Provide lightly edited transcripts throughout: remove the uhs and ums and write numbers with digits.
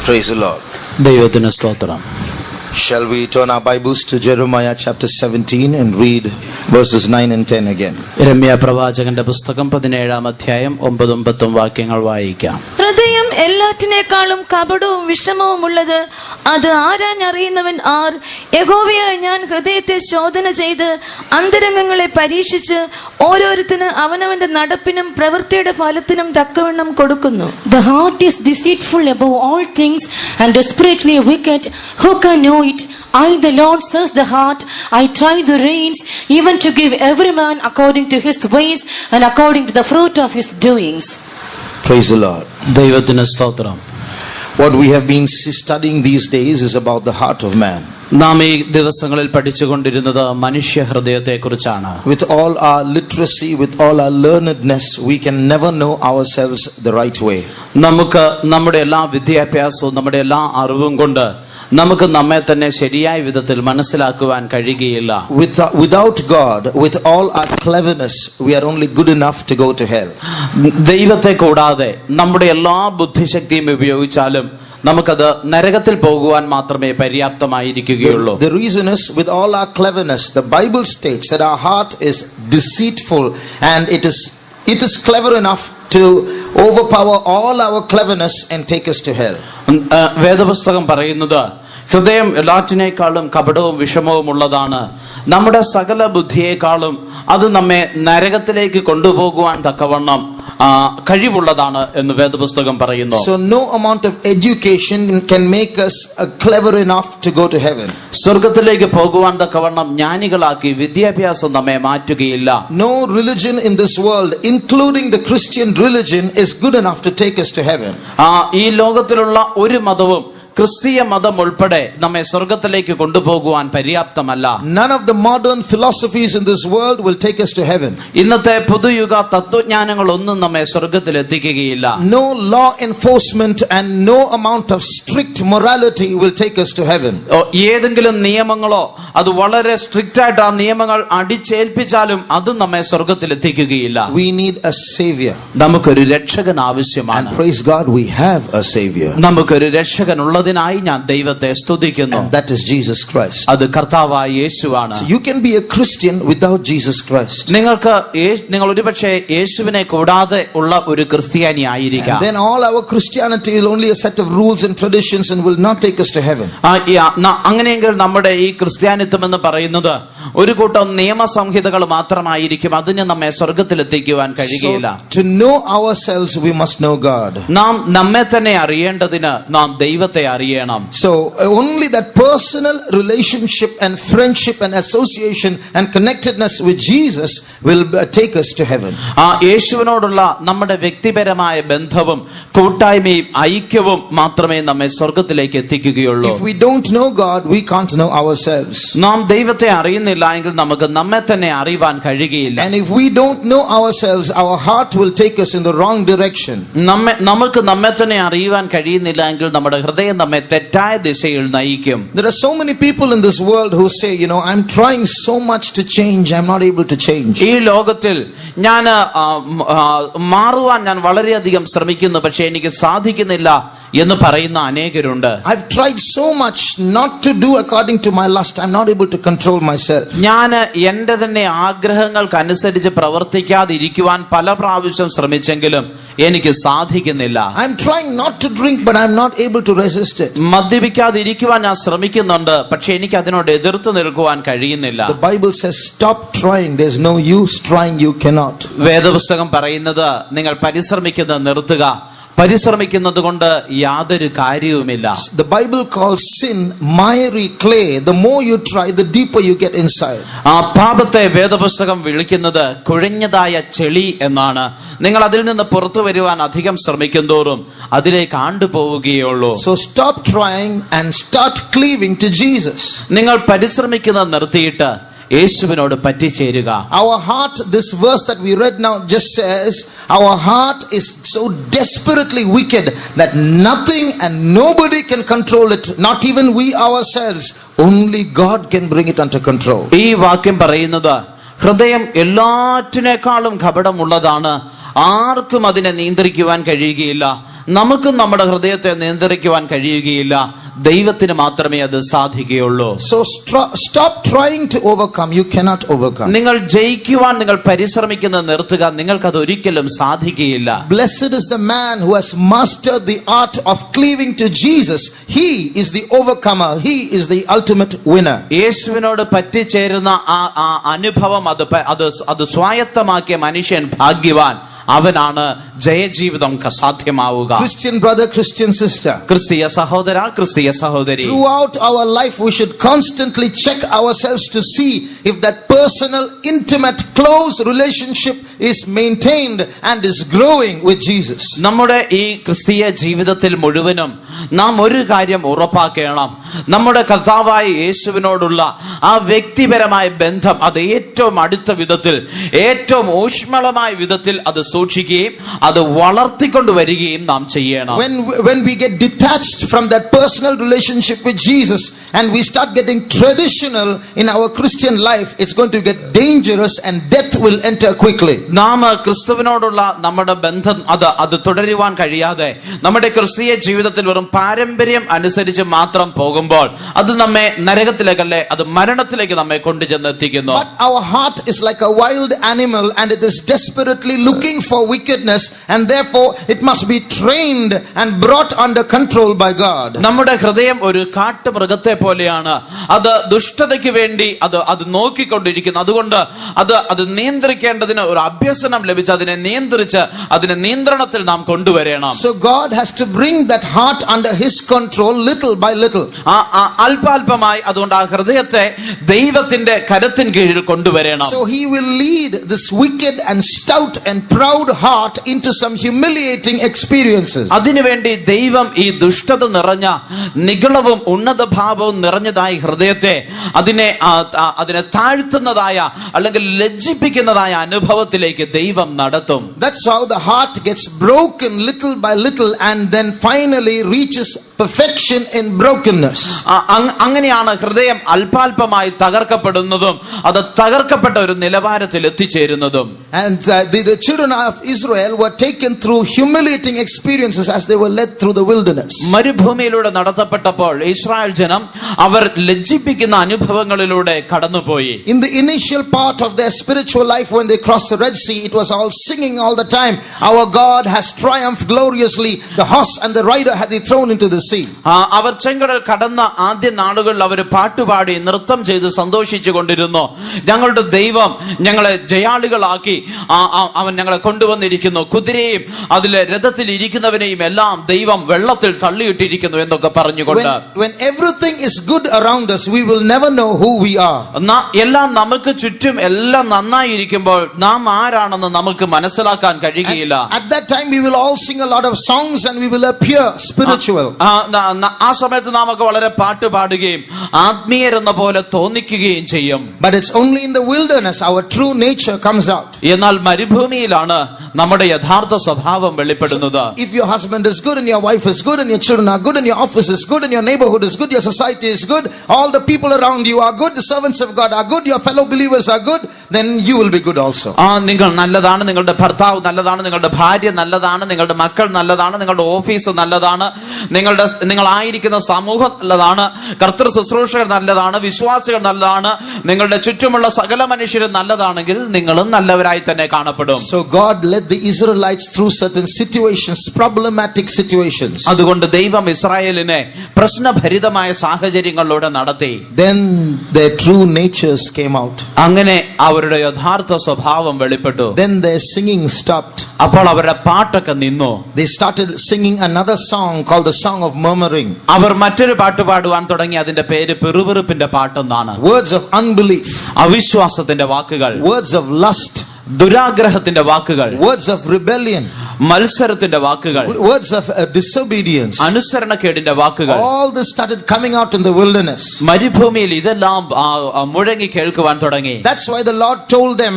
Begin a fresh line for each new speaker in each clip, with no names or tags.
Praise the Lord.
ദൈവത്തിന് സ്തോത്രം.
Shall we turn our Bibles to Jeremiah chapter 17 and read verses 9 and 10 again?
യിരെമ്യാ പ്രവാചകന്റെ പുസ്തകം 17-ാം അധ്യായം 9-10 വാക്യങ്ങൾ വായിക്കാം.
ഹൃദയം എല്ലാറ്റിനേക്കാളും കപടവും വിഷമവും ഉള്ളത്, അത് ആരാഞ്ഞറിയുന്നവൻ ആർ? യഹോവയായ ഞാൻ ഹൃദയത്തെ ശോധന ചെയ്ത് അന്തരംഗങ്ങളെ പരീക്ഷിച്ച് ഓരോരുത്തന് അവനവന്റെ നടപ്പിനും പ്രവൃത്തിയുടെ ഫലത്തിനും തക്കവണ്ണം കൊടുക്കുന്നു.
The heart is deceitful above all things and desperately wicked. Who can know it? I, the Lord, search the heart. I try the reins, even to give every man according to his ways and according to the fruit of his doings.
Praise the Lord.
ദൈവത്തിന് സ്തോത്രം.
What we have been studying these days is about the heart of man.
നാം ഈ ദിവസങ്ങളിൽ പഠിച്ചുകൊണ്ടിരുന്നത് മനുഷ്യ ഹൃദയത്തെക്കുറിച്ചാണ്.
With all our literacy, with all our learnedness, we can never know ourselves the right way.
നമുക്ക് നമ്മുടെ എല്ലാ വിദ്യാഭ്യാസവും നമ്മുടെ എല്ലാ അറിവും കൊണ്ട് നമുക്ക് നമ്മെ തന്നെ ശരിയായ വിധത്തിൽ മനസ്സിലാക്കുവാൻ കഴിയുകയില്ല.
Without God, with all our cleverness, we are only good enough to go to hell.
ദൈവത്തെ കൂടാതെ നമ്മുടെ എല്ലാ ബുദ്ധിശക്തിയും ഉപയോഗിച്ചാലും നമുക്കത് നരകത്തിൽ പോകുവാൻ മാത്രമേ പര്യാപ്തമായിരിക്കുകയുള്ളൂ.
The reason is, with all our cleverness, the Bible states that our heart is deceitful and it is clever enough to overpower all our cleverness and take us to hell.
വേദപുസ്തകം പറയുന്നത് ഹൃദയം എല്ലാറ്റിനേക്കാളും കപടവും വിഷമവും ഉള്ളതാണ്, നമ്മുടെ സകല ബുദ്ധിയേക്കാളും അത് നമ്മെ നരകത്തിലേക്ക് കൊണ്ടുപോകുവാൻ തക്കവണ്ണം കഴിവുള്ളതാണ് എന്ന് വേദപുസ്തകം പറയുന്നു.
So no amount of education can make us clever enough to go to heaven.
സ്വർഗ്ഗത്തിലേക്ക് പോകുവാൻ തക്കവണ്ണം ജ്ഞാനികളാക്കി വിദ്യാഭ്യാസം നമ്മെ മാറ്റുകയില്ല.
No religion in this world, including the Christian religion, is good enough to take us to heaven.
ഈ ലോകത്തിലുള്ള ഒരു മതവും ക്രിസ്തീയ മതം ഉൾപ്പെടെ നമ്മെ സ്വർഗ്ഗത്തിലേക്ക് കൊണ്ടുപോകുവാൻ പര്യാപ്തമല്ല.
None of the modern philosophies in this world will take us to heaven.
ഇന്നത്തെ പുതുയുഗ തത്വജ്ഞാനങ്ങൾ ഒന്നും നമ്മെ സ്വർഗ്ഗത്തിൽ എത്തിക്കുകയില്ല.
No law enforcement and no amount of strict morality will take us to heaven.
ഏതെങ്കിലും നിയമങ്ങളോ അത് വളരെ സ്ട്രിക്റ്റ് ആയിട്ട് ആ നിയമങ്ങൾ അടിച്ചേൽപ്പിച്ചാലും അതും നമ്മെ സ്വർഗ്ഗത്തിൽ എത്തിക്കുകയില്ല.
We need a savior.
നമുക്കൊരു രക്ഷകൻ ആവശ്യമാണ്.
And praise God, we have a savior.
നമുക്കൊരു രക്ഷകൻ ഉള്ളതിനായി ഞാൻ ദൈവത്തെ സ്തുതിക്കുന്നു.
And that is Jesus Christ.
അത് കർത്താവായ യേശുവാണ്.
So you can be a Christian without Jesus Christ.
നിങ്ങൾ ഒരുപക്ഷെ യേശുവിനെ കൂടാതെ ഉള്ള ഒരു ക്രിസ്ത്യാനി ആയിരിക്കാം.
Then all our Christianity is only a set of rules and traditions and will not take us to heaven.
അങ്ങനെയെങ്കിൽ നമ്മുടെ ഈ ക്രിസ്ത്യാനിത്വം എന്ന് പറയുന്നത് ഒരു കൂട്ടം നിയമസംഹിതകൾ മാത്രമായിരിക്കും, അതിന് നമ്മെ സ്വർഗ്ഗത്തിൽ എത്തിക്കുവാൻ കഴിയുകയില്ല.
To know ourselves, we must know God.
നാം നമ്മെ തന്നെ അറിയേണ്ടതിന് നാം ദൈവത്തെ അറിയണം.
So only that personal relationship and friendship and association and connectedness with Jesus will take us to heaven.
യേശുവിനോടുള്ള നമ്മുടെ വ്യക്തിപരമായ ബന്ധവും കൂട്ടായ്മയും ഐക്യവും മാത്രമേ നമ്മെ സ്വർഗ്ഗത്തിലേക്ക് എത്തിക്കുകയുള്ളൂ.
If we don't know God, we can't know ourselves.
നാം ദൈവത്തെ അറിയുന്നില്ല എങ്കിൽ നമുക്ക് നമ്മെ തന്നെ അറിയുവാൻ കഴിയുകയില്ല.
And if we don't know ourselves, our heart will take us in the wrong direction.
നമുക്ക് നമ്മെ തന്നെ അറിയുവാൻ കഴിയുന്നില്ല എങ്കിൽ നമ്മുടെ ഹൃദയം നമ്മെ തെറ്റായ ദിശയിൽ നയിക്കും.
There are so many people in this world who say, I'm trying so much to change, I'm not able to change.
ഈ ലോകത്തിൽ ഞാൻ മാറുവാൻ ഞാൻ വളരെയധികം ശ്രമിക്കുന്നു, പക്ഷെ എനിക്ക് സാധിക്കുന്നില്ല എന്ന് പറയുന്ന അനേകരുണ്ട്.
I've tried so much not to do according to my lust, I'm not able to control myself.
ഞാൻ എന്റെ തന്നെ ആഗ്രഹങ്ങൾക്ക് അനുസരിച്ച് പ്രവർത്തിക്കാതിരിക്കുവാൻ പല പ്രാവശ്യം ശ്രമിച്ചെങ്കിലും എനിക്ക് സാധിക്കുന്നില്ല.
I'm trying not to drink, but I'm not able to resist it.
മദ്യപിക്കാതിരിക്കുവാൻ ഞാൻ ശ്രമിക്കുന്നുണ്ട്, പക്ഷെ എനിക്ക് അതിനോട് എതിർത്ത് നിൽക്കുവാൻ കഴിയുന്നില്ല.
The Bible says, stop trying, there's no use trying, you cannot.
വേദപുസ്തകം പറയുന്നത് നിങ്ങൾ പരിശ്രമിക്കുന്നത് നിർത്തുക, പരിശ്രമിക്കുന്നത് കൊണ്ട് യാതൊരു കാര്യവുമില്ല.
The Bible calls sin miry clay. The more you try, the deeper you get inside.
പാപത്തെ വേദപുസ്തകം വിളിക്കുന്നത് കുഴഞ്ഞതായ ചെളി എന്നാണ്. നിങ്ങൾ അതിൽ നിന്ന് പുറത്തു വരുവാൻ അധികം ശ്രമിക്കുന്തോറും അതിലേക്ക് ആണ്ടുപോവുകയുള്ളൂ.
So stop trying and start cleaving to Jesus.
നിങ്ങൾ പരിശ്രമിക്കുന്നത് നിർത്തിയിട്ട് യേശുവിനോട് പറ്റിച്ചേരുക.
Our heart, this verse that we read now just says, our heart is so desperately wicked that nothing and nobody can control it, not even we ourselves. Only God can bring it under control.
ഈ വാക്യം പറയുന്നത് ഹൃദയം എല്ലാറ്റിനേക്കാളും കപടമുള്ളതാണ്, ആർക്കും അതിനെ നിയന്ത്രിക്കുവാൻ കഴിയുകയില്ല, നമുക്കും നമ്മുടെ ഹൃദയത്തെ നിയന്ത്രിക്കുവാൻ കഴിയുകയില്ല. ദൈവത്തിന് മാത്രമേ അത് സാധിക്കുകയുള്ളൂ.
So stop trying to overcome. You cannot overcome.
നിങ്ങൾ ജയിക്കുവാൻ നിങ്ങൾ പരിശ്രമിക്കുന്നത് നിർത്തുക. നിങ്ങൾക്കത് ഒരിക്കലും സാധിക്കുകയില്ല.
Blessed is the man who has mastered the art of cleaving to Jesus. He is the overcomer. He is the ultimate winner.
യേശുവിനോട് പറ്റിച്ചേരുന്ന ആ അനുഭവം അത് സ്വായത്തമാക്കിയ മനുഷ്യൻ ഭാഗ്യവാൻ. അവനാണ് ജയജീവിതം സാധ്യമാവുക.
Christian brother, Christian sister,
ക്രിസ്തീയ സഹോദര, ക്രിസ്തീയ സഹോദരി,
throughout our life we should constantly check ourselves to see if that personal, intimate, close relationship is maintained and is growing with Jesus.
നമ്മുടെ ഈ ക്രിസ്തീയ ജീവിതത്തിൽ മുഴുവനും നാം ഒരു കാര്യം ഉറപ്പാക്കണം. നമ്മുടെ കർത്താവായ യേശുവിനോടുള്ള ആ വ്യക്തിപരമായ ബന്ധം അത് ഏറ്റവും അടുത്ത വിധത്തിൽ, ഏറ്റവും ഊഷ്മളമായ വിധത്തിൽ അത് സൂക്ഷിക്കുകയും അത് വളർത്തിക്കൊണ്ടുവരികയും നാം ചെയ്യണം.
When we get detached from that personal relationship with Jesus and we start getting traditional in our Christian life, it's going to get dangerous and death will enter quickly.
നാം ക്രിസ്തുവിനോടുള്ള നമ്മുടെ ബന്ധം അത് തുടരുവാൻ കഴിയാതെ നമ്മുടെ ക്രിസ്തീയ ജീവിതത്തിൽ വെറും പാരമ്പര്യം അനുസരിച്ച് മാത്രം പോകുമ്പോൾ അത് നമ്മെ നരകത്തിലേക്കല്ലേ, അത് മരണത്തിലേക്ക് നമ്മെ കൊണ്ടുചെന്നെത്തിക്കുന്നു.
But our heart is like a wild animal and it is desperately looking for wickedness, and therefore it must be trained and brought under control by God.
നമ്മുടെ ഹൃദയം ഒരു കാട്ടുമൃഗത്തെ പോലെയാണ്. അത് ദുഷ്ടതയ്ക്ക് വേണ്ടി അത് നോക്കിക്കൊണ്ടിരിക്കുന്നു. അതുകൊണ്ട് അത് നിയന്ത്രിക്കേണ്ടതിന് ഒരു അഭ്യസനം ലഭിച്ച് അതിനെ നിയന്ത്രിച്ച് അതിനെ നിയന്ത്രണത്തിൽ നാം കൊണ്ടുവരണം.
So God has to bring that heart under his control little by little.
അല്പാൽപമായി അതുകൊണ്ട് ആ ഹൃദയത്തെ ദൈവത്തിന്റെ കരത്തിൻ കീഴിൽ കൊണ്ടുവരണം.
So he will lead this wicked and stout and proud heart into some humiliating experiences.
അതിനുവേണ്ടി ദൈവം ഈ ദുഷ്ടത നിറഞ്ഞ നിഗളവും ഉന്നത ഭാവവും നിറഞ്ഞതായ ഹൃദയത്തെ അതിനെ താഴ്ത്തുന്നതായ അല്ലെങ്കിൽ ലജ്ജിപ്പിക്കുന്നതായ അനുഭവത്തിലേക്ക് ദൈവം നടത്തും.
That's how the heart gets broken little by little and then finally reaches perfection in brokenness.
അങ്ങനെയാണ് ഹൃദയം അല്പാൽപമായി തകർക്കപ്പെടുന്നതും അത് തകർക്കപ്പെട്ട ഒരു നിലവാരത്തിൽ എത്തിച്ചേരുന്നതും.
And the children of Israel were taken through humiliating experiences as they were led through the wilderness.
മരുഭൂമിയിലൂടെ നടത്തപ്പെട്ടപ്പോൾ Israel ജനം അവർ ലജ്ജിപ്പിക്കുന്ന അനുഭവങ്ങളിലൂടെ കടന്നുപോയി.
In the initial part of their spiritual life when they crossed the Red Sea, it was all singing all the time. Our God has triumphed gloriously. The horse and the rider had he thrown into the sea.
അവർ ചെങ്കടൽ കടന്ന ആദ്യ നാളുകളിൽ അവർ പാട്ടുപാടി നൃത്തം ചെയ്ത് സന്തോഷിച്ചു കൊണ്ടിരുന്നു. ഞങ്ങളുടെ ദൈവം ഞങ്ങളെ ജയാളികളാക്കി അവൻ ഞങ്ങളെ കൊണ്ടുവന്നിരിക്കുന്നു. കുതിരയും അതിലെ രഥത്തിൽ ഇരിക്കുന്നവനെയും എല്ലാം ദൈവം വെള്ളത്തിൽ തള്ളിയിട്ടിരിക്കുന്നു എന്നൊക്കെ പറഞ്ഞുകൊണ്ട്.
When everything is good around us, we will never know who we are.
എല്ലാം നമുക്ക് ചുറ്റും എല്ലാം നന്നായിരിക്കുമ്പോൾ നാം ആരാണെന്ന് നമുക്ക് മനസ്സിലാക്കാൻ കഴിയുകയില്ല.
At that time we will all sing a lot of songs and we will appear spiritual.
ആ സമയത്ത് നാമൊക്കെ വളരെ പാട്ട് പാടുകയും ആത്മീയരെന്ന പോലെ തോന്നിക്കുകയും ചെയ്യും.
But it's only in the wilderness our true nature comes out.
എന്നാൽ മരുഭൂമിയിലാണ് നമ്മുടെ യഥാർത്ഥ സ്വഭാവം വെളിപ്പെടുന്നത്.
If your husband is good and your wife is good and your children are good and your office is good and your neighborhood is good, your society is good, all the people around you are good, the servants of God are good, your fellow believers are good, then you will be good also.
നിങ്ങൾ നല്ലതാണ്, നിങ്ങളുടെ ഭർത്താവ് നല്ലതാണ്, നിങ്ങളുടെ ഭാര്യ നല്ലതാണ്, നിങ്ങളുടെ മക്കൾ നല്ലതാണ്, നിങ്ങളുടെ ഓഫീസ് നല്ലതാണ്, നിങ്ങളായിരിക്കുന്ന സമൂഹം നല്ലതാണ്, കർത്തൃ ശുശ്രൂഷകർ നല്ലതാണ്, വിശ്വാസികൾ നല്ലതാണ്, നിങ്ങളുടെ ചുറ്റുമുള്ള സകല മനുഷ്യരും നല്ലതാണെങ്കിൽ നിങ്ങളും നല്ലവരായി തന്നെ കാണപ്പെടും.
So God led the Israelites through certain situations, problematic situations.
അതുകൊണ്ട് ദൈവം ഇസ്രായേലിനെ പ്രശ്നഭരിതമായ സാഹചര്യങ്ങളിലൂടെ നടത്തി.
Then their true natures came out.
അങ്ങനെ അവരുടെ യഥാർത്ഥ സ്വഭാവം വെളിപ്പെട്ടു.
Then their singing stopped.
അപ്പോൾ അവരുടെ പാട്ടൊക്കെ നിന്നു.
They started singing another song called the song of murmuring.
അവർ മറ്റൊരു പാട്ട് പാടുവാൻ തുടങ്ങി. അതിന്റെ പേര് പിറുപിറുപ്പിന്റെ പാട്ടെന്നാണ്.
Words of unbelief,
അവിശ്വാസത്തിന്റെ വാക്കുകൾ,
words of lust,
ദുരാഗ്രഹത്തിന്റെ വാക്കുകൾ,
words of rebellion,
മത്സരത്തിന്റെ വാക്കുകൾ,
words of disobedience.
അനുസരണക്കേടിന്റെ വാക്കുകൾ.
All this started coming out in the wilderness.
മരുഭൂമിയിൽ ഇതെല്ലാം മുഴങ്ങി കേൾക്കുവാൻ തുടങ്ങി.
That's why the Lord told them,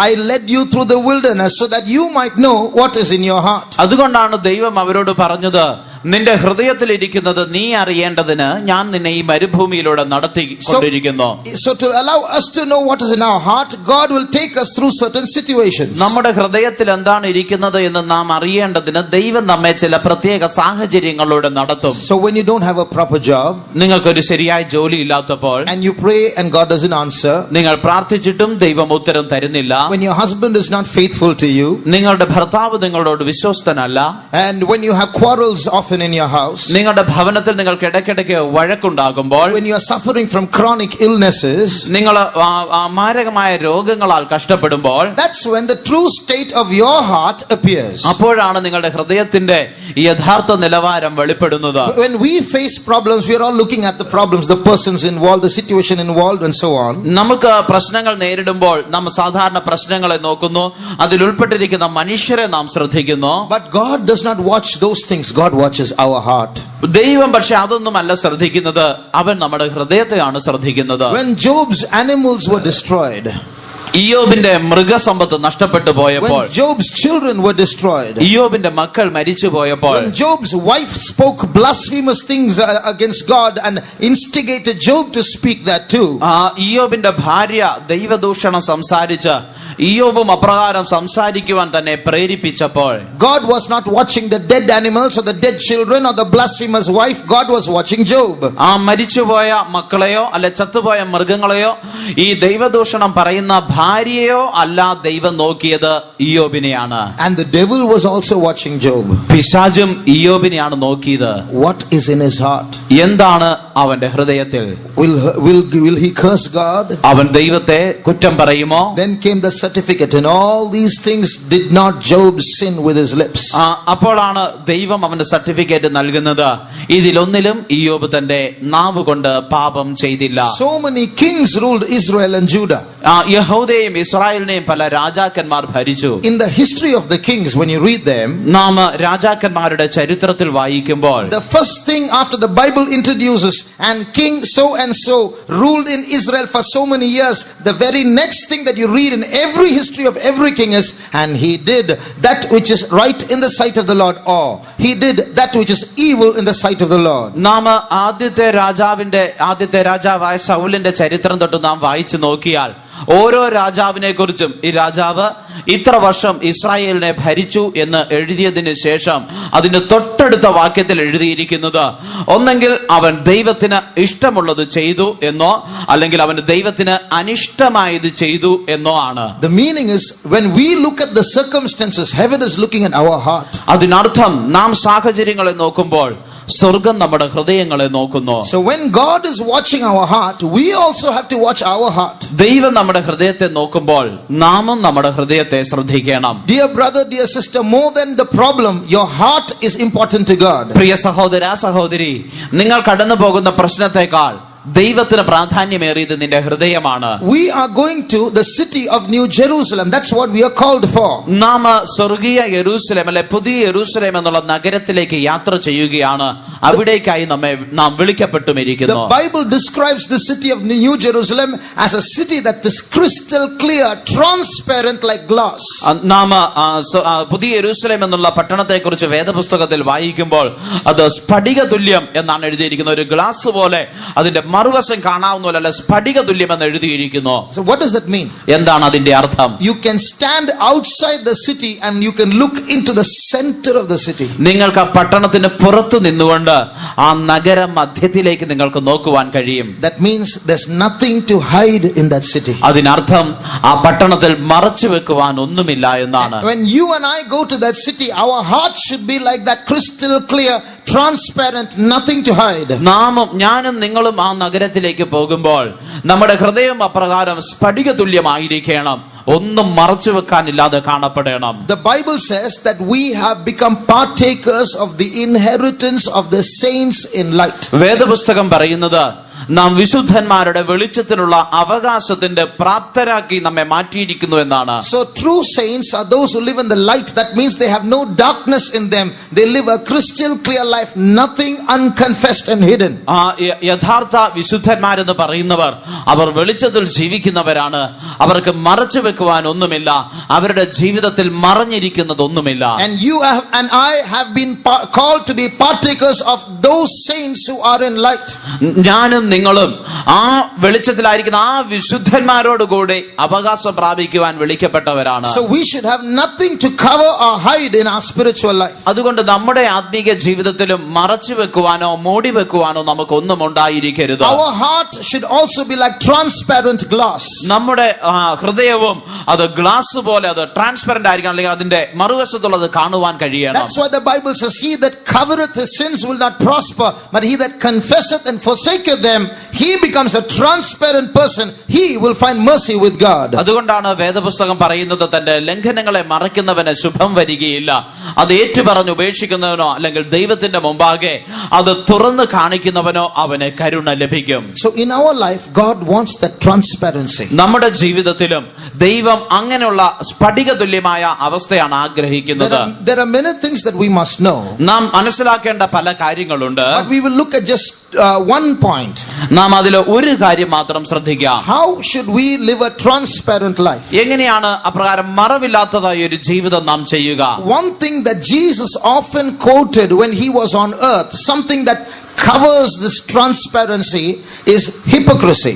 I led you through the wilderness so that you might know what is in your heart.
അതുകൊണ്ടാണ് ദൈവം അവരോട് പറഞ്ഞത്, നിന്റെ ഹൃദയത്തിൽ ഇരിക്കുന്നത് നീ അറിയേണ്ടതിന് ഞാൻ നിന്നെ ഈ മരുഭൂമിയിലൂടെ നടത്തിക്കൊണ്ടിരിക്കുന്നു.
So to allow us to know what is in our heart, God will take us through certain situations.
നമ്മുടെ ഹൃദയത്തിൽ എന്താണ് ഇരിക്കുന്നത് എന്ന് നാം അറിയേണ്ടതിന് ദൈവം നമ്മെ ചില പ്രത്യേക സാഹചര്യങ്ങളിലൂടെ നടത്തും.
So when you don't have a proper job,
നിങ്ങൾക്കൊരു ശരിയായ ജോലി ഇല്ലാത്തപ്പോൾ,
and you pray and God doesn't answer,
നിങ്ങൾ പ്രാർത്ഥിച്ചിട്ടും ദൈവം ഉത്തരം തരുന്നില്ല,
when your husband is not faithful to you,
നിങ്ങളുടെ ഭർത്താവ് നിങ്ങളോട് വിശ്വസ്തനല്ല,
and when you have quarrels often in your house,
നിങ്ങളുടെ ഭവനത്തിൽ നിങ്ങൾക്ക് ഇടയ്ക്കിടയ്ക്ക് വഴക്കുണ്ടാകുമ്പോൾ,
when you are suffering from chronic illnesses,
നിങ്ങൾ മാരകമായ രോഗങ്ങളാൽ കഷ്ടപ്പെടുമ്പോൾ,
that's when the true state of your heart appears.
അപ്പോഴാണ് നിങ്ങളുടെ ഹൃദയത്തിന്റെ യഥാർത്ഥ നിലവാരം വെളിപ്പെടുന്നത്.
When we face problems, we are all looking at the problems, the persons involved, the situation involved, and so on.
നമുക്ക് പ്രശ്നങ്ങൾ നേരിടുമ്പോൾ നാം സാധാരണ പ്രശ്നങ്ങളെ നോക്കുന്നു, അതിൽ ഉൾപ്പെട്ടിരിക്കുന്ന മനുഷ്യരെ നാം ശ്രദ്ധിക്കുന്നു.
But God does not watch those things. God watches our heart.
ദൈവം പക്ഷെ അതൊന്നുമല്ല ശ്രദ്ധിക്കുന്നത്, അവൻ നമ്മുടെ ഹൃദയത്തെയാണ് ശ്രദ്ധിക്കുന്നത്.
When Job's animals were destroyed,
ഇയ്യോബിന്റെ മൃഗസമ്പത്ത് നഷ്ടപ്പെട്ടു പോയപ്പോൾ,
when Job's children were destroyed,
ഇയ്യോബിന്റെ മക്കൾ മരിച്ചു പോയപ്പോൾ,
when Job's wife spoke blasphemous things against God and instigated Job to speak that too,
ഇയ്യോബിന്റെ ഭാര്യ ദൈവദൂഷണം സംസാരിച്ച് ഇയ്യോബും അപ്രകാരം സംസാരിക്കുവാൻ തന്നെ പ്രേരിപ്പിച്ചപ്പോൾ,
God was not watching the dead animals or the dead children or the blasphemous wife. God was watching Job.
ആ മരിച്ചുപോയ മക്കളെയോ അല്ലെ ചത്തുപോയ മൃഗങ്ങളെയോ ഈ ദൈവദൂഷണം പറയുന്ന ഭാര്യയോ അല്ല ദൈവം നോക്കിയത് ഇയ്യോബിനെയാണ്.
And the devil was also watching Job.
പിശാചും ഇയ്യോബിനെയാണ് നോക്കിയത്.
What is in his heart?
എന്താണ് അവന്റെ ഹൃദയത്തിൽ?
Will he curse God?
അവൻ ദൈവത്തെ കുറ്റം പറയുമോ?
Then came the certificate, and all these things did not Job sin with his lips.
അപ്പോഴാണ് ദൈവം അവന്റെ സർട്ടിഫിക്കറ്റ് നൽകുന്നത്, ഇതിലൊന്നിലും ഇയ്യോബ് തന്റെ നാവ് കൊണ്ട് പാപം ചെയ്തില്ല.
So many kings ruled Israel and Judah.
യഹൂദയെയും ഇസ്രായേലിനെയും പല രാജാക്കന്മാർ ഭരിച്ചു.
In the history of the kings, when you read them,
നാം രാജാക്കന്മാരുടെ ചരിത്രത്തിൽ വായിക്കുമ്പോൾ,
the first thing after the Bible introduces and king so and so ruled in Israel for so many years, the very next thing that you read in every history of every king is, and he did that which is right in the sight of the Lord, or he did that which is evil in the sight of the Lord.
നാം ആദ്യത്തെ രാജാവായ സൗലിന്റെ ചരിത്രം തൊട്ട് നാം വായിച്ചു നോക്കിയാൽ ഓരോ രാജാവിനെ കുറിച്ചും ഈ രാജാവ് ഇത്ര വർഷം ഇസ്രായേലിനെ ഭരിച്ചു എന്ന് എഴുതിയതിനു ശേഷം അതിന് തൊട്ടടുത്ത വാക്യത്തിൽ എഴുതിയിരിക്കുന്നത് ഒന്നെങ്കിൽ അവൻ ദൈവത്തിന് ഇഷ്ടമുള്ളത് ചെയ്തു എന്നോ അല്ലെങ്കിൽ അവന് ദൈവത്തിന് അനിഷ്ടമായത് ചെയ്തു എന്നോ ആണ്.
The meaning is, when we look at the circumstances, heaven is looking at our heart.
അതിനർത്ഥം നാം സാഹചര്യങ്ങളെ നോക്കുമ്പോൾ സ്വർഗം നമ്മുടെ ഹൃദയങ്ങളെ നോക്കുന്നു.
So when God is watching our heart, we also have to watch our heart.
ദൈവം നമ്മുടെ ഹൃദയത്തെ നോക്കുമ്പോൾ നാമും നമ്മുടെ ഹൃദയത്തെ ശ്രദ്ധിക്കണം.
Dear brother, dear sister, more than the problem, your heart is important to God.
പ്രിയ സഹോദര സഹോദരി, നിങ്ങൾ കടന്നു പോകുന്ന പ്രശ്നത്തെക്കാൾ ദൈവത്തിന് പ്രാധാന്യമേറിയത് നിന്റെ ഹൃദയമാണ്.
We are going to the city of New Jerusalem. That's what we are called for.
നാം സ്വർഗീയ യെരൂശലേം അല്ലെ പുതിയ യെരൂശലേം എന്നുള്ള നഗരത്തിലേക്ക് യാത്ര ചെയ്യുകയാണ്. അവിടേക്കായി നാം വിളിക്കപ്പെട്ടുമിരിക്കുന്നു.
The Bible describes the city of New Jerusalem as a city that is crystal clear, transparent like glass.
നാം പുതിയ യെരൂശലേം എന്നുള്ള പട്ടണത്തെ കുറിച്ച് വേദപുസ്തകത്തിൽ വായിക്കുമ്പോൾ അത് സ്ഫടിക തുല്യം എന്നാണ് എഴുതിയിരിക്കുന്നത്. ഒരു ഗ്ലാസ് പോലെ അതിന്റെ മറുവശം കാണാവുന്നതല്ല, സ്ഫടിക തുല്യം എന്ന് എഴുതിയിരിക്കുന്നു.
So what does that mean?
എന്താണ് അതിന്റെ അർത്ഥം?
You can stand outside the city and you can look into the center of the city.
നിങ്ങൾക്ക് ആ പട്ടണത്തിന് പുറത്തു നിന്നുകൊണ്ട് ആ നഗര മധ്യത്തിലേക്ക് നിങ്ങൾക്ക് നോക്കുവാൻ കഴിയും.
That means there's nothing to hide in that city.
അതിനർത്ഥം ആ പട്ടണത്തിൽ മറച്ചു വെക്കുവാൻ ഒന്നുമില്ല എന്നാണ്.
When you and I go to that city, our heart should be like that, crystal clear, transparent, nothing to hide.
ഞാനും നിങ്ങളും ആ നഗരത്തിലേക്ക് പോകുമ്പോൾ നമ്മുടെ ഹൃദയം അപ്രകാരം സ്ഫടിക തുല്യമായിരിക്കണം, ഒന്നും മറച്ചു വെക്കാനില്ലാതെ കാണപ്പെടണം.
The Bible says that we have become partakers of the inheritance of the saints in light.
വേദപുസ്തകം പറയുന്നത് നാം വിശുദ്ധന്മാരുടെ വെളിച്ചത്തിലുള്ള അവകാശത്തിന്റെ പ്രാപ്തരാക്കി നമ്മെ മാറ്റിയിരിക്കുന്നു എന്നാണ്.
So true saints are those who live in the light. That means they have no darkness in them. They live a crystal clear life, nothing unconfessed and hidden.
യഥാർത്ഥ വിശുദ്ധന്മാരെന്ന് പറയുന്നവർ അവർ വെളിച്ചത്തിൽ ജീവിക്കുന്നവരാണ്. അവർക്ക് മറച്ചു വെക്കുവാൻ ഒന്നുമില്ല. അവരുടെ ജീവിതത്തിൽ മറഞ്ഞിരിക്കുന്നതൊന്നുമില്ല.
And you and I have been called to be partakers of those saints who are in light.
ഞാനും നിങ്ങളും ആ വെളിച്ചത്തിലായിരിക്കുന്ന ആ വിശുദ്ധന്മാരോട് കൂടി അവകാശം പ്രാപിക്കുവാൻ വിളിക്കപ്പെട്ടവരാണ്.
So we should have nothing to cover or hide in our spiritual life.
അതുകൊണ്ട് നമ്മുടെ ആത്മീക ജീവിതത്തിലും മറച്ചു വെക്കുവാനോ മൂടി വെക്കുവാനോ നമുക്കൊന്നും ഉണ്ടായിരിക്കരുത്.
Our heart should also be like transparent glass.
നമ്മുടെ ഹൃദയവും അത് ഗ്ലാസ് പോലെ അത് ട്രാൻസ്പെറന്റ് ആയിരിക്കണം, അല്ലെങ്കിൽ അതിന്റെ മറുവശത്തുള്ളത് കാണുവാൻ കഴിയണം.
That's why the Bible says, he that covereth his sins will not prosper, but he that confesseth and forsaketh them, he becomes a transparent person. He will find mercy with God.
അതുകൊണ്ടാണ് വേദപുസ്തകം പറയുന്നത്, തന്റെ ലംഘനങ്ങളെ മറയ്ക്കുന്നവന് ശുഭം വരികയില്ല. അത് ഏറ്റുപറഞ്ഞ് ഉപേക്ഷിക്കുന്നവനോ അല്ലെങ്കിൽ ദൈവത്തിന്റെ മുമ്പാകെ അത് തുറന്ന് കാണിക്കുന്നവനോ അവന് കരുണ ലഭിക്കും.
So in our life, God wants that transparency.
നമ്മുടെ ജീവിതത്തിലും ദൈവം അങ്ങനെയുള്ള സ്ഫടിക തുല്യമായ അവസ്ഥയാണ് ആഗ്രഹിക്കുന്നത്.
There are many things that we must know.
നാം മനസ്സിലാക്കേണ്ട പല കാര്യങ്ങളുണ്ട്.
But we will look at just one point.
നാം അതിൽ ഒരു കാര്യം മാത്രം ശ്രദ്ധിക്കാം.
How should we live a transparent life?
എങ്ങനെയാണ് അപ്രകാരം മറവില്ലാത്തതായ ഒരു ജീവിതം നാം ചെയ്യുക?
One thing that Jesus often quoted when he was on earth, something that covers this transparency, is hypocrisy.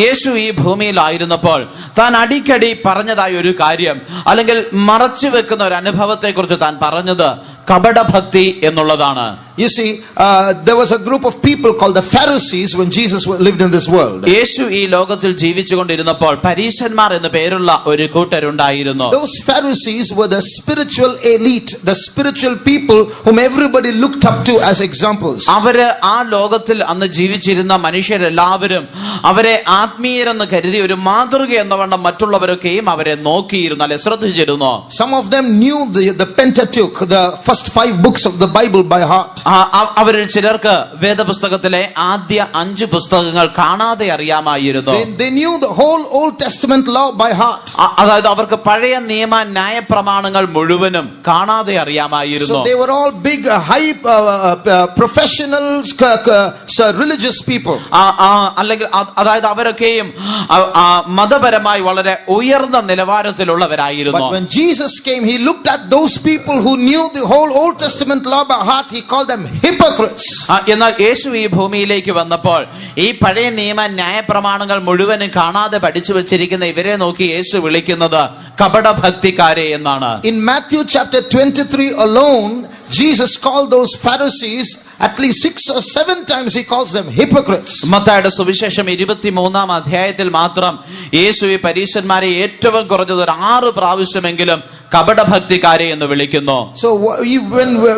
യേശു ഈ ഭൂമിയിലായിരുന്നപ്പോൾ താൻ അടിക്കടി പറഞ്ഞതായ ഒരു കാര്യം, അല്ലെങ്കിൽ മറച്ചു വെക്കുന്ന ഒരു അനുഭവത്തെ കുറിച്ച് താൻ പറഞ്ഞത് കപടഭക്തി എന്നുള്ളതാണ്.
You see, there was a group of people called the Pharisees when Jesus lived in this world.
യേശു ഈ ലോകത്തിൽ ജീവിച്ചുകൊണ്ടിരുന്നപ്പോൾ പരീശന്മാർ എന്ന പേരുള്ള ഒരു കൂട്ടരുണ്ടായിരുന്നു.
Those Pharisees were the spiritual elite, the spiritual people whom everybody looked up to as examples.
അവര് ആ ലോകത്തിൽ അന്ന് ജീവിച്ചിരുന്ന മനുഷ്യരെല്ലാവരും അവരെ ആത്മീയരെന്ന് കരുതി ഒരു മാതൃക എന്നവണ്ണം മറ്റുള്ളവരൊക്കെയും അവരെ നോക്കിയിരുന്നു, അല്ലെ ശ്രദ്ധിച്ചിരുന്നു.
Some of them knew the Pentateuch, the first 5 books of the Bible by heart.
അവരിൽ ചിലർക്ക് വേദപുസ്തകത്തിലെ ആദ്യ 5 പുസ്തകങ്ങൾ കാണാതെ അറിയാമായിരുന്നു.
They knew the whole Old Testament law by heart.
അതായത് അവർക്ക് പഴയ നിയമ ന്യായപ്രമാണങ്ങൾ മുഴുവനും കാണാതെ അറിയാമായിരുന്നു.
So they were all big high professional religious people.
അല്ലെങ്കിൽ അതായത് അവരൊക്കെയും മതപരമായി വളരെ ഉയർന്ന നിലവാരത്തിലുള്ളവരായിരുന്നു.
But when Jesus came, he looked at those people who knew the whole Old Testament law by heart. He called them hypocrites.
എന്നാൽ യേശു ഈ ഭൂമിയിലേക്ക് വന്നപ്പോൾ ഈ പഴയ നിയമ ന്യായപ്രമാണങ്ങൾ മുഴുവനും കാണാതെ പഠിച്ചു വെച്ചിരിക്കുന്ന ഇവരെ നോക്കി യേശു വിളിക്കുന്നത് കപടഭക്തിക്കാരെ എന്നാണ്.
In Matthew chapter 23 alone, Jesus called those Pharisees at least 6 or 7 times. He calls them hypocrites.
മത്തായിയുടെ സുവിശേഷം 23-ാം അധ്യായത്തിൽ മാത്രം യേശു ഈ പരീശന്മാരെ ഏറ്റവും കുറഞ്ഞത് 6 പ്രാവശ്യമെങ്കിലും കപടഭക്തിക്കാരെ എന്ന് വിളിക്കുന്നു.
So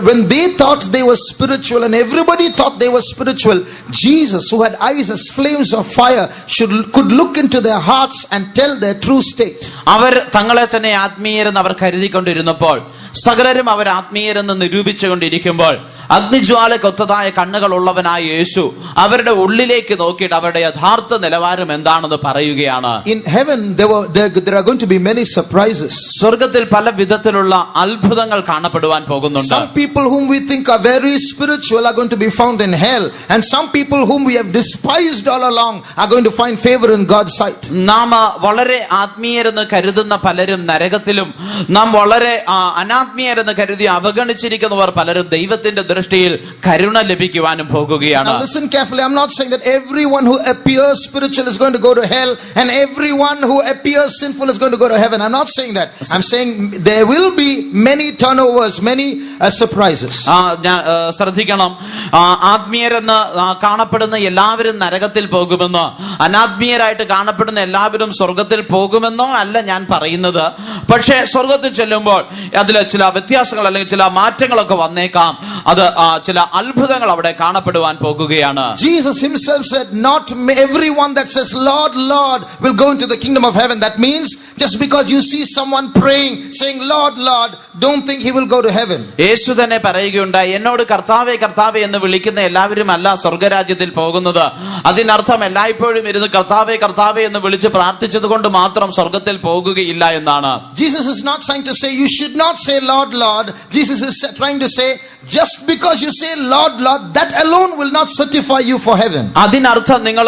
when they thought they were spiritual and everybody thought they were spiritual, Jesus, who had eyes as flames of fire, could look into their hearts and tell their true state.
അവർ തങ്ങളെ തന്നെ ആത്മീയരെന്ന് അവർ കരുതിക്കൊണ്ടിരുന്നപ്പോൾ, സകലരും അവർ ആത്മീയരെന്ന് നിരൂപിച്ചുകൊണ്ടിരിക്കുമ്പോൾ, അഗ്നിജ്വാലക്കൊത്തതായ കണ്ണുകൾ ഉള്ളവനായ യേശു അവരുടെ ഉള്ളിലേക്ക് നോക്കിയിട്ട് അവരുടെ യഥാർത്ഥ നിലവാരം എന്താണെന്ന് പറയുകയാണ്.
In heaven there are going to be many surprises.
സ്വർഗ്ഗത്തിൽ പല വിധത്തിലുള്ള അത്ഭുതങ്ങൾ കാണപ്പെടുവാൻ പോകുന്നുണ്ട്.
Some people whom we think are very spiritual are going to be found in hell, and some people whom we have despised all along are going to find favor in God's sight.
നാം വളരെ ആത്മീയരെന്ന് കരുതുന്ന പലരും നരകത്തിലും, നാം വളരെ അനാത്മീയരെന്ന് കരുതി അവഗണിച്ചിരിക്കുന്നവർ പലരും ദൈവത്തിന്റെ ദൃഷ്ടിയിൽ കരുണ ലഭിക്കുവാനും പോകുകയാണ്.
Now listen carefully. I'm not saying that everyone who appears spiritual is going to go to hell and everyone who appears sinful is going to go to heaven. I'm not saying that. I'm saying there will be many turnovers, many surprises.
ശ്രദ്ധിക്കണം, ആത്മീയരെന്ന് കാണപ്പെടുന്ന എല്ലാവരും നരകത്തിൽ പോകുമെന്നോ അനാത്മീയരായിട്ട് കാണപ്പെടുന്ന എല്ലാവരും സ്വർഗത്തിൽ പോകുമെന്നോ അല്ല ഞാൻ പറയുന്നത്. പക്ഷേ സ്വർഗത്തിൽ ചെല്ലുമ്പോൾ അതിൽ ചില വ്യത്യാസങ്ങൾ അല്ലെങ്കിൽ ചില മാറ്റങ്ങളൊക്കെ വന്നേക്കാം. അത് ചില അത്ഭുതങ്ങൾ അവിടെ കാണപ്പെടുവാൻ പോകുകയാണ്.
Jesus himself said, not everyone that says Lord, Lord will go into the kingdom of heaven. That means just because you see someone praying, saying Lord, Lord, don't think he will go to heaven.
യേശു തന്നെ പറയുകയുണ്ടായി, എന്നോട് കർത്താവേ കർത്താവേ എന്ന് വിളിക്കുന്ന എല്ലാവരും അല്ല സ്വർഗരാജ്യത്തിൽ പോകുന്നത്. അതിനർത്ഥം എല്ലായ്പ്പോഴും ഇരുന്ന് കർത്താവേ കർത്താവേ എന്ന് വിളിച്ച് പ്രാർത്ഥിച്ചത് കൊണ്ട് മാത്രം സ്വർഗത്തിൽ പോകുകയില്ല എന്നാണ്.
Jesus is not trying to say you should not say Lord, Lord. Jesus is trying to say just because you say Lord, Lord, that alone will not certify you for heaven.
അതിനർത്ഥം നിങ്ങൾ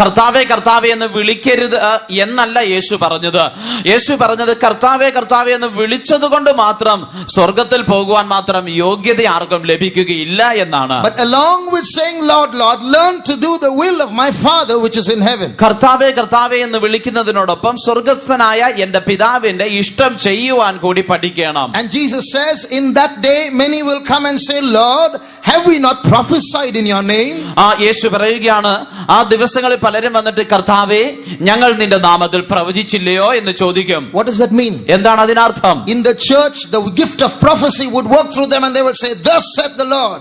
കർത്താവേ കർത്താവേ എന്ന് വിളിക്കരുത് എന്നല്ല യേശു പറഞ്ഞത്. യേശു പറഞ്ഞത് കർത്താവേ കർത്താവേ എന്ന് വിളിച്ചത് കൊണ്ട് മാത്രം സ്വർഗത്തിൽ പോകുവാൻ മാത്രം യോഗ്യത ആർക്കും ലഭിക്കുകയില്ല എന്നാണ്.
But along with saying Lord, Lord, learn to do the will of my Father which is in heaven.
കർത്താവേ കർത്താവേ എന്ന് വിളിക്കുന്നതിനോടൊപ്പം സ്വർഗസ്ഥനായ എന്റെ പിതാവിന്റെ ഇഷ്ടം ചെയ്യുവാൻ കൂടി പഠിക്കണം.
And Jesus says, in that day many will come and say, Lord, have we not prophesied in your name?
യേശു പറയുകയാണ്, ആ ദിവസങ്ങളിൽ പലരും വന്നിട്ട് കർത്താവേ ഞങ്ങൾ നിന്റെ നാമത്തിൽ പ്രവചിച്ചില്ലയോ എന്ന് ചോദിക്കും.
What does that mean?
എന്താണ് അതിനർത്ഥം?
In the church the gift of prophecy would work through them and they would say, thus said the Lord.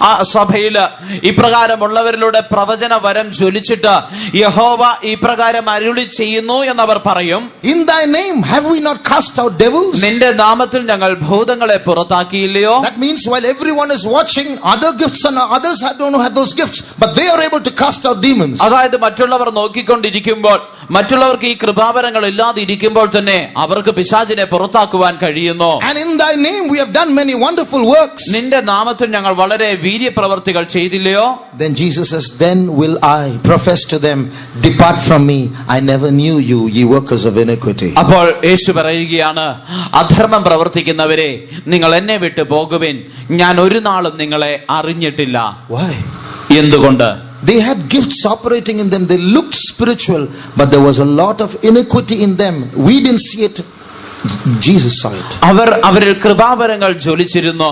ആ സഭയില് ഇപ്രകാരമുള്ളവരിലൂടെ പ്രവചന വരം ജ്വലിച്ചിട്ട് യഹോവ ഇപ്രകാരം അരുളി ചെയ്യുന്നു എന്നവർ പറയും.
In thy name have we not cast out devils?
നിന്റെ നാമത്തിൽ ഞങ്ങൾ ഭൂതങ്ങളെ പുറത്താക്കിയില്ലയോ?
That means while everyone is watching, other gifts and others don't have those gifts, but they are able to cast out demons.
അതായത് മറ്റുള്ളവർ നോക്കിക്കൊണ്ടിരിക്കുമ്പോൾ, മറ്റുള്ളവർക്ക് ഈ കൃപാവരങ്ങൾ ഇല്ലാതെ ഇരിക്കുമ്പോൾ തന്നെ അവർക്ക് പിശാചിനെ പുറത്താക്കുവാൻ കഴിയുന്നു.
And in thy name we have done many wonderful works.
നിന്റെ നാമത്തിൽ ഞങ്ങൾ വളരെ വീര്യപ്രവർത്തികൾ ചെയ്തില്ലയോ?
Then Jesus says, then will I profess to them, depart from me, I never knew you, ye workers of iniquity.
അപ്പോൾ യേശു പറയുകയാണ്, അധർമ്മം പ്രവർത്തിക്കുന്നവരെ നിങ്ങൾ എന്നെ വിട്ടു പോകുവിൻ, ഞാൻ ഒരു നാളും നിങ്ങളെ അറിഞ്ഞിട്ടില്ല.
Why?
എന്തുകൊണ്ട്?
They had gifts operating in them. They looked spiritual, but there was a lot of iniquity in them. We didn't see it. Jesus saw it.
അവരിൽ കൃപാവരങ്ങൾ ജ്വലിച്ചിരുന്നു,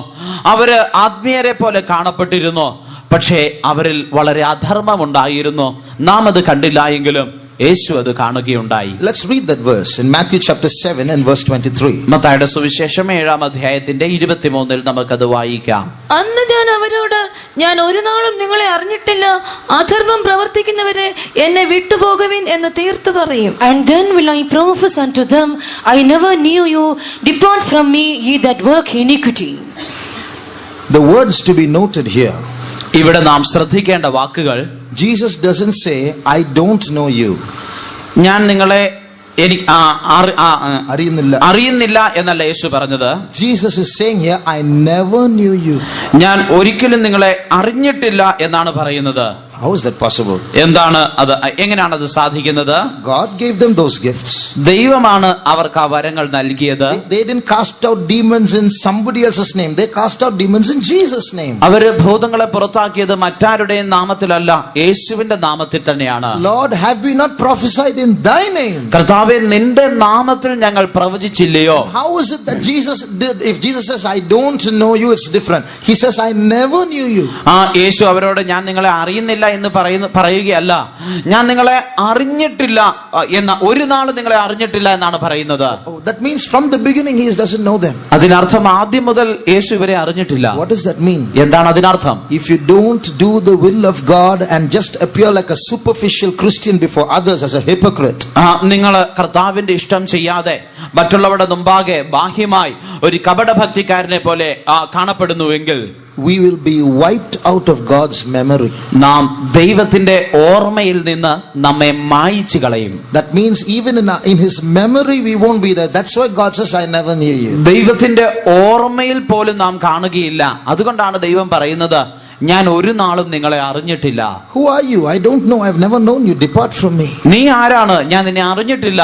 അവര് ആത്മീയരെ പോലെ കാണപ്പെട്ടിരുന്നു, പക്ഷേ അവരിൽ വളരെ അധർമ്മം ഉണ്ടായിരുന്നു. നാം അത് കണ്ടില്ല എങ്കിലും യേശു അത് കാണുകയുണ്ടായി.
Let's read that verse in Matthew chapter 7 and verse 23.
മത്തായിയുടെ സുവിശേഷം 7-ാം അധ്യായത്തിന്റെ 23-ൽ നമുക്കത് വായിക്കാം.
അന്ന് ഞാൻ അവരോട്, ഞാൻ ഒരു നാളും നിങ്ങളെ അറിഞ്ഞിട്ടില്ല, അധർമ്മം പ്രവർത്തിക്കുന്നവരെ എന്നെ വിട്ടുപോകുവിൻ എന്ന് തീർത്തു പറയും.
And then will I profess unto them, I never knew you, depart from me, ye that work iniquity.
The words to be noted here.
ഇവിടെ നാം ശ്രദ്ധിക്കേണ്ട വാക്കുകൾ,
Jesus doesn't say, I don't know you.
ഞാൻ നിങ്ങളെ അറിയുന്നില്ല എന്നല്ല യേശു പറഞ്ഞത്.
Jesus is saying here, I never knew you.
ഞാൻ ഒരിക്കലും നിങ്ങളെ അറിഞ്ഞിട്ടില്ല എന്നാണ് പറയുന്നത്.
How is that possible?
എന്താണ് അത്, എങ്ങനെയാണ് അത് സാധിക്കുന്നത്?
God gave them those gifts.
ദൈവമാണ് അവർക്ക് ആ വരങ്ങൾ നൽകിയത്.
They didn't cast out demons in somebody else's name. They cast out demons in Jesus' name.
അവര് ഭൂതങ്ങളെ പുറത്താക്കിയത് മറ്റാരുടെയും നാമത്തിലല്ല, യേശുവിന്റെ നാമത്തിൽ തന്നെയാണ്.
Lord, have we not prophesied in thy name?
കർത്താവേ, നിന്റെ നാമത്തിൽ ഞങ്ങൾ പ്രവചിച്ചില്ലയോ?
How is it that Jesus did? If Jesus says, I don't know you, it's different. He says, I never knew you.
യേശു അവരോട് ഞാൻ നിങ്ങളെ അറിയുന്നില്ല എന്ന് പറയുകയല്ല, ഞാൻ നിങ്ങളെ അറിഞ്ഞിട്ടില്ല എന്ന, ഒരു നാൾ നിങ്ങളെ അറിഞ്ഞിട്ടില്ല എന്നാണ് പറയുന്നത്.
That means from the beginning he doesn't know them.
അതിനർത്ഥം ആദ്യം മുതൽ യേശു ഇവരെ അറിഞ്ഞിട്ടില്ല.
What does that mean?
എന്താണ് അതിനർത്ഥം?
If you don't do the will of God and just appear like a superficial Christian before others as a hypocrite,
നിങ്ങൾ കർത്താവിന്റെ ഇഷ്ടം ചെയ്യാതെ മറ്റുള്ളവരുടെ മുമ്പാകെ ബാഹ്യമായി ഒരു കപടഭക്തിക്കാരനെ പോലെ കാണപ്പെടുന്നുവെങ്കിൽ,
we will be wiped out of God's memory.
നാം ദൈവത്തിന്റെ ഓർമ്മയിൽ നിന്ന് നമ്മെ മായിച്ചു കളയും.
That means even in his memory we won't be there. That's why God says, I never knew you.
ദൈവത്തിന്റെ ഓർമ്മയിൽ പോലും നാം കാണുകയില്ല. അതുകൊണ്ടാണ് ദൈവം പറയുന്നത്, ഞാൻ ഒരു നാളും നിങ്ങളെ അറിഞ്ഞിട്ടില്ല.
Who are you? I don't know. I've never known you. Depart from me.
നീ ആരാണ്? ഞാൻ നിന്നെ അറിഞ്ഞിട്ടില്ല,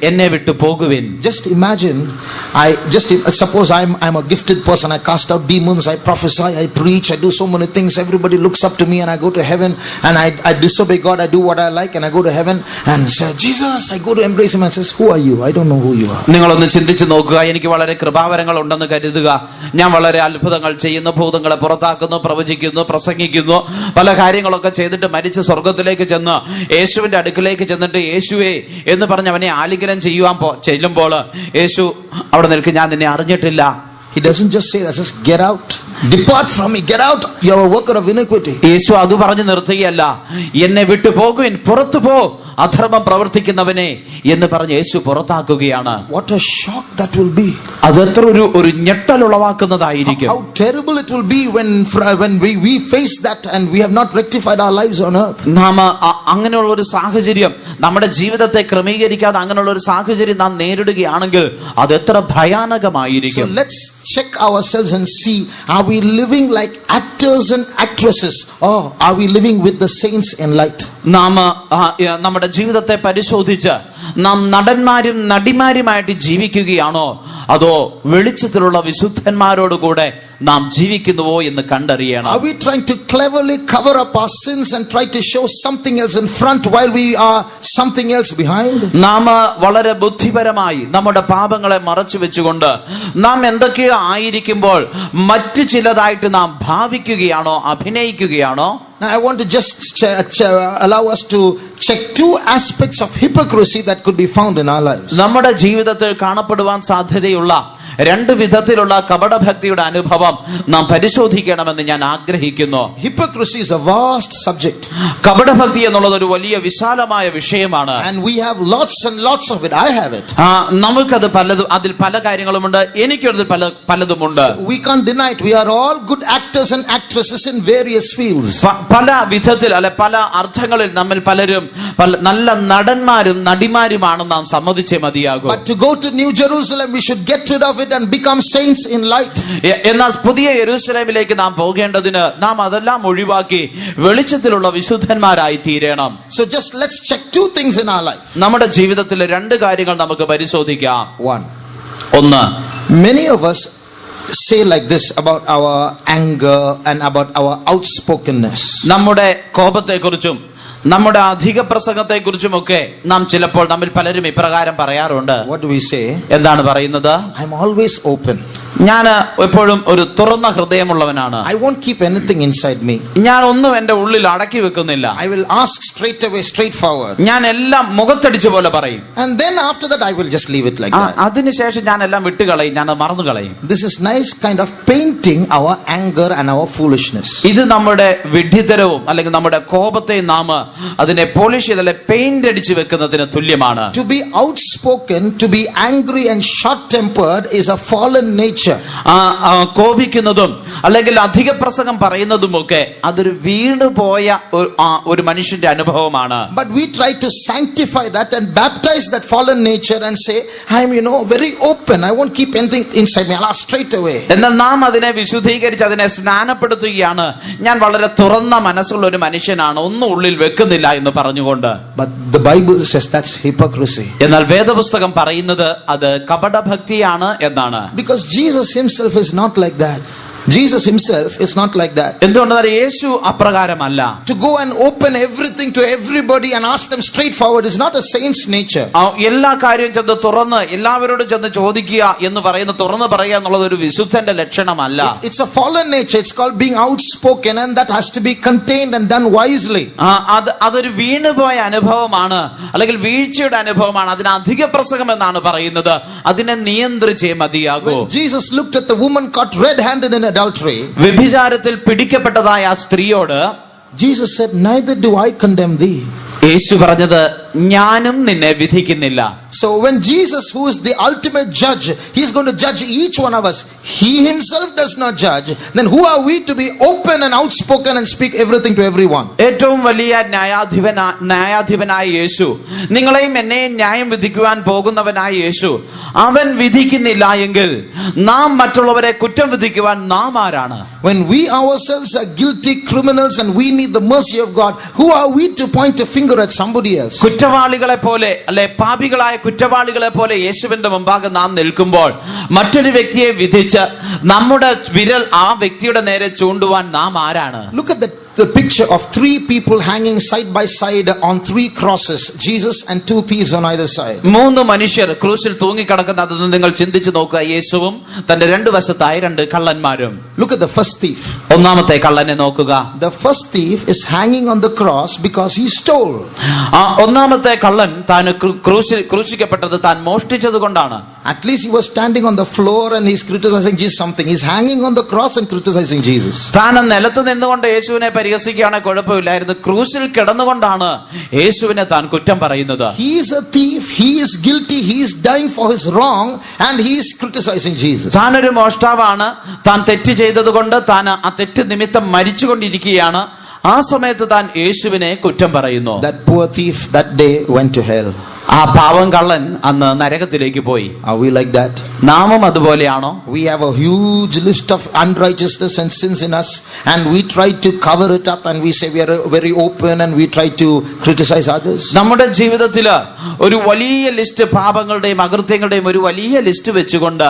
എന്നെ വിട്ടു പോകുവിൻ.
Just imagine, suppose I'm a gifted person. I cast out demons, I prophesy, I preach, I do so many things. Everybody looks up to me and I go to heaven and I disobey God. I do what I like and I go to heaven and say, Jesus, I go to embrace him and says, who are you? I don't know who you are.
നിങ്ങളൊന്ന് ചിന്തിച്ചു നോക്കുക. എനിക്ക് വളരെ കൃപാവരങ്ങൾ ഉണ്ടെന്ന് കരുതുക. ഞാൻ വളരെ അത്ഭുതങ്ങൾ ചെയ്യുന്നു, ഭൂതങ്ങളെ പുറത്താക്കുന്നു, പ്രവചിക്കുന്നു, പ്രസംഗിക്കുന്നു, പല കാര്യങ്ങളൊക്കെ ചെയ്തിട്ട് മരിച്ച് സ്വർഗത്തിലേക്ക് ചെന്ന് യേശുവിന്റെ അടുക്കിലേക്ക് ചെന്നിട്ട് യേശുവേ എന്ന് പറഞ്ഞ് അവനെ ആലിംഗനം ചെയ്യുവാൻ ചെല്ലുമ്പോൾ യേശു അവിടെ നിൽക്കും, ഞാൻ നിന്നെ അറിഞ്ഞിട്ടില്ല.
He doesn't just say that, says get out. Depart from me, get out, you are a worker of iniquity.
യേശു അത് പറഞ്ഞു നിർത്തുകയല്ല, എന്നെ വിട്ടു പോകുവിൻ, പുറത്തു പോ അധർമ്മം പ്രവർത്തിക്കുന്നവനെ എന്ന് പറഞ്ഞ് യേശു പുറത്താക്കുകയാണ്.
What a shock that will be.
അതെത്ര ഒരു ഞെട്ടൽ ഉളവാക്കുന്നതായിരിക്കും.
How terrible it will be when we face that and we have not rectified our lives on earth.
നാം അങ്ങനെയുള്ള ഒരു സാഹചര്യം, നമ്മുടെ ജീവിതത്തെ ക്രമീകരിക്കാതെ അങ്ങനെയുള്ള ഒരു സാഹചര്യം നാം നേരിടുകയാണെങ്കിൽ അത് എത്ര ഭയാനകമായിരിക്കും.
So let's check ourselves and see, are we living like actors and actresses, or are we living with the saints in light?
നാം നമ്മുടെ ജീവിതത്തെ പരിശോധിച്ച് നാം നടന്മാരും നടിമാരുമായിട്ട് ജീവിക്കുകയാണോ, അതോ വെളിച്ചത്തിലുള്ള വിശുദ്ധന്മാരോടുകൂടെ നാം ജീവിക്കുന്നുവോ എന്ന് കണ്ടറിയണം.
Are we trying to cleverly cover up our sins and try to show something else in front while we are something else behind?
നാം വളരെ ബുദ്ധിപരമായി നമ്മുടെ പാപങ്ങളെ മറച്ചു വെച്ചുകൊണ്ട് നാം എന്തൊക്കെയോ ആയിരിക്കുമ്പോൾ മറ്റു ചിലതായിട്ട് നാം ഭാവിക്കുകയാണോ, അഭിനയിക്കുകയാണോ?
Now I want to just allow us to check two aspects of hypocrisy that could be found in our lives.
നമ്മുടെ ജീവിതത്തിൽ കാണപ്പെടുവാൻ സാധ്യതയുള്ള രണ്ട് വിധത്തിലുള്ള കപടഭക്തിയുടെ അനുഭവം നാം പരിശോധിക്കണമെന്ന് ഞാൻ ആഗ്രഹിക്കുന്നു.
Hypocrisy is a vast subject.
കപടഭക്തി എന്നുള്ളത് ഒരു വലിയ വിശാലമായ വിഷയമാണ്.
And we have lots and lots of it. I have it.
നമുക്കത് പലതും, അതിൽ പല കാര്യങ്ങളുമുണ്ട്, എനിക്കതിൽ പലതുമുണ്ട്.
We can't deny it. We are all good actors and actresses in various fields.
പല വിധത്തിൽ അല്ലെ പല അർത്ഥങ്ങളിൽ നമ്മൾ പലരും നല്ല നടന്മാരും നടിമാരുമാണ് നാം സമ്മതിച്ചേ മതിയാകും.
But to go to New Jerusalem, we should get rid of it and become saints in light.
എന്നാൽ പുതിയ യെരൂശലേമിലേക്ക് നാം പോകേണ്ടതിന് നാം അതെല്ലാം ഒഴിവാക്കി വെളിച്ചത്തിലുള്ള വിശുദ്ധന്മാരായി തീരണം.
So just let's check two things in our life.
നമ്മുടെ ജീവിതത്തിൽ രണ്ട് കാര്യങ്ങൾ നമുക്ക് പരിശോധിക്കാം. ഒന്ന്,
many of us say like this about our anger and about our outspokenness.
നമ്മുടെ കോപത്തെക്കുറിച്ചും നമ്മുടെ അധിക പ്രസംഗത്തെക്കുറിച്ചുമൊക്കെ നാം ചിലപ്പോൾ നമ്മിൽ പലരും ഇപ്രകാരം പറയാറുണ്ട്.
What do we say?
എന്താണ് പറയുന്നത്?
I'm always open.
ഞാൻ എപ്പോഴും ഒരു തുറന്ന ഹൃദയമുള്ളവനാണ്.
I won't keep anything inside me.
ഞാൻ ഒന്നും എന്റെ ഉള്ളിൽ അടക്കി വെക്കുന്നില്ല.
I will ask straight away, straightforward.
ഞാൻ എല്ലാം മുഖത്തടിച്ച പോലെ പറയും.
And then after that I will just leave it like that.
അതിനുശേഷം ഞാൻ എല്ലാം വിട്ടുകളയും, ഞാൻ മറന്നു കളയും.
This is nice kind of painting our anger and our foolishness.
ഇത് നമ്മുടെ വിഡ്ഢിത്തരവും അല്ലെങ്കിൽ നമ്മുടെ കോപത്തെ നാം അതിനെ പോളിഷ് ചെയ്ത് അല്ലെ പെയിന്റ് അടിച്ചു വെക്കുന്നതിന് തുല്യമാണ്.
To be outspoken, to be angry and short-tempered is a fallen nature.
കോപിക്കുന്നതും അല്ലെങ്കിൽ അധിക പ്രസംഗം പറയുന്നതുമൊക്കെ അതൊരു വീണുപോയ ഒരു മനുഷ്യന്റെ അനുഭവമാണ്.
But we try to sanctify that and baptize that fallen nature and say, I'm very open, I won't keep anything inside me, I'll ask straight away.
എന്നാൽ നാം അതിനെ വിശുദ്ധീകരിച്ച് അതിനെ സ്നാനപ്പെടുത്തുകയാണ്. ഞാൻ വളരെ തുറന്ന മനസ്സുള്ള ഒരു മനുഷ്യനാണ്, ഒന്നും ഉള്ളിൽ വെക്കുന്നില്ല എന്ന് പറഞ്ഞുകൊണ്ട്.
But the Bible says that's hypocrisy.
എന്നാൽ വേദപുസ്തകം പറയുന്നത് അത് കപടഭക്തിയാണ് എന്നാണ്.
Because Jesus himself is not like that. Jesus himself is not like that.
എന്തുകൊണ്ടെന്നാൽ യേശു അപ്രകാരമല്ല.
To go and open everything to everybody and ask them straightforward is not a saint's nature.
എല്ലാ കാര്യവും ചെന്ന് തുറന്ന് എല്ലാവരോടും ചെന്ന് ചോദിക്കുക എന്ന് പറയുന്ന തുറന്ന് പറയുക എന്നുള്ളത് ഒരു വിശുദ്ധന്റെ ലക്ഷണമല്ല.
It's a fallen nature. It's called being outspoken, and that has to be contained and done wisely.
അതൊരു വീണുപോയ അനുഭവമാണ്, അല്ലെങ്കിൽ വീഴ്ചയുടെ അനുഭവമാണ്. അതിന് അധിക പ്രസംഗം എന്നാണ് പറയുന്നത്. അതിനെ നിയന്ത്രിച്ചേ മതിയാകൂ.
When Jesus looked at the woman caught red-handed in adultery,
വ്യഭിചാരത്തിൽ പിടിക്കപ്പെട്ടതായ ആ സ്ത്രീയോട്
Jesus said, neither do I condemn thee.
യേശു പറഞ്ഞത്, ഞാനും നിന്നെ വിധിക്കുന്നില്ല.
So when Jesus, who is the ultimate judge, he's going to judge each one of us. He himself does not judge. Then who are we to be open and outspoken and speak everything to everyone?
ഏറ്റവും വലിയ ന്യായാധിപനായ യേശു, നിങ്ങളെയും എന്നെയും ന്യായം വിധിക്കുവാൻ പോകുന്നവനായ യേശു, അവൻ വിധിക്കുന്നില്ല എങ്കിൽ നാം മറ്റുള്ളവരെ കുറ്റം വിധിക്കുവാൻ നാം ആരാണ്?
When we ourselves are guilty criminals and we need the mercy of God, who are we to point a finger at somebody else?
കുറ്റവാളികളെ പോലെ അല്ലെ പാപികളായ കുറ്റവാളികളെ പോലെ യേശുവിന്റെ മുമ്പാകെ നാം നിൽക്കുമ്പോൾ മറ്റൊരു വ്യക്തിയെ വിധിച്ച് നമ്മുടെ വിരൽ ആ വ്യക്തിയുടെ നേരെ ചൂണ്ടുവാൻ നാം ആരാണ്?
Look at the picture of three people hanging side by side on three crosses, Jesus and two thieves on either side.
മൂന്ന് മനുഷ്യർ ക്രൂശിൽ തൂങ്ങിക്കിടക്കുന്നത് നിങ്ങൾ ചിന്തിച്ചു നോക്കുക. യേശുവും തന്റെ രണ്ടു വശത്തായി രണ്ട് കള്ളന്മാരും.
Look at the first thief.
ഒന്നാമത്തെ കള്ളനെ നോക്കുക.
The first thief is hanging on the cross because he stole.
ഒന്നാമത്തെ കള്ളൻ താൻ ക്രൂശിക്കപ്പെട്ടത് താൻ മോഷ്ടിച്ചത് കൊണ്ടാണ്.
At least he was standing on the floor and he's criticizing Jesus something. He's hanging on the cross and criticizing Jesus.
താൻ നിലത്ത് നിന്നുകൊണ്ട് യേശുവിനെ പരിഹസിക്കുകയാണെങ്കിൽ കുഴപ്പമില്ലായിരുന്നു. ക്രൂശിൽ കിടന്നുകൊണ്ടാണ് യേശുവിനെ താൻ കുറ്റം പറയുന്നത്.
He is a thief. He is guilty. He is dying for his wrong and he is criticizing Jesus.
താനൊരു മോഷ്ടാവാണ്. താൻ തെറ്റ് ചെയ്തതുകൊണ്ട് താൻ ആ തെറ്റ് നിമിത്തം മരിച്ചുകൊണ്ടിരിക്കുകയാണ്. ആ സമയത്ത് താൻ യേശുവിനെ കുറ്റം പറയുന്നു.
That poor thief that day went to hell.
ആ പാവം കള്ളൻ അന്ന് നരകത്തിലേക്ക് പോയി.
Are we like that?
നാമും അതുപോലെയാണോ?
We have a huge list of unrighteousness and sins in us and we try to cover it up and we say we are very open and we try to criticize others.
നമ്മുടെ ജീവിതത്തില് ഒരു വലിയ list പാപങ്ങളുടെയും അകൃത്യങ്ങളുടെയും ഒരു വലിയ list വെച്ചുകൊണ്ട്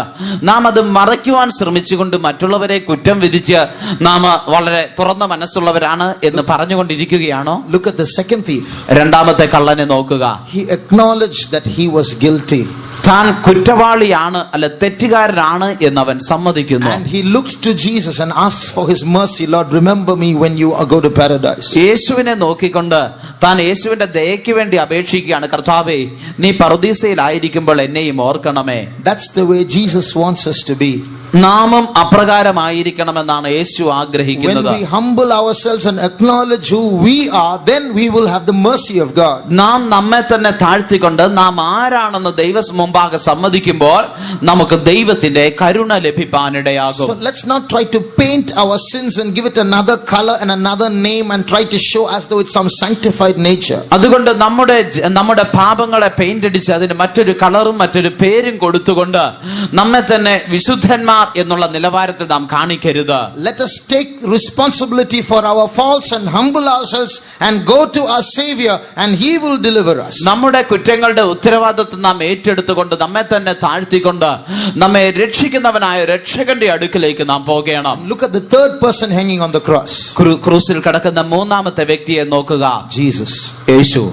നാം അത് മറയ്ക്കുവാൻ ശ്രമിച്ചുകൊണ്ട് മറ്റുള്ളവരെ കുറ്റം വിധിച്ച് നാം വളരെ തുറന്ന മനസ്സുള്ളവരാണ് എന്ന് പറഞ്ഞുകൊണ്ടിരിക്കുകയാണോ?
Look at the second thief.
രണ്ടാമത്തെ കള്ളനെ നോക്കുക.
He acknowledged that he was guilty.
താൻ കുറ്റവാളിയാണ് അല്ല തെറ്റുകാരനാണ് എന്ന് അവൻ സമ്മതിക്കുന്നു.
And he looks to Jesus and asks for his mercy. Lord, remember me when you go to paradise.
യേശുവിനെ നോക്കിക്കൊണ്ട് താൻ യേശുവിന്റെ ദയയ്ക്ക് വേണ്ടി അപേക്ഷിക്കുകയാണ്. കർത്താവേ, നീ പറുദീസയിലായിരിക്കുമ്പോൾ എന്നെയും ഓർക്കണമേ.
That's the way Jesus wants us to be.
നാമും അപ്രകാരമായിരിക്കണമെന്നാണ് യേശു ആഗ്രഹിക്കുന്നത്.
When we humble ourselves and acknowledge who we are, then we will have the mercy of God.
നാം നമ്മെ തന്നെ താഴ്ത്തിക്കൊണ്ട് നാം ആരാണെന്ന് ദൈവം മുമ്പാകെ സമ്മതിക്കുമ്പോൾ നമുക്ക് ദൈവത്തിന്റെ കരുണ ലഭിക്കാനിടയാകും.
So let's not try to paint our sins and give it another color and another name and try to show as though it's some sanctified nature.
അതുകൊണ്ട് നമ്മുടെ പാപങ്ങളെ പെയിന്റ് അടിച്ച് അതിന് മറ്റൊരു കളറും മറ്റൊരു പേരും കൊടുത്തുകൊണ്ട് നമ്മെ തന്നെ വിശുദ്ധന്മാർ എന്നുള്ള നിലവാരത്തിൽ നാം കാണിക്കരുത്.
Let us take responsibility for our faults and humble ourselves and go to our Savior and He will deliver us.
നമ്മുടെ കുറ്റങ്ങളുടെ ഉത്തരവാദിത്വം നാം ഏറ്റെടുത്തുകൊണ്ട് നമ്മെ തന്നെ താഴ്ത്തിക്കൊണ്ട് നമ്മെ രക്ഷിക്കുന്നവനായ രക്ഷകന്റെ അടുക്കിലേക്ക് നാം പോകണം.
Look at the third person hanging on the cross.
ക്രൂസിൽ കിടക്കുന്ന മൂന്നാമത്തെ വ്യക്തിയെ നോക്കുക.
Jesus.
Yeshu.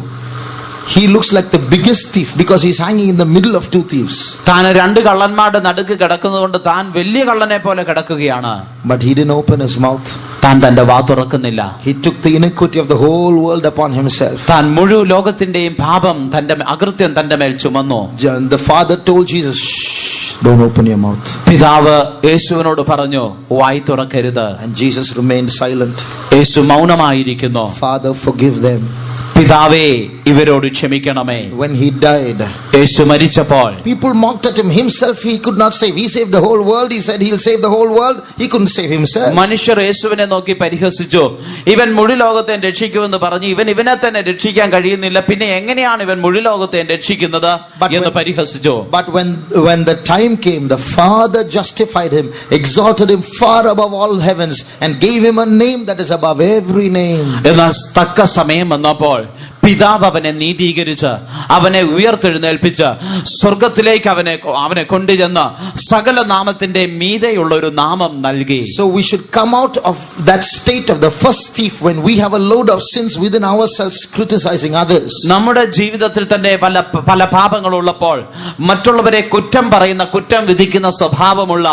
He looks like the biggest thief because he's hanging in the middle of two thieves.
താൻ രണ്ട് കള്ളന്മാരുടെ നടുക്ക് കിടക്കുന്നതുകൊണ്ട് താൻ വലിയ കള്ളനെ പോലെ കിടക്കുകയാണ്.
But he didn't open his mouth.
താൻ തന്റെ വാ തുറക്കുന്നില്ല.
He took the iniquity of the whole world upon himself.
താൻ മുഴുവൻ ലോകത്തിന്റെയും പാപം തന്റെ അകൃത്യം തന്റെ മേൽ ചുമന്നു.
The father told Jesus, shh, don't open your mouth.
പിതാവ് യേശുവിനോട് പറഞ്ഞു, വായി തുറക്കരുത്.
And Jesus remained silent.
Yeshu മൗനമായിരിക്കുന്നു.
Father, forgive them.
പിതാവേ, ഇവരോട് ക്ഷമിക്കണമേ.
When he died,
യേശു മരിച്ചപ്പോൾ
people mocked at him. Himself he could not save. He saved the whole world. He said he'll save the whole world. He couldn't save himself.
മനുഷ്യർ യേശുവിനെ നോക്കി പരിഹസിച്ചു. ഇവൻ മുഴു ലോകത്തെ രക്ഷിക്കുമെന്ന് പറഞ്ഞു. ഇവനെ തന്നെ രക്ഷിക്കാൻ കഴിയുന്നില്ല. പിന്നെ എങ്ങനെയാണ് ഇവൻ മുഴു ലോകത്തെ രക്ഷിക്കുന്നത് എന്ന് പരിഹസിച്ചു.
But when the time came, the Father justified him, exalted him far above all heavens, and gave him a name that is above every name.
എന്നാൽ തക്ക സമയം വന്നപ്പോൾ പിതാവ് അവനെ നീതീകരിച്ച് അവനെ ഉയർത്തെഴുന്നേൽപ്പിച്ച് സ്വർഗത്തിലേക്ക് അവനെ കൊണ്ടുചെന്ന് സകല നാമത്തിന്റെ മീതെയുള്ള ഒരു നാമം നൽകി.
So we should come out of that state of the first thief when we have a load of sins within ourselves criticizing others.
നമ്മുടെ ജീവിതത്തിൽ തന്നെ പല പാപങ്ങളുള്ളപ്പോൾ മറ്റുള്ളവരെ കുറ്റം പറയുന്ന കുറ്റം വിധിക്കുന്ന സ്വഭാവമുള്ള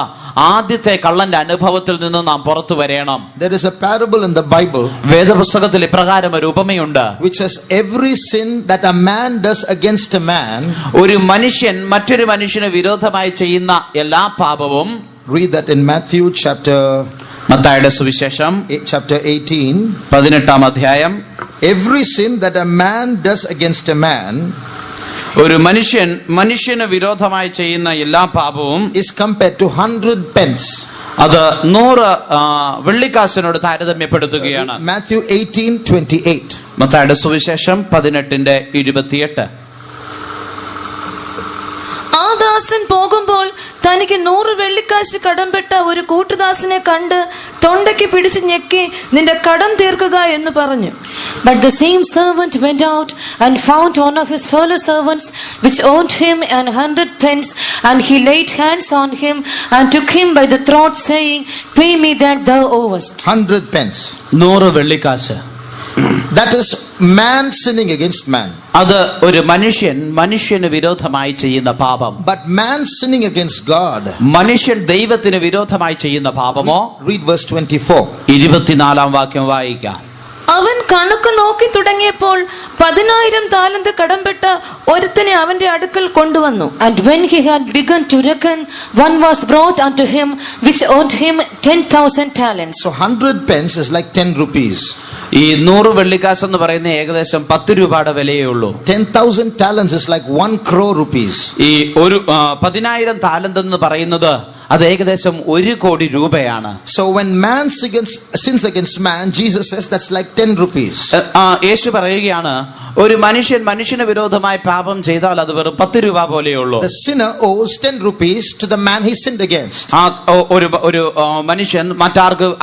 ആദ്യത്തെ കള്ളന്റെ അനുഭവത്തിൽ നിന്ന് നാം പുറത്തു വരണം.
There is a parable in the Bible
വേദപുസ്തകത്തിൽ ഇപ്രകാരം ഒരു ഉപമയുണ്ട്.
which says every sin that a man does against a man,
ഒരു മനുഷ്യൻ മറ്റൊരു മനുഷ്യന് വിരോധമായി ചെയ്യുന്ന എല്ലാ പാപവും.
read that in Matthew
മത്തായിയുടെ സുവിശേഷം
chapter 18.
18-ാം അധ്യായം.
Every sin that a man does against a man,
ഒരു മനുഷ്യന് വിരോധമായി ചെയ്യുന്ന എല്ലാ പാപവും
is compared to 100 pence.
അത് 100 വെള്ളിക്കാശിനോട് താരതമ്യപ്പെടുത്തുകയാണ്.
Matthew 18:28.
മത്തായിയുടെ സുവിശേഷം 18:28.
ആ ദാസൻ പോകുമ്പോൾ തനിക്ക് 100 വെള്ളിക്കാശ് കടംപെട്ട ഒരു കൂട്ടുദാസനെ കണ്ട് തൊണ്ടയ്ക്ക് പിടിച്ച് ഞെക്കി, നിന്റെ കടം തീർക്കുക എന്ന് പറഞ്ഞു.
But the same servant went out and found one of his fellow servants which owed him 100 pence, and he laid hands on him and took him by the throat, saying, Pay me that thou owest.
100 pence.
100 വെള്ളിക്കാശ്.
That is man sinning against man.
അത് ഒരു മനുഷ്യന് വിരോധമായി ചെയ്യുന്ന പാപം.
But man sinning against God.
മനുഷ്യൻ ദൈവത്തിന് വിരോധമായി ചെയ്യുന്ന പാപമോ?
Read verse 24.
24 വാക്യം വായിക്കാം.
അവൻ കണക്ക് നോക്കി തുടങ്ങിയപ്പോൾ 10,000 താലന്ത് കടംപെട്ട ഒരുത്തനെ അവന്റെ അടുക്കൽ കൊണ്ടുവന്നു.
And when he had begun to reckon, one was brought unto him which owed him 10,000 talents.
So 100 pence is like 10 rupees.
ഈ 100 വെള്ളിക്കാശ് എന്ന് പറയുന്ന ഏകദേശം 10 രൂപയുടെ വിലയേ ഉള്ളൂ.
10,000 talents is like 1 crore rupees.
ഈ ഒരു 10,000 താലന്ത് എന്ന് പറയുന്നത് അത് ഏകദേശം 1 കോടി രൂപയാണ്.
So when man sins against man, Jesus says that's like 10 rupees.
യേശു പറയുകയാണ്, ഒരു മനുഷ്യന് വിരോധമായി പാപം ചെയ്താൽ അത് വെറും 10 രൂപ പോലെയുള്ളൂ.
The sinner owes 10 rupees to the man he sinned against.
ഒരു മനുഷ്യൻ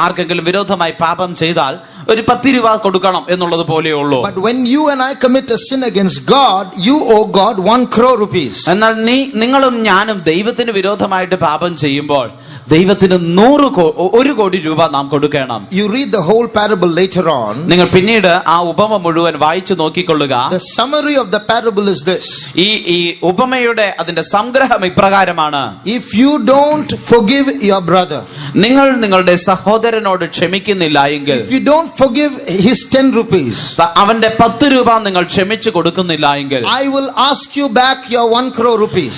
ആർക്കെങ്കിലും വിരോധമായി പാപം ചെയ്താൽ ഒരു 10 രൂപ കൊടുക്കണം എന്നുള്ളത് പോലെയുള്ളൂ.
But when you and I commit a sin against God, you owe God 1 crore rupees.
എന്നാൽ നിങ്ങളും ഞാനും ദൈവത്തിന് വിരോധമായിട്ട് പാപം ചെയ്യുമ്പോൾ ദൈവത്തിന് 1 കോടി രൂപ നാം കൊടുക്കണം.
You read the whole parable later on.
നിങ്ങൾ പിന്നീട് ആ ഉപമ മുഴുവൻ വായിച്ചു നോക്കിക്കൊള്ളുക.
The summary of the parable is this.
ഈ ഉപമയുടെ അതിന്റെ സംഗ്രഹം ഇപ്രകാരമാണ്.
If you don't forgive your brother,
നിങ്ങൾ നിങ്ങളുടെ സഹോദരനോട് ക്ഷമിക്കുന്നില്ല എങ്കിൽ,
if you don't forgive his 10 rupees,
അവന്റെ 10 രൂപ നിങ്ങൾ ക്ഷമിച്ചു കൊടുക്കുന്നില്ല എങ്കിൽ,
I will ask you back your 1 crore rupees.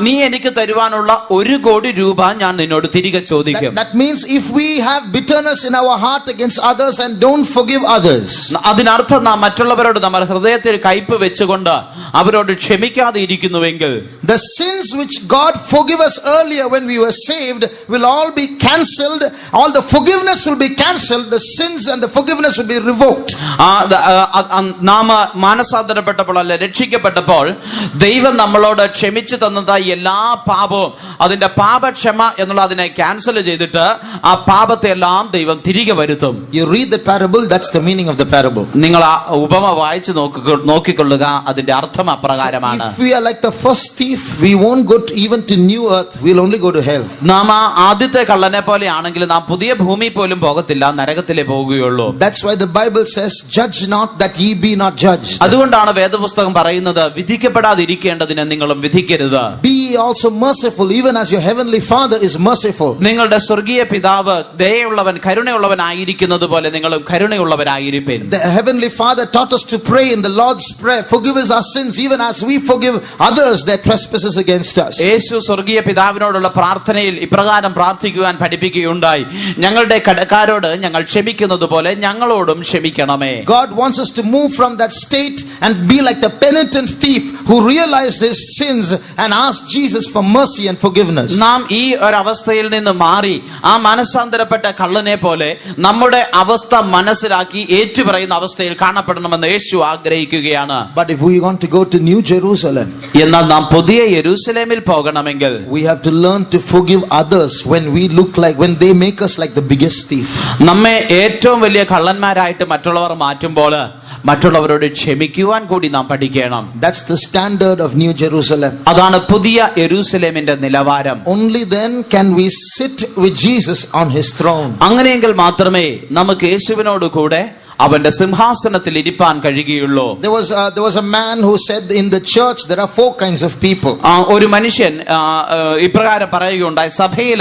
നീ എനിക്ക് തരുവാനുള്ള 1 കോടി രൂപ ഞാൻ നിന്നോട് തിരികെ ചോദിക്കും.
That means if we have bitterness in our heart against others and don't forgive others,
അതിനർത്ഥം നാം മറ്റുള്ളവരോട് നമ്മുടെ ഹൃദയത്തിൽ കയ്പ് വെച്ചുകൊണ്ട് അവരോട് ക്ഷമിക്കാതെ ഇരിക്കുന്നുവെങ്കിൽ,
the sins which God forgave us earlier when we were saved will all be cancelled. All the forgiveness will be cancelled. The sins and the forgiveness will be revoked.
നാം മാനസാന്തരപ്പെട്ടപ്പോൾ അല്ലെ രക്ഷിക്കപ്പെട്ടപ്പോൾ ദൈവം നമ്മളോട് ക്ഷമിച്ചു തന്നതായി എല്ലാ പാപവും അതിന്റെ പാപക്ഷമ എന്നുള്ള അതിനെ ക്യാൻസൽ ചെയ്തിട്ട് ആ പാപത്തെ എല്ലാം ദൈവം തിരികെ വരുത്തും.
You read the parable, that's the meaning of the parable.
നിങ്ങൾ ആ ഉപമ വായിച്ചു നോക്കിക്കൊള്ളുക, അതിന്റെ അർത്ഥം അപ്രകാരമാണ്.
If we are like the first thief, we won't go even to new earth, we'll only go to hell.
നാം ആദ്യത്തെ കള്ളനെ പോലെ ആണെങ്കിൽ നാം പുതിയ ഭൂമി പോലും പോകത്തില്ല, നരകത്തിലേ പോവുകയുള്ളൂ.
That's why the Bible says, judge not that ye be not judged.
അതുകൊണ്ടാണ് വേദപുസ്തകം പറയുന്നത്, വിധിക്കപ്പെടാതിരിക്കേണ്ടതിന് നിങ്ങളും വിധിക്കരുത്.
Be also merciful, even as your heavenly Father is merciful.
നിങ്ങളുടെ സ്വർഗീയ പിതാവ് ദയയുള്ളവൻ കരുണയുള്ളവനായിരിക്കുന്നത് പോലെ നിങ്ങളും കരുണയുള്ളവരായിരിപ്പീൻ.
The heavenly Father taught us to pray in the Lord's prayer, forgive us our sins even as we forgive others their trespasses against us.
യേശു സ്വർഗീയ പിതാവിനോടുള്ള പ്രാർത്ഥനയിൽ ഇപ്രകാരം പ്രാർത്ഥിക്കുവാൻ പഠിപ്പിക്കുകയുണ്ടായി, ഞങ്ങളുടെ കടക്കാരോട് ഞങ്ങൾ ക്ഷമിക്കുന്നത് പോലെ ഞങ്ങളോടും ക്ഷമിക്കണമേ.
God wants us to move from that state and be like the penitent thief who realized his sins and asked Jesus for mercy and forgiveness.
നാം ഈ ഒരു അവസ്ഥയിൽ നിന്ന് മാറി ആ മനസ്സാന്തരപ്പെട്ട കള്ളനെ പോലെ നമ്മുടെ അവസ്ഥ മനസ്സിലാക്കി ഏറ്റുപറയുന്ന അവസ്ഥയിൽ കാണപ്പെടണമെന്ന് യേശു ആഗ്രഹിക്കുകയാണ്.
But if we want to go to New Jerusalem,
എന്നാൽ നാം പുതിയ യെരൂശലേമിൽ പോകണമെങ്കിൽ
we have to learn to forgive others when they make us like the biggest thief.
നമ്മെ ഏറ്റവും വലിയ കള്ളന്മാരായിട്ട് മറ്റുള്ളവർ മാറ്റുമ്പോൾ മറ്റുള്ളവരോട് ക്ഷമിക്കുവാൻ കൂടി നാം പഠിക്കണം.
That's the standard of New Jerusalem.
അതാണ് പുതിയ യെരൂശലേമിന്റെ നിലവാരം.
Only then can we sit with Jesus on his throne.
അങ്ങനെയെങ്കിൽ മാത്രമേ നമുക്ക് യേശുവിനോട് കൂടെ അവന്റെ സിംഹാസനത്തിൽ ഇരിപ്പാൻ കഴിയുകയുള്ളൂ.
There was a man who said in the church there are 4 kinds of people.
ഒരു മനുഷ്യൻ ഇപ്രകാരം പറയുകയുണ്ടായി, സഭയിൽ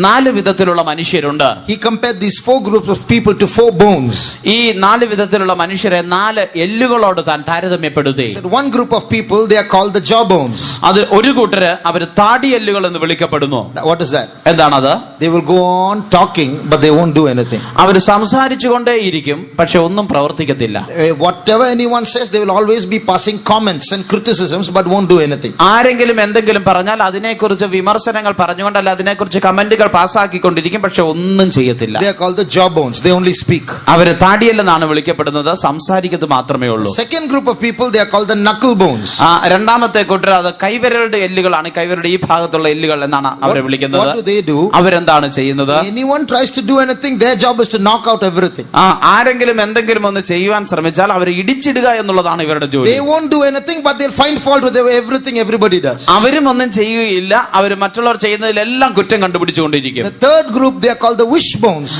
4 വിധത്തിലുള്ള മനുഷ്യരുണ്ട്.
He compared these 4 groups of people to 4 bones.
ഈ 4 വിധത്തിലുള്ള മനുഷ്യരെ 4 എല്ലുകളോട് താൻ താരതമ്യപ്പെടുത്തി.
He said one group of people, they are called the jawbones.
അത് ഒരു കൂട്ടര് അവര് താടി എല്ലുകൾ എന്ന് വിളിക്കപ്പെടുന്നു.
What is that?
എന്താണത്?
They will go on talking but they won't do anything.
അവര് സംസാരിച്ചുകൊണ്ടേയിരിക്കും, പക്ഷെ ഒന്നും പ്രവർത്തിക്കത്തില്ല.
Whatever anyone says, they will always be passing comments and criticisms but won't do anything.
ആരെങ്കിലും എന്തെങ്കിലും പറഞ്ഞാൽ അതിനെക്കുറിച്ച് വിമർശനങ്ങൾ പറഞ്ഞുകൊണ്ടല്ല അതിനെക്കുറിച്ച് കമന്റുകൾ പാസ്സാക്കിക്കൊണ്ടിരിക്കും, പക്ഷെ ഒന്നും ചെയ്യത്തില്ല.
They are called the jawbones. They only speak.
അവര് താടിയെല്ലെന്നാണ് വിളിക്കപ്പെടുന്നത്, സംസാരിക്കുന്നത് മാത്രമേ ഉള്ളൂ.
Second group of people, they are called the knuckle bones.
രണ്ടാമത്തെ കൂട്ടർ അത് കൈവിരലുടെ എല്ലുകളാണ്, കൈവിരലുടെ ഈ ഭാഗത്തുള്ള എല്ലുകൾ എന്നാണ് അവരെ വിളിക്കുന്നത്.
What do they do?
അവരെന്താണ് ചെയ്യുന്നത്?
Anyone tries to do anything, their job is to knock out everything.
ആരെങ്കിലും എന്തെങ്കിലും ഒന്ന് ചെയ്യുവാൻ ശ്രമിച്ചാൽ അവരെ ഇടിച്ചിടുക എന്നുള്ളതാണ് ഇവരുടെ ജോലി.
They won't do anything, but they'll find fault with everything everybody does.
അവരും ഒന്നും ചെയ്യുകയില്ല, അവർ മറ്റുള്ളവർ ചെയ്യുന്നതിലെല്ലാം കുറ്റം കണ്ടുപിടിച്ചുകൊണ്ടിരിക്കും.
The third group, they are called the wishbones.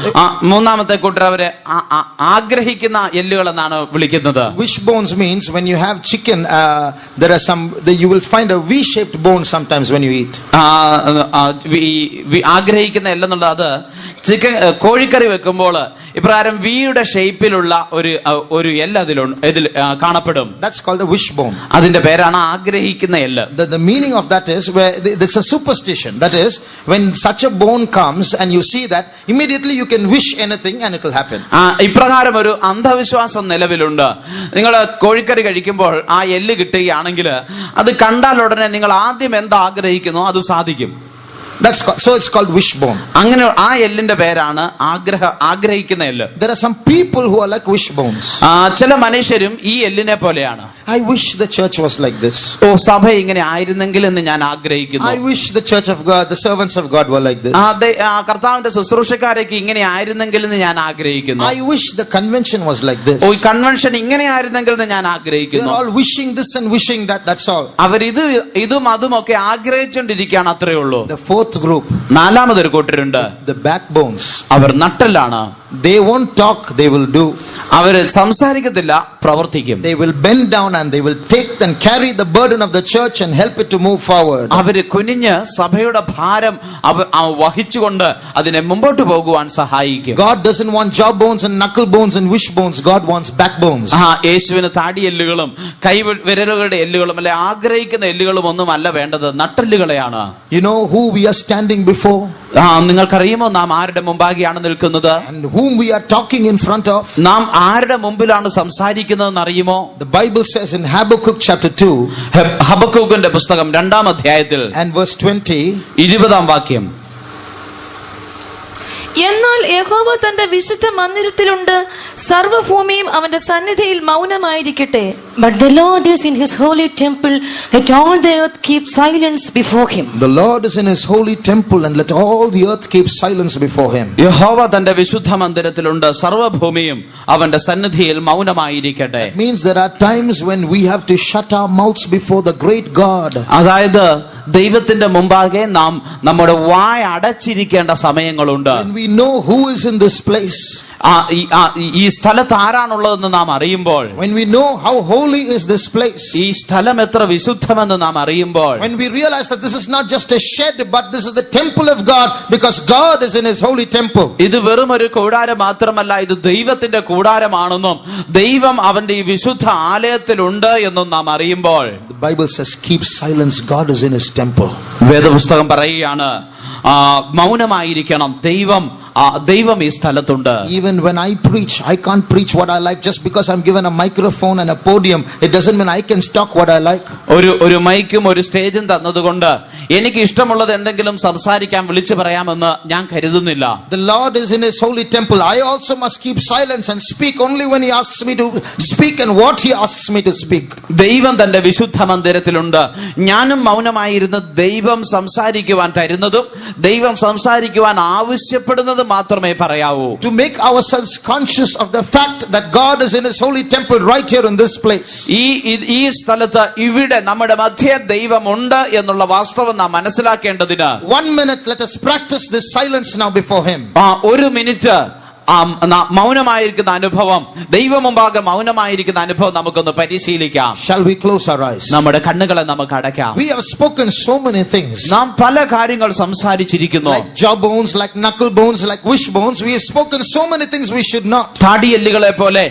മൂന്നാമത്തെ കൂട്ടർ അവരെ ആഗ്രഹിക്കുന്ന എല്ലുകൾ എന്നാണ് വിളിക്കുന്നത്.
Wishbones means when you have chicken, there are some, you will find a V-shaped bone sometimes when you eat.
ആഗ്രഹിക്കുന്ന എല്ലെന്നുള്ളത് അത് ചിക്കൻ കോഴിക്കറി വെക്കുമ്പോൾ ഇപ്രകാരം വിയുടെ ഷേപ്പിലുള്ള ഒരു എല്ല് ഇതിൽ കാണപ്പെടും.
That's called a wishbone.
അതിന്റെ പേരാണ് ആഗ്രഹിക്കുന്ന എല്ല്.
The meaning of that is where it's a superstition. That is, when such a bone comes and you see that, immediately you can wish anything and it will happen.
ഇപ്രകാരം ഒരു അന്ധവിശ്വാസം നിലവിലുണ്ട്. നിങ്ങൾ കോഴിക്കറി കഴിക്കുമ്പോൾ ആ എല്ല് കിട്ടുകയാണെങ്കിൽ അത് കണ്ടാൽ ഉടനെ നിങ്ങൾ ആദ്യം എന്താ ആഗ്രഹിക്കുന്നോ അത് സാധിക്കും.
So it's called wishbone.
അങ്ങനെ ആ എല്ലിന്റെ പേരാണ് ആഗ്രഹിക്കുന്ന എല്ല്.
There are some people who are like wishbones.
ചില മനുഷ്യരും ഈ എല്ലിനെ പോലെയാണ്.
I wish the church was like this.
സഭ ഇങ്ങനെ ആയിരുന്നെങ്കിൽ എന്ന് ഞാൻ ആഗ്രഹിക്കുന്നു.
I wish the church of God, the servants of God were like this.
കർത്താവിന്റെ ശുശ്രൂഷക്കാരൊക്കെ ഇങ്ങനെ ആയിരുന്നെങ്കിൽ എന്ന് ഞാൻ ആഗ്രഹിക്കുന്നു.
I wish the convention was like this.
Convention ഇങ്ങനെ ആയിരുന്നെങ്കിൽ എന്ന് ഞാൻ ആഗ്രഹിക്കുന്നു.
They are all wishing this and wishing that. That's all.
അവർ ഇതും അതും ഒക്കെ ആഗ്രഹിച്ചുകൊണ്ടിരിക്കുകയാണ്, അത്രേ ഉള്ളൂ.
The fourth group,
നാലാമതൊരു കൂട്ടരുണ്ട്,
the backbones.
Our നട്ടെല്ലാണ്.
They won't talk, they will do.
അവര് സംസാരിക്കത്തില്ല, പ്രവർത്തിക്കും.
They will bend down and they will take and carry the burden of the church and help it to move forward.
അവര് കുനിഞ്ഞ് സഭയുടെ ഭാരം വഹിച്ചുകൊണ്ട് അതിനെ മുമ്പോട്ട് പോകുവാൻ സഹായിക്കും.
God doesn't want jawbones and knuckle bones and wishbones. God wants backbones.
യേശുവിന് താടിയെല്ലുകളും കൈവിരലുകളുടെ എല്ലുകളും അല്ലെ ആഗ്രഹിക്കുന്ന എല്ലുകളും ഒന്നും അല്ല വേണ്ടത്, നട്ടെല്ലുകളെയാണ്.
You know who we are standing before?
നിങ്ങൾക്കറിയുമോ നാം ആരുടെ മുമ്പാകെയാണ് നിൽക്കുന്നത്?
And whom we are talking in front of?
നാം ആരുടെ മുമ്പിലാണ് സംസാരിക്കുന്നതെന്ന് അറിയുമോ?
The Bible says in Habakkuk chapter 2
ഹബക്കൂക്കിന്റെ പുസ്തകം 2-ാം അധ്യായത്തിൽ
and verse 20,
20-ാം വാക്യം,
എന്നാൽ യഹോവ തന്റെ വിശുദ്ധ മന്ദിരത്തിലുണ്ട്, സർവ്വഭൂമിയും അവന്റെ സന്നിധിയിൽ മൗനമായിരിക്കട്ടെ.
But the Lord is in his holy temple, let all the earth keep silence before him.
the Lord is in his holy temple and let all the earth keep silence before him.
യഹോവ തന്റെ വിശുദ്ധ മന്ദിരത്തിലുണ്ട്, സർവ്വഭൂമിയും അവന്റെ സന്നിധിയിൽ മൗനമായിരിക്കട്ടെ.
It means there are times when we have to shut our mouths before the great God.
അതായത് ദൈവത്തിന്റെ മുമ്പാകെ നാം നമ്മുടെ വായ അടച്ചിരിക്കേണ്ട സമയങ്ങളുണ്ട്.
When we know who is in this place,
ഈ സ്ഥലത്ത് ആരാണുള്ളതെന്ന് നാം അറിയുമ്പോൾ,
when we know how holy is this place,
ഈ സ്ഥലം എത്ര വിശുദ്ധമെന്ന് നാം അറിയുമ്പോൾ,
when we realize that this is not just a shed but this is the temple of God because God is in his holy temple.
ഇത് വെറും ഒരു കൂടാരം മാത്രമല്ല, ഇത് ദൈവത്തിന്റെ കൂടാരമാണെന്നും ദൈവം അവന്റെ ഈ വിശുദ്ധ ആലയത്തിലുണ്ട് എന്നും നാം അറിയുമ്പോൾ,
The Bible says keep silence, God is in his temple.
വേദപുസ്തകം പറയുകയാണ് മൗനമായിരിക്കണം, ദൈവം ഈ സ്ഥലത്തുണ്ട്.
Even when I preach, I can't preach what I like just because I'm given a microphone and a podium. It doesn't mean I can talk what I like.
ഒരു മൈക്കും ഒരു സ്റ്റേജും തന്നതുകൊണ്ട് എനിക്ക് ഇഷ്ടമുള്ളത് എന്തെങ്കിലും സംസാരിക്കാൻ വിളിച്ചു പറയാമെന്ന് ഞാൻ കരുതുന്നില്ല.
The Lord is in his holy temple. I also must keep silence and speak only when he asks me to speak and what he asks me to speak.
ദൈവം തന്റെ വിശുദ്ധ മന്ദിരത്തിലുണ്ട്, ഞാനും മൗനമായിരുന്ന് ദൈവം സംസാരിക്കുവാൻ തരുന്നതും ദൈവം സംസാരിക്കുവാൻ ആവശ്യപ്പെടുന്നതും മാത്രമേ പറയാവൂ.
To make ourselves conscious of the fact that God is in his holy temple right here in this place.
ഈ സ്ഥലത്ത് ഇവിടെ നമ്മുടെ മധ്യേ ദൈവമുണ്ട് എന്നുള്ള വാസ്തവം നാം മനസ്സിലാക്കേണ്ടതിന്
1 minute, let us practice this silence now before him.
ഒരു മിനിറ്റ് മൗനമായിരിക്കുന്ന അനുഭവം, ദൈവം മുമ്പാകെ മൗനമായിരിക്കുന്ന അനുഭവം നമുക്കൊന്ന് പരിശീലിക്കാം.
Shall we close our eyes?
നമ്മുടെ കണ്ണുകളെ നമുക്ക് അടയ്ക്കാം.
We have spoken so many things.
നാം പല കാര്യങ്ങൾ സംസാരിച്ചിരിക്കുന്നു.
Like jawbones, like knuckle bones, like wishbones. We have spoken so many things we should not.
താടി എല്ലുകളെ പോലെ,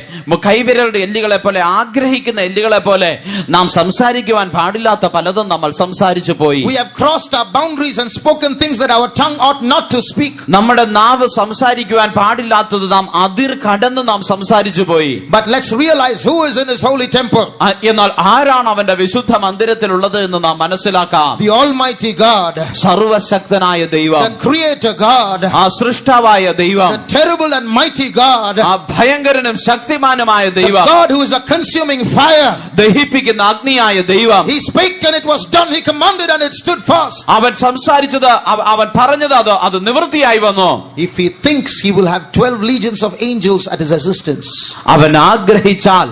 കൈവിരലുടെ എല്ലുകളെ പോലെ, ആഗ്രഹിക്കുന്ന എല്ലുകളെ പോലെ നാം സംസാരിക്കുവാൻ പാടില്ലാത്ത പലതും നമ്മൾ സംസാരിച്ചു പോയി.
We have crossed our boundaries and spoken things that our tongue ought not to speak.
നമ്മുടെ നാവ് സംസാരിക്കുവാൻ പാടില്ലാത്ത നാം അതിർ കടന്ന് നാം സംസാരിച്ചു പോയി.
But let's realize who is in his holy temple.
എന്നാൽ ആരാണ് അവന്റെ വിശുദ്ധ മന്ദിരത്തിലുള്ളത് എന്ന് നാം മനസ്സിലാക്കാം.
The Almighty God,
സർവശക്തനായ ദൈവം,
the Creator God,
സൃഷ്ടാവായ ദൈവം,
the terrible and mighty God,
ഭയങ്കരനും ശക്തിമാനുമായ ദൈവം,
the God who is a consuming fire,
ദഹിപ്പിക്കുന്ന അഗ്നിയായ ദൈവം.
He spake and it was done. He commanded and it stood fast.
അവൻ സംസാരിച്ചത്, അവൻ പറഞ്ഞത് അത് നിവൃത്തിയായി വന്നു.
If he thinks he will have 12 12 legions of angels at his assistance.
അവൻ ആഗ്രഹിച്ചാൽ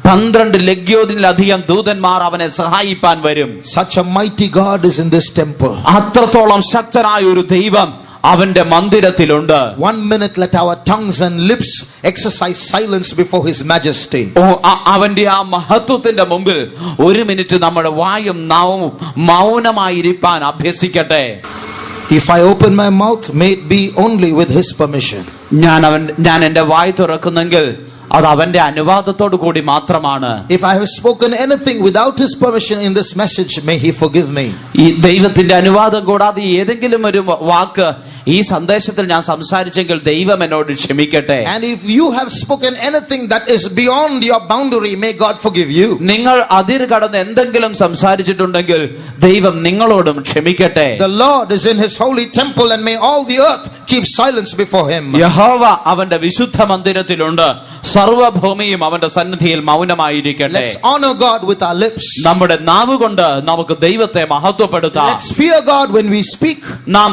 12 ലഗ്യോനിലധികം ദൂതന്മാർ അവനെ സഹായിപ്പാൻ വരും.
Such a mighty God is in this temple.
അത്രത്തോളം ശക്തനായ ഒരു ദൈവം അവന്റെ മന്ദിരത്തിലുണ്ട്.
1 minute let our tongues and lips exercise silence before his majesty.
അവന്റെ ആ മഹത്വത്തിന്റെ മുമ്പിൽ 1 മിനിറ്റ് നമ്മുടെ വായും നാവും മൗനമായിരിക്കാൻ അഭ്യസിക്കട്ടെ.
If I open my mouth, may it be only with his permission.
ഞാൻ എന്റെ വായ് തുറക്കുന്നെങ്കിൽ അത് അവന്റെ അനുവാദത്തോടു കൂടി മാത്രമാണ്.
If I have spoken anything without his permission in this message, may he forgive me.
ഈ ദൈവത്തിന്റെ അനുവാദം കൂടാതെ ഏതെങ്കിലും ഒരു വാക്ക് ഈ സന്ദേശത്തിൽ ഞാൻ സംസാരിച്ചെങ്കിൽ ദൈവം എന്നോട് ക്ഷമിക്കട്ടെ.
And if you have spoken anything that is beyond your boundary, may God forgive you.
നിങ്ങൾ അതിര് കടന്ന് എന്തെങ്കിലും സംസാരിച്ചിട്ടുണ്ടെങ്കിൽ ദൈവം നിങ്ങളോടും ക്ഷമിക്കട്ടെ.
The Lord is in his holy temple, and may all the earth keep silence before him.
യഹോവ അവന്റെ വിശുദ്ധ മന്ദിരത്തിലുണ്ട്, സർവ്വഭൂമിയും അവന്റെ സന്നിധിയിൽ മൗനമായിരിക്കട്ടെ.
Let's honor God with our lips.
നമ്മുടെ നാവ് കൊണ്ട് നമുക്ക് ദൈവത്തെ മഹത്വപ്പെടുത്താം.
Let's fear God when we speak.
നാം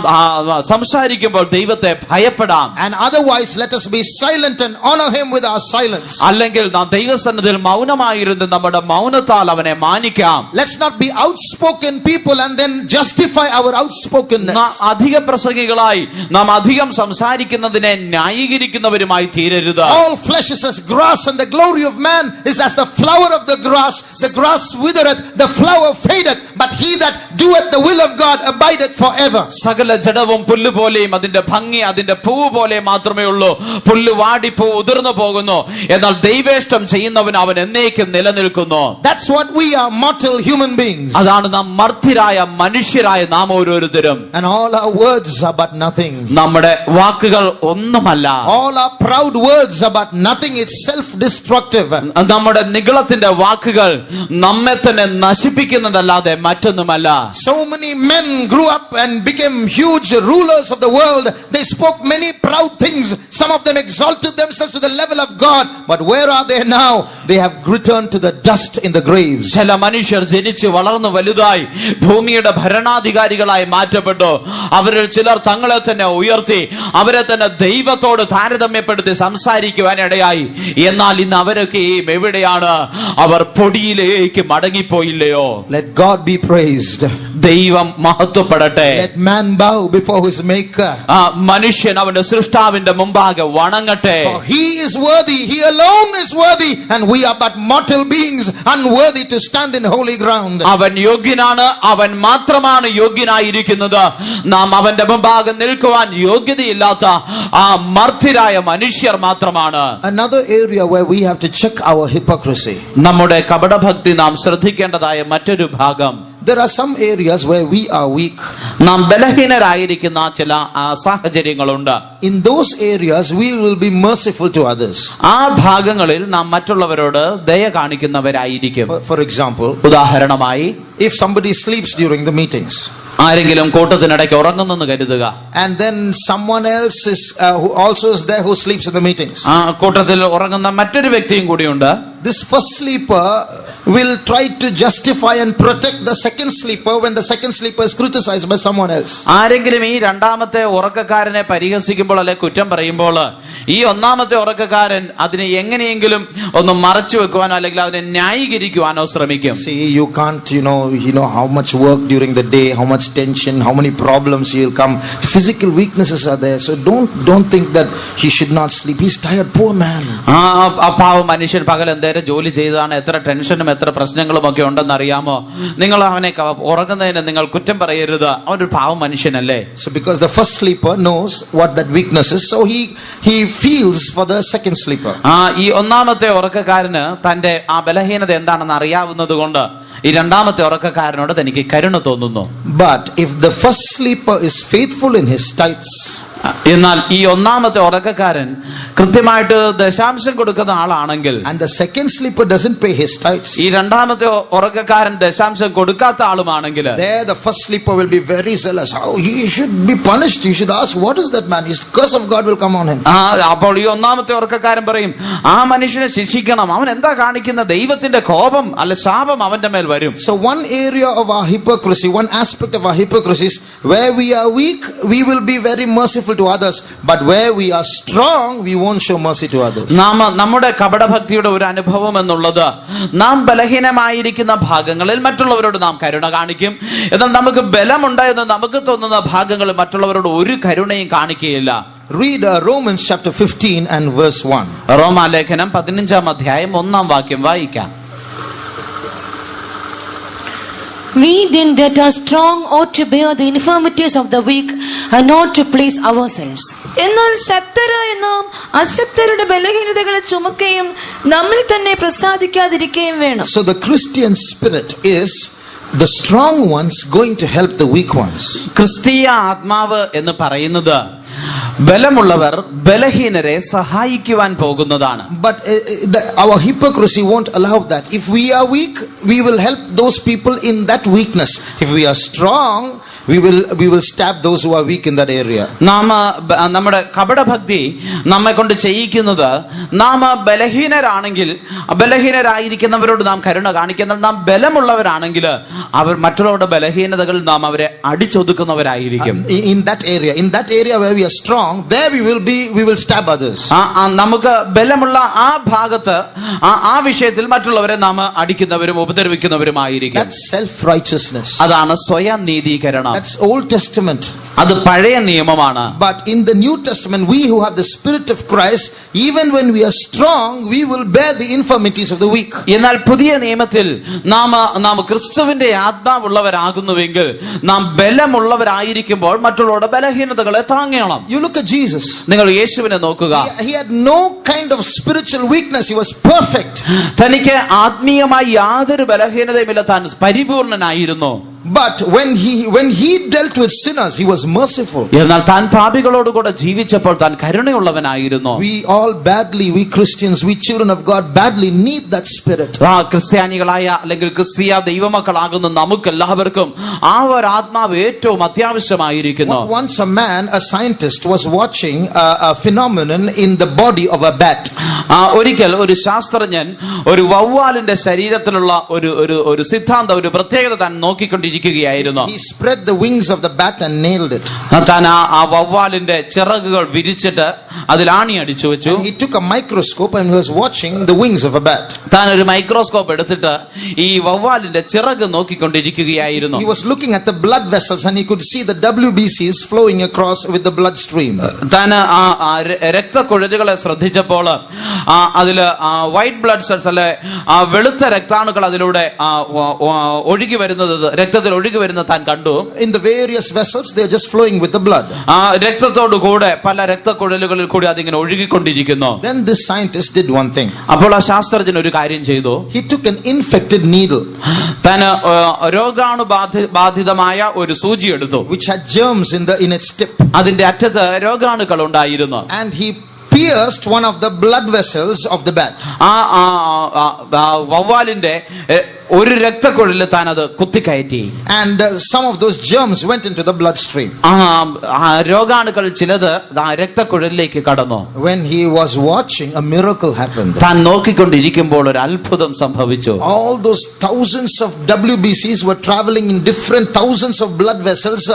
സംസാരിക്കുമ്പോൾ ദൈവത്തെ ഭയപ്പെടാം.
And otherwise let us be silent and honor him with our silence.
അല്ലെങ്കിൽ നാം ദൈവസന്നിധിയിൽ മൗനമായിരുന്ന് നമ്മുടെ മൗനത്താൽ അവനെ മാനിക്കാം.
Let's not be outspoken people and then justify our outspokenness.
അധിക പ്രസംഗികളായി നാം അധികം സംസാരിക്കുന്നതിനെ ന്യായീകരിക്കുന്നവരുമായി തീരരുത്.
All flesh is as grass, and the glory of man is as the flower of the grass. The grass withereth, the flower fadeth, but he that doeth the will of God abideth forever.
സകല ജഡവും പുല്ല് പോലെയും അതിന്റെ ഭംഗി അതിന്റെ പൂവ് പോലെ മാത്രമേ ഉള്ളൂ. പുല്ല് വാടി പൂ ഉതിർന്നു പോകുന്നു, എന്നാൽ ദൈവേഷ്ടം ചെയ്യുന്നവൻ അവൻ എന്നേക്കും നിലനിൽക്കുന്നു.
That's what we are, mortal human beings.
അതാണ് നാം മർത്യരായ മനുഷ്യരായ നാം ഓരോരുത്തരും.
And all our words are but nothing.
നമ്മുടെ വാക്കുകൾ ഒന്നുമല്ല.
All our proud words are but nothing. It's self-destructive.
നമ്മുടെ നിഗളത്തിന്റെ വാക്കുകൾ നമ്മെ തന്നെ നശിപ്പിക്കുന്നതല്ലാതെ മറ്റൊന്നുമല്ല.
So many men grew up and became huge rulers of the world. They spoke many proud things. Some of them exalted themselves to the level of God. But where are they now? They have returned to the dust in the graves.
ചില മനുഷ്യർ ജനിച്ച് വളർന്നു വലുതായി ഭൂമിയുടെ ഭരണാധികാരികളായി മാറ്റപ്പെട്ടു. അവരിൽ ചിലർ തങ്ങളെ തന്നെ ഉയർത്തി അവരെ തന്നെ ദൈവത്തോട് താരതമ്യപ്പെടുത്തി സംസാരിക്കുവാനിടയായി. എന്നാൽ ഇന്ന് അവരൊക്കെയും എവിടെയാണ്? അവർ പൊടിയിലേക്ക് മടങ്ങിപ്പോയില്ലയോ?
Let God be praised.
ദൈവം മഹത്വപ്പെടട്ടെ.
Let man bow before his maker.
മനുഷ്യൻ അവന്റെ സൃഷ്ടാവിന്റെ മുമ്പാകെ വണങ്ങട്ടെ.
For he is worthy, he alone is worthy, and we are but mortal beings, unworthy to stand in holy ground.
അവൻ യോഗ്യനാണ്, അവൻ മാത്രമാണ് യോഗ്യനായിരിക്കുന്നത്. നാം അവന്റെ മുമ്പാകെ നിൽക്കുവാൻ യോഗ്യതയില്ലാത്ത ആ മർത്യരായ മനുഷ്യർ മാത്രമാണ്.
Another area where we have to check our hypocrisy.
നമ്മുടെ കപടഭക്തി നാം ശ്രദ്ധിക്കേണ്ടതായ മറ്റൊരു ഭാഗം.
There are some areas where we are weak.
നാം ബലഹീനരായിരിക്കുന്ന ചില സാഹചര്യങ്ങളുണ്ട്.
In those areas we will be merciful to others.
ആ ഭാഗങ്ങളിൽ നാം മറ്റുള്ളവരോട് ദയ കാണിക്കുന്നവരായിരിക്കും.
For example,
ഉദാഹരണമായി,
if somebody sleeps during the meetings,
ആരെങ്കിലും കൂട്ടത്തിനിടയ്ക്ക് ഉറങ്ങുന്നെന്ന് കരുതുക.
and then someone else is who also is there who sleeps in the meetings.
ആ കൂട്ടത്തിൽ ഉറങ്ങുന്ന മറ്റൊരു വ്യക്തിയും കൂടിയുണ്ട്.
This first sleeper will try to justify and protect the second sleeper when the second sleeper is criticized by someone else.
ആരെങ്കിലും ഈ രണ്ടാമത്തെ ഉറക്കക്കാരനെ പരിഹസിക്കുമ്പോൾ അല്ലെ കുറ്റം പറയുമ്പോൾ ഈ ഒന്നാമത്തെ ഉറക്കക്കാരൻ അതിനെ എങ്ങനെയെങ്കിലും ഒന്ന് മറച്ചു വെക്കുവാനോ അല്ലെങ്കിൽ അതിനെ ന്യായീകരിക്കുവാനോ ശ്രമിക്കും.
See, you can't, you know how much work during the day, how much tension, how many problems will come. Physical weaknesses are there, so don't think that he should not sleep. He's tired, poor man.
പാവ മനുഷ്യൻ പകൽ എന്തേരം ജോലി ചെയ്താണ്, എത്ര ടെൻഷനും എത്ര പ്രശ്നങ്ങളും ഒക്കെ ഉണ്ടെന്ന് അറിയാമോ? നിങ്ങൾ അവനെ ഉറങ്ങുന്നതിന് നിങ്ങൾ കുറ്റം പറയരുത്, അവനൊരു പാവ മനുഷ്യനല്ലേ.
So because the first sleeper knows what that weakness is, so he feels for the second sleeper.
ഈ ഒന്നാമത്തെ ഉറക്കക്കാരന് തന്റെ ആ ബലഹീനത എന്താണെന്ന് അറിയാവുന്നത് കൊണ്ട് ഈ രണ്ടാമത്തെ ഉറക്കക്കാരനോട് തനിക്ക് കരുണ തോന്നുന്നു.
But if the first sleeper is faithful in his tithes,
എന്നാൽ ഈ ഒന്നാമത്തെ ഉറക്കക്കാരൻ കൃത്യമായിട്ട് ദശാംശം കൊടുക്കുന്ന ആളാണെങ്കിൽ,
and the second sleeper doesn't pay his tithes,
ഈ രണ്ടാമത്തെ ഉറക്കക്കാരൻ ദശാംശം കൊടുക്കാത്ത ആളുമാണെങ്കിൽ,
there the first sleeper will be very zealous. How he should be punished. You should ask, what is that man? His curse of God will come on him.
അപ്പോൾ ഈ ഒന്നാമത്തെ ഉറക്കക്കാരൻ പറയും, ആ മനുഷ്യനെ ശിക്ഷിക്കണം, അവൻ എന്താ കാണിക്കുന്ന ദൈവത്തിന്റെ കോപം അല്ല ശാപം അവന്റെ മേൽ വരും.
So one area of our hypocrisy, one aspect of our hypocrisy is where we are weak, we will be very merciful to others, but where we are strong, we won't show mercy to others.
നമ്മുടെ കപടഭക്തിയുടെ ഒരു അനുഭവം എന്നുള്ളത് നാം ബലഹീനമായിരിക്കുന്ന ഭാഗങ്ങളിൽ മറ്റുള്ളവരോട് നാം കരുണ കാണിക്കും. എന്നാൽ നമുക്ക് ബലമുണ്ടായെന്ന് നമുക്ക് തോന്നുന്ന ഭാഗങ്ങളിൽ മറ്റുള്ളവരോട് ഒരു കരുണയും കാണിക്കുകയില്ല.
Read Romans chapter 15 and verse 1.
റോമാലേഖനം 15-ാം അധ്യായം 1-ാം വാക്യം വായിക്കാം.
We then that are strong ought to bear the infirmities of the weak and not to please ourselves.
എന്നാൽ ശക്തരായ നാം അശക്തരുടെ ബലഹീനതകളെ ചുമക്കുകയും നമ്മിൽ തന്നെ പ്രസാദിക്കാതിരിക്കുകയും വേണം.
So the Christian spirit is the strong ones going to help the weak ones.
ക്രിസ്തീയ ആത്മാവ് എന്ന് പറയുന്നത് ബലമുള്ളവർ ബലഹീനരെ സഹായിക്കുവാൻ പോകുന്നതാണ്.
But our hypocrisy won't allow that. If we are weak, we will help those people in that weakness. If we are strong, we will stab those who are weak in that area.
നമ്മുടെ കപടഭക്തി നമ്മെ കൊണ്ട് ചെയ്യിക്കുന്നത്, നാം ബലഹീനരാണെങ്കിൽ ബലഹീനരായിരിക്കുന്നവരോട് നാം കരുണ കാണിക്കുന്ന, നാം ബലമുള്ളവരാണെങ്കിൽ അവർ മറ്റുള്ളവരുടെ ബലഹീനതകൾ നാം അവരെ അടിച്ചൊതുക്കുന്നവരായിരിക്കും.
In that area where we are strong, there we will stab others.
നമുക്ക് ബലമുള്ള ആ ഭാഗത്ത് ആ വിഷയത്തിൽ മറ്റുള്ളവരെ നാം അടിക്കുന്നവരും ഉപദ്രവിക്കുന്നവരുമായിരിക്കും.
That's self righteousness.
അതാണ് സ്വയം നീതീകരണം.
That's Old Testament.
അത് പഴയ നിയമമാണ്.
But in the New Testament, we who have the Spirit of Christ, even when we are strong, we will bear the infirmities of the weak.
എന്നാൽ പുതിയ നിയമത്തിൽ നാം ക്രിസ്തുവിന്റെ ആത്മാവുള്ളവരാകുന്നുവെങ്കിൽ നാം ബലമുള്ളവരായിരിക്കുമ്പോൾ മറ്റുള്ളവരുടെ ബലഹീനതകളെ താങ്ങണം.
You look at Jesus.
നിങ്ങൾ യേശുവിനെ നോക്കുക.
He had no kind of spiritual weakness. He was perfect.
തനിക്ക് ആത്മീയമായി യാതൊരു ബലഹീനതയുമില്ല, താൻ പരിപൂർണനായിരുന്നു.
But when he dealt with sinners, he was merciful.
എന്നാൽ താൻ പാപികളോട് കൂടെ ജീവിച്ചപ്പോൾ താൻ കരുണയുള്ളവനായിരുന്നു.
We Christians, we children of God badly need that spirit.
ക്രിസ്ത്യാനികളായ അല്ലെങ്കിൽ ക്രിസ്തീയ ദൈവമക്കളാകുന്ന നമുക്ക് എല്ലാവർക്കും ആ ഒരു ആത്മാവ് ഏറ്റവും അത്യാവശ്യമായിരിക്കുന്നു.
Once a scientist was watching a phenomenon in the body of a bat.
ഒരിക്കൽ ഒരു ശാസ്ത്രജ്ഞൻ ഒരു വവ്വാലിന്റെ ശരീരത്തിലുള്ള ഒരു സിദ്ധാന്തം, ഒരു പ്രത്യേകത താൻ നോക്കിക്കൊണ്ടിരിക്കുകയായിരുന്നു.
He spread the wings of the bat and nailed it.
താൻ ആ വവ്വാലിന്റെ ചിറകുകൾ വിരിച്ചിട്ട് അതിൽ ആണി അടിച്ചു വെച്ചു.
He took a microscope and was watching the wings of a bat.
താൻ ഒരു മൈക്രോസ്കോപ്പ് എടുത്തിട്ട് ഈ വവ്വാലിന്റെ ചിറക് നോക്കിക്കൊണ്ടിരിക്കുകയായിരുന്നു.
He was looking at the blood vessels and he could see the WBCs flowing across with the blood stream.
താൻ രക്തക്കുഴലുകളെ ശ്രദ്ധിച്ചപ്പോൾ അതില് white blood cells അല്ലെ വെളുത്ത രക്താണുക്കൾ അതിലൂടെ ഒഴുകി വരുന്നത്, രക്തത്തിൽ ഒഴുകി വരുന്നത് താൻ കണ്ടു.
In the various vessels they are just flowing with the blood.
രക്തത്തോടു കൂടെ പല രക്തക്കുഴലുകളിൽ കൂടി അതിങ്ങനെ ഒഴുകിക്കൊണ്ടിരിക്കുന്നു.
Then this scientist did one thing.
അപ്പോൾ ആ ശാസ്ത്രജ്ഞൻ ഒരു കാര്യം ചെയ്തു.
He took an infected needle.
താൻ രോഗാണുബാധിതമായ ഒരു സൂചി എടുത്തു,
which had germs in its tip.
അതിന്റെ അറ്റത്ത് രോഗാണുക്കൾ ഉണ്ടായിരുന്നു.
And he pierced one of the blood vessels of the bat.
വവ്വാലിന്റെ ഒരു രക്തക്കുഴലിൽ താൻ അത് കുത്തിക്കയറ്റി.
And some of those germs went into the bloodstream.
രോഗാണുക്കൾ ചിലത് രക്തക്കുഴലിലേക്ക് കടന്നു.
When he was watching, a miracle happened.
താൻ നോക്കിക്കൊണ്ടിരിക്കുമ്പോൾ ഒരു അത്ഭുതം സംഭവിച്ചു.
All those thousands of WBCs were traveling in different thousands of blood vessels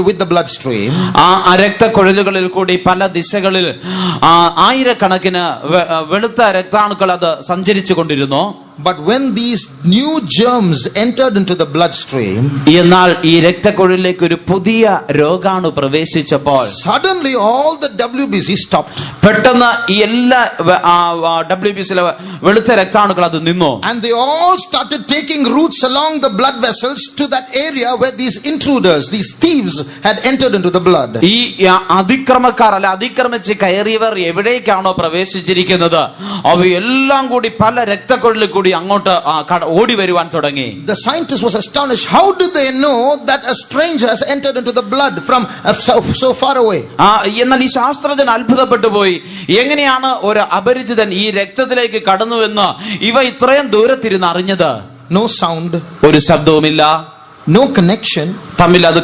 with the bloodstream.
ആ രക്തക്കുഴലുകളിൽ കൂടി പല ദിശകളിൽ ആയിരക്കണക്കിന് വെളുത്ത രക്താണുക്കൾ അത് സഞ്ചരിച്ചു കൊണ്ടിരുന്നു.
But when these new germs entered into the bloodstream,
എന്നാൽ ഈ രക്തക്കുഴലിലേക്ക് ഒരു പുതിയ രോഗാണു പ്രവേശിച്ചപ്പോൾ
suddenly all the WBC stopped.
പെട്ടെന്ന് ഈ എല്ലാ WBCയിലെ വെളുത്ത രക്താണുക്കൾ അത് നിന്നു.
And they all started taking roots along the blood vessels to that area where these intruders, these thieves had entered into the blood.
ഈ അതിക്രമക്കാർ അല്ല അതിക്രമിച്ച് കയറിയവർ എവിടേക്കാണോ പ്രവേശിച്ചിരിക്കുന്നത് അവയെല്ലാം കൂടി പല രക്തക്കുഴലിൽ കൂടി അങ്ങോട്ട് ഓടി വരുവാൻ തുടങ്ങി.
The scientist was astonished. How did they know that a stranger has entered into the blood from so far away?
എന്നാൽ ഈ ശാസ്ത്രജ്ഞൻ അത്ഭുതപ്പെട്ടു പോയി. എങ്ങനെയാണ് ഒരു അപരിചിതൻ ഈ രക്തത്തിലേക്ക് കടന്നുവെന്ന് ഇവ ഇത്രയും ദൂരത്തിരുന്ന് അറിഞ്ഞത്?
No sound.
ഒരു ശബ്ദവുമില്ല.
no connection.
തമ്മിൽ അത്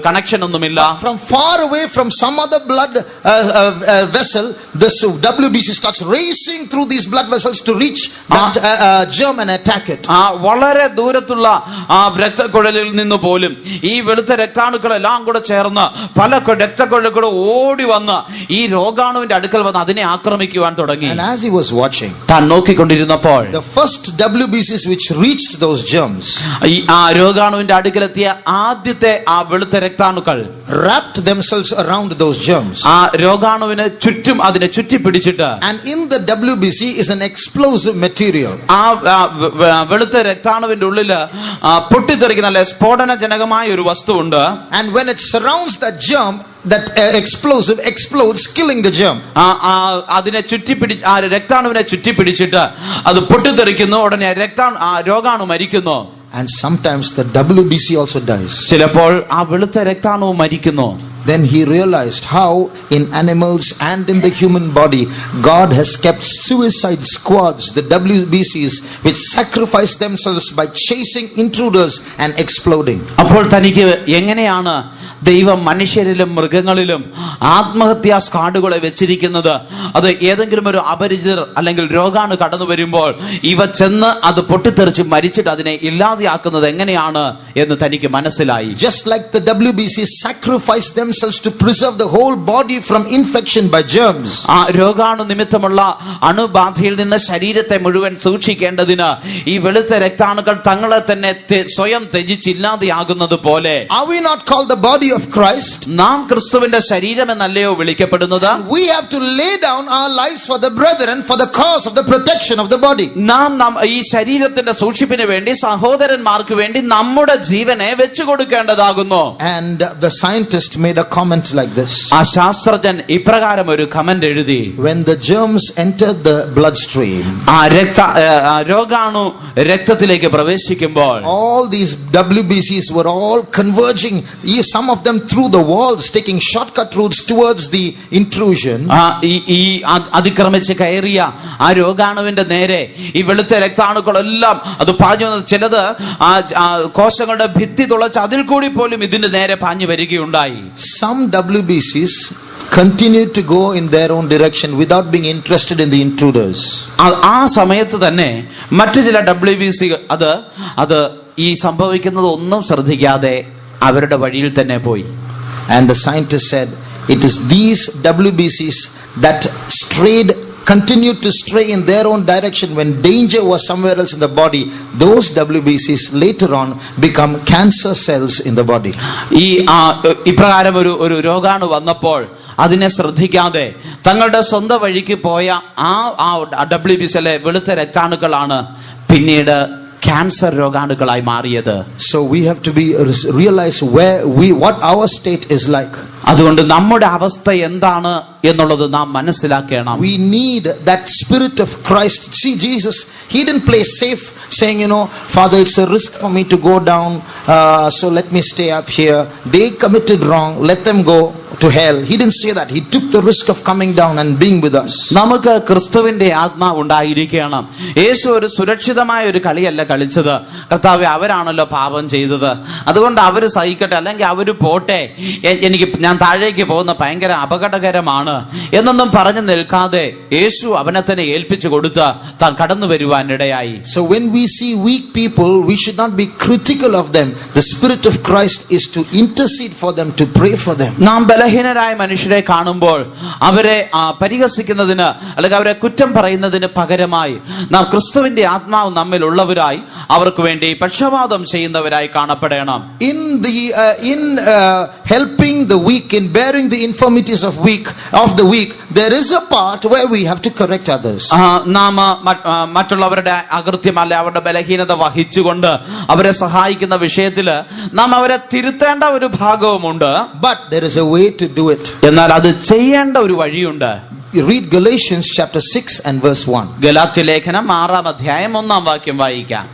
കണക്ഷൻ ഒന്നുമില്ല.
From far away from some other blood vessel, this WBC starts racing through these blood vessels to reach that germ and attack it.
വളരെ ദൂരത്തുള്ള രക്തക്കുഴലിൽ നിന്ന് പോലും ഈ വെളുത്ത രക്താണുക്കളെല്ലാം കൂടെ ചേർന്ന് പല രക്തക്കുഴലുകളും ഓടി വന്ന് ഈ രോഗാണുവിന്റെ അടുക്കൽ വന്ന് അതിനെ ആക്രമിക്കുവാൻ തുടങ്ങി.
And as he was watching,
താൻ നോക്കിക്കൊണ്ടിരുന്നപ്പോൾ
the first WBCs which reached those germs,
ഈ രോഗാണുവിന്റെ അടുക്കലെത്തിയ ആദ്യത്തെ ആ വെളുത്ത രക്താണുക്കൾ
wrapped themselves around those germs.
ആ രോഗാണുവിനെ ചുറ്റും അതിനെ ചുറ്റി പിടിച്ചിട്ട്,
and in the WBC is an explosive material.
ആ വെളുത്ത രക്താണുവിന്റെ ഉള്ളില് പൊട്ടിത്തെറിക്കുന്ന സ്ഫോടനജനകമായ ഒരു വസ്തുവുണ്ട്.
And when it surrounds that germ, that explosive explodes, killing the germ.
അതിനെ ചുറ്റിപ്പിടിച്ച് ആ രക്താണുവിനെ ചുറ്റിപ്പിടിച്ചിട്ട് അത് പൊട്ടിത്തെറിക്കുന്നു. ഉടനെ രോഗാണു മരിക്കുന്നു.
And sometimes the WBC also dies.
ചിലപ്പോൾ ആ വെളുത്ത രക്താണു മരിക്കുന്നു.
Then he realized how in animals and in the human body God has kept suicide squads, the WBCs, which sacrifice themselves by chasing intruders and exploding.
അപ്പോൾ തനിക്ക് എങ്ങനെയാണ് ദൈവം മനുഷ്യരിലും മൃഗങ്ങളിലും ആത്മഹത്യാ സ്ക്വാഡുകളെ വെച്ചിരിക്കുന്നത്? അത് ഏതെങ്കിലും ഒരു അപരിചിതർ അല്ലെങ്കിൽ രോഗാണു കടന്നു വരുമ്പോൾ ഇവ ചെന്ന് അത് പൊട്ടിത്തെറിച്ച് മരിച്ചിട്ട് അതിനെ ഇല്ലാതെയാക്കുന്നത് എങ്ങനെയാണ് എന്ന് തനിക്ക് മനസ്സിലായി.
Just like the WBCs sacrifice themselves to preserve the whole body from infection by germs.
ആ രോഗാണു നിമിത്തമുള്ള അണുബാധയിൽ നിന്ന് ശരീരത്തെ മുഴുവൻ സൂക്ഷിക്കേണ്ടതിന് ഈ വെളുത്ത രക്താണുക്കൾ തങ്ങളെ തന്നെ സ്വയം ത്യജിച്ചില്ലാതെയാകുന്നത് പോലെ,
are we not called the body of Christ?
നാം ക്രിസ്തുവിന്റെ ശരീരം എന്നല്ലയോ വിളിക്കപ്പെടുന്നത്?
We have to lay down our lives for the brethren for the cause of the protection of the body.
നാം ഈ ശരീരത്തിന്റെ സൂക്ഷിപ്പിന് വേണ്ടി, സഹോദരന്മാർക്ക് വേണ്ടി നമ്മുടെ ജീവനെ വെച്ചു കൊടുക്കേണ്ടതാകുന്നു.
And the scientist made a comment like this.
ആ ശാസ്ത്രജ്ഞൻ ഇപ്രകാരം ഒരു കമന്റ് എഴുതി:
when the germs entered the bloodstream,
ആ രോഗാണു രക്തത്തിലേക്ക് പ്രവേശിക്കുമ്പോൾ,
all these WBCs were all converging, some of them through the walls, taking shortcut routes towards the intrusion.
ഈ അതിക്രമിച്ച് കയറിയ ആ രോഗാണുവിന്റെ നേരെ ഈ വെളുത്ത രക്താണുക്കളെല്ലാം അത് പാഞ്ഞു വന്നത്. ചിലത് കോശങ്ങളുടെ ഭിത്തി തുളച്ച് അതിൽ കൂടി പോലും ഇതിന്റെ നേരെ പാഞ്ഞു വരികയുണ്ടായി.
Some WBCs continued to go in their own direction without being interested in the intruders.
ആ സമയത്ത് തന്നെ മറ്റു ചില WBC അത് ഈ സംഭവിക്കുന്നത് ഒന്നും ശ്രദ്ധിക്കാതെ അവരുടെ വഴിയിൽ തന്നെ പോയി.
And the scientist said, it is these WBCs that continued to stray in their own direction when danger was somewhere else in the body. Those WBCs later on become cancer cells in the body.
ഇപ്രകാരം ഒരു രോഗാണു വന്നപ്പോൾ അതിനെ ശ്രദ്ധിക്കാതെ തങ്ങളുടെ സ്വന്തം വഴിക്ക് പോയ ആ WBC വെളുത്ത രക്താണുക്കളാണ് പിന്നീട് ക്യാൻസർ രോഗാണുക്കളായി മാറിയത്.
So we have to realize what our state is like.
അതുകൊണ്ട് നമ്മുടെ അവസ്ഥ എന്താണ് എന്നുള്ളത് നാം മനസ്സിലാക്കണം.
We need that spirit of Christ. See, Jesus, he didn't play safe saying, Father, it's a risk for me to go down, so let me stay up here. They committed wrong, let them go to hell. He didn't say that. He took the risk of coming down and being with us.
നമുക്ക് ക്രിസ്തുവിന്റെ ആത്മാവ് ഉണ്ടായിരിക്കണം. യേശു ഒരു സുരക്ഷിതമായ ഒരു കളിയല്ല കളിച്ചത്. കർത്താവേ, അവരാണല്ലോ പാപം ചെയ്തത്, അതുകൊണ്ട് അവര് സഹിക്കട്ടെ, അല്ലെങ്കിൽ അവര് പോട്ടെ, ഞാൻ താഴേക്ക് പോകുന്ന ഭയങ്കര അപകടകരമാണ് എന്നൊന്നും പറഞ്ഞു നിൽക്കാതെ യേശു അവനെ തന്നെ ഏൽപ്പിച്ചു കൊടുത്ത് താൻ കടന്നു വരുവാൻ ഇടയായി.
So when we see weak people, we should not be critical of them. The Spirit of Christ is to intercede for them, to pray for them.
നാം ബലഹീനരായ മനുഷ്യരെ കാണുമ്പോൾ അവരെ പരിഹസിക്കുന്നതിന് അല്ലെങ്കിൽ അവരെ കുറ്റം പറയുന്നതിന് പകരമായി നാം ക്രിസ്തുവിന്റെ ആത്മാവ് നമ്മിൽ ഉള്ളവരായി അവർക്ക് വേണ്ടി പക്ഷപാതം ചെയ്യുന്നവരായി കാണപ്പെടണം.
In helping the weak, in bearing the infirmities of the weak, there is a part where we have to correct others.
നാം മറ്റുള്ളവരുടെ അകൃത്യം അല്ലെ അവരുടെ ബലഹീനത വഹിച്ചുകൊണ്ട് അവരെ സഹായിക്കുന്ന വിഷയത്തിൽ നാം അവരെ തിരുത്തേണ്ട ഒരു ഭാഗവുമുണ്ട്.
But there is a way to do it.
എന്നാൽ അത് ചെയ്യേണ്ട ഒരു വഴിയുണ്ട്.
Read Galatians chapter 6 and verse 1.
Galatia ലേഖനം 6-ാം അധ്യായം 1-ാം വാക്യം വായിക്കാം.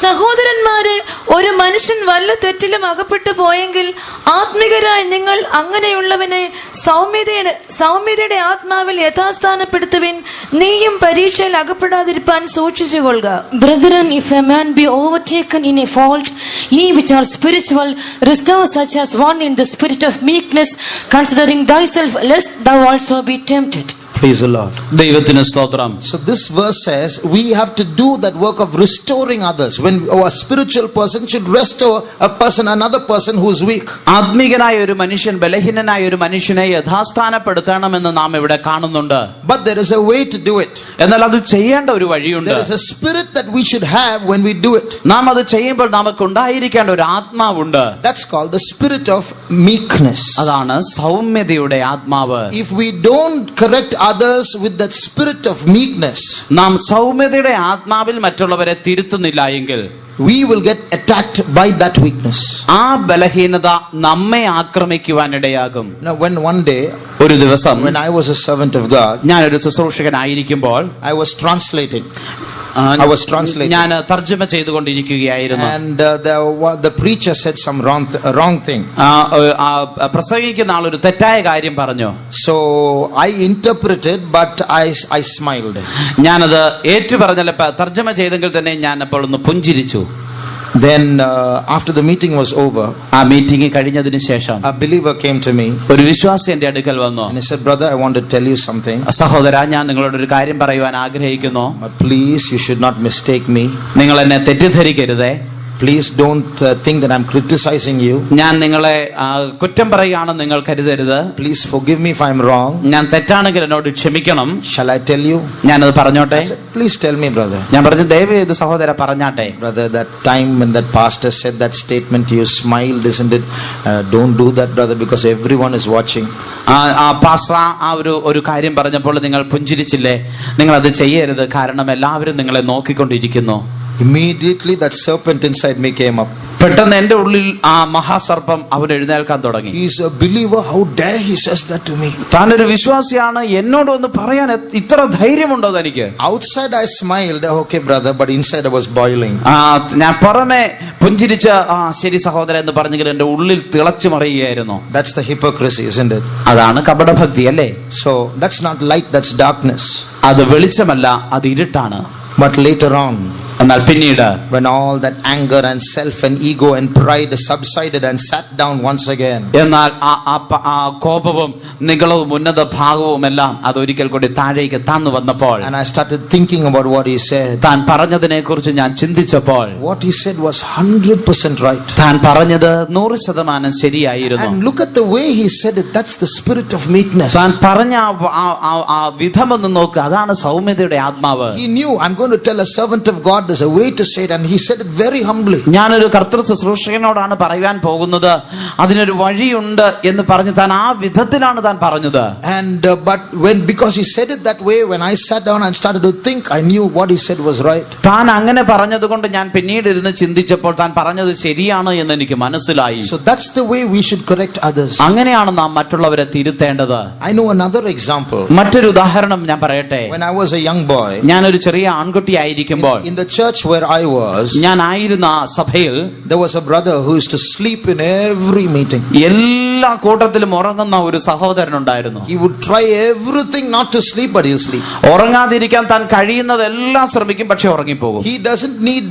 സഹോദരന്മാരെ, ഒരു മനുഷ്യൻ വല്ല തെറ്റിലും അകപ്പെട്ടു പോയെങ്കിൽ ആത്മികരായ നിങ്ങൾ അങ്ങനെയുള്ളവനെ സൗമ്യതയുടെ ആത്മാവിൽ യഥാസ്ഥാനപ്പെടുത്തുവിൻ. നീയും പരീക്ഷയിൽ അകപ്പെടാതിരിപ്പാൻ സൂക്ഷിച്ചുകൊള്ളുക.
Brethren, if a man be overtaken in a fault, ye which are spiritual, restore such as one in the spirit of meekness, considering thyself, lest thou also be tempted.
Praise the Lord.
ദൈവത്തിന് സ്തോത്രം.
So this verse says we have to do that work of restoring others. When a spiritual person should restore a person, another person who is weak.
ആത്മീകനായ ഒരു മനുഷ്യൻ ബലഹീനനായ ഒരു മനുഷ്യനെ യഥാസ്ഥാനപ്പെടുത്തണമെന്ന് നാം ഇവിടെ കാണുന്നുണ്ട്.
But there is a way to do it.
എന്നാൽ അത് ചെയ്യേണ്ട ഒരു വഴിയുണ്ട്.
There is a spirit that we should have when we do it.
നാം അത് ചെയ്യുമ്പോൾ നമുക്ക് ഉണ്ടായിരിക്കേണ്ട ഒരു ആത്മാവുണ്ട്.
That's called the spirit of meekness.
അതാണ് സൗമ്യതയുടെ ആത്മാവ്.
If we don't correct others with that spirit of meekness,
നാം സൗമ്യതയുടെ ആത്മാവിൽ മറ്റുള്ളവരെ തിരുത്തുന്നില്ല എങ്കിൽ
we will get attacked by that weakness.
ആ ബലഹീനത നമ്മെ ആക്രമിക്കുവാനിടയാകും.
Now when one day,
ഒരു ദിവസം
when I was a servant of God,
ഞാനൊരു ശുശ്രൂഷകനായിരിക്കുമ്പോൾ
I was translating.
ഞാൻ തർജ്ജമ ചെയ്തുകൊണ്ടിരിക്കുകയായിരുന്നു.
And the preacher said some wrong thing.
പ്രസംഗിക്കുന്ന ആൾ ഒരു തെറ്റായ കാര്യം പറഞ്ഞു.
So I interpreted, but I smiled.
ഞാനത് ഏറ്റു പറഞ്ഞല്ല, തർജ്ജമ ചെയ്തെങ്കിൽ തന്നെ ഞാൻ അപ്പോൾ ഒന്ന് പുഞ്ചിരിച്ചു.
Then after the meeting was over,
ആ മീറ്റിംഗ് കഴിഞ്ഞതിന് ശേഷം
a believer came to me
ഒരു വിശ്വാസി എന്റെ അടുക്കൽ വന്നു.
and he said, "Brother, I want to tell you something.
സഹോദരാ, ഞാൻ നിങ്ങളോട് ഒരു കാര്യം പറയുവാൻ ആഗ്രഹിക്കുന്നു.
But please, you should not mistake me.
നിങ്ങൾ എന്നെ തെറ്റിദ്ധരിക്കരുതേ.
Please don't think that I'm criticizing you.
ഞാൻ നിങ്ങളെ കുറ്റം പറയുകയാണെന്ന് നിങ്ങൾ കരുതരുത്.
Please forgive me if I'm wrong.
ഞാൻ തെറ്റാണെങ്കിൽ എന്നോട് ക്ഷമിക്കണം.
Shall I tell you?"
ഞാനത് പറഞ്ഞോട്ടെ?
I said, "Please tell me, brother."
ഞാൻ പറഞ്ഞു, ദയവേത് സഹോദര പറഞ്ഞാട്ടെ.
Brother, that time when that pastor said that statement, you smiled, isn't it? Don't do that, brother, because everyone is watching.
Pastor ഒരു കാര്യം പറഞ്ഞപ്പോൾ നിങ്ങൾ പുഞ്ചിരിച്ചില്ലേ? നിങ്ങൾ അത് ചെയ്യരുത്, കാരണം എല്ലാവരും നിങ്ങളെ നോക്കിക്കൊണ്ടിരിക്കുന്നു.
Immediately that serpent inside me came up.
പെട്ടെന്ന് എന്റെ ഉള്ളിൽ ആ മഹാസർപ്പം അവൻ എഴുന്നേൽക്കാൻ തുടങ്ങി.
He is a believer. How dare he says that to me?
താനൊരു വിശ്വാസിയാണ്, എന്നോട് ഒന്ന് പറയാൻ ഇത്ര ധൈര്യമുണ്ടോ തനിക്ക്?
Outside I smiled, okay brother, but inside I was boiling.
ഞാൻ പുറമെ പുഞ്ചിരിച്ച് ശരി സഹോദര എന്ന് പറഞ്ഞെങ്കിൽ എന്റെ ഉള്ളിൽ തിളച്ചു മറിയുകയായിരുന്നു.
That's the hypocrisy, isn't it?
അതാണ് കപടഭക്തി, അല്ലേ?
So that's not light, that's darkness.
അത് വെളിച്ചമല്ല, അത് ഇരുട്ടാണ്.
But later on,
എന്നാൽ പിന്നീട്
when all that anger and self and ego and pride subsided and sat down once again,
എന്നാൽ ആ കോപവും നിഗളവും ഉന്നത ഭാഗവും എല്ലാം അതൊരിക്കൽ കൂടി താഴേക്ക് താന്നു വന്നപ്പോൾ,
and I started thinking about what he said,
താൻ പറഞ്ഞതിനെ കുറിച്ച് ഞാൻ ചിന്തിച്ചപ്പോൾ,
what he said was 100% right.
താൻ പറഞ്ഞത് 100% ശരിയായിരുന്നു.
And look at the way he said it. That's the spirit of meekness.
താൻ പറഞ്ഞ ആ വിധമൊന്ന് നോക്ക്, അതാണ് സൗമ്യതയുടെ ആത്മാവ്.
He knew, I'm going to tell a servant of God there's a way to say it, and he said it very humbly.
ഞാനൊരു കർത്തൃ ശുശ്രൂഷകനോടാണ് പറയാൻ പോകുന്നത്, അതിനൊരു വഴിയുണ്ട് എന്ന് പറഞ്ഞ് താൻ ആ വിധത്തിലാണ് താൻ പറഞ്ഞത്.
And but because he said it that way, when I sat down and started to think, I knew what he said was right.
താൻ അങ്ങനെ പറഞ്ഞതുകൊണ്ട് ഞാൻ പിന്നീട് ഇരുന്ന് ചിന്തിച്ചപ്പോൾ താൻ പറഞ്ഞത് ശരിയാണ് എന്ന് എനിക്ക് മനസ്സിലായി.
So that's the way we should correct others.
അങ്ങനെയാണ് നാം മറ്റുള്ളവരെ തിരുത്തേണ്ടത്.
I know another example.
മറ്റൊരു ഉദാഹരണം ഞാൻ പറയട്ടെ.
When I was a young boy,
ഞാനൊരു ചെറിയ ആൺകുട്ടിയായിരിക്കുമ്പോൾ
in the church where I was,
ഞാൻ ആയിരുന്ന സഭയിൽ
there was a brother who used to sleep in every meeting.
എല്ലാ കൂട്ടത്തിലും ഉറങ്ങുന്ന ഒരു സഹോദരൻ ഉണ്ടായിരുന്നു.
He would try everything not to sleep, but he'll sleep.
ഉറങ്ങാതിരിക്കാൻ താൻ കഴിയുന്നതെല്ലാം ശ്രമിക്കും, പക്ഷെ ഉറങ്ങിപ്പോകും.
He doesn't need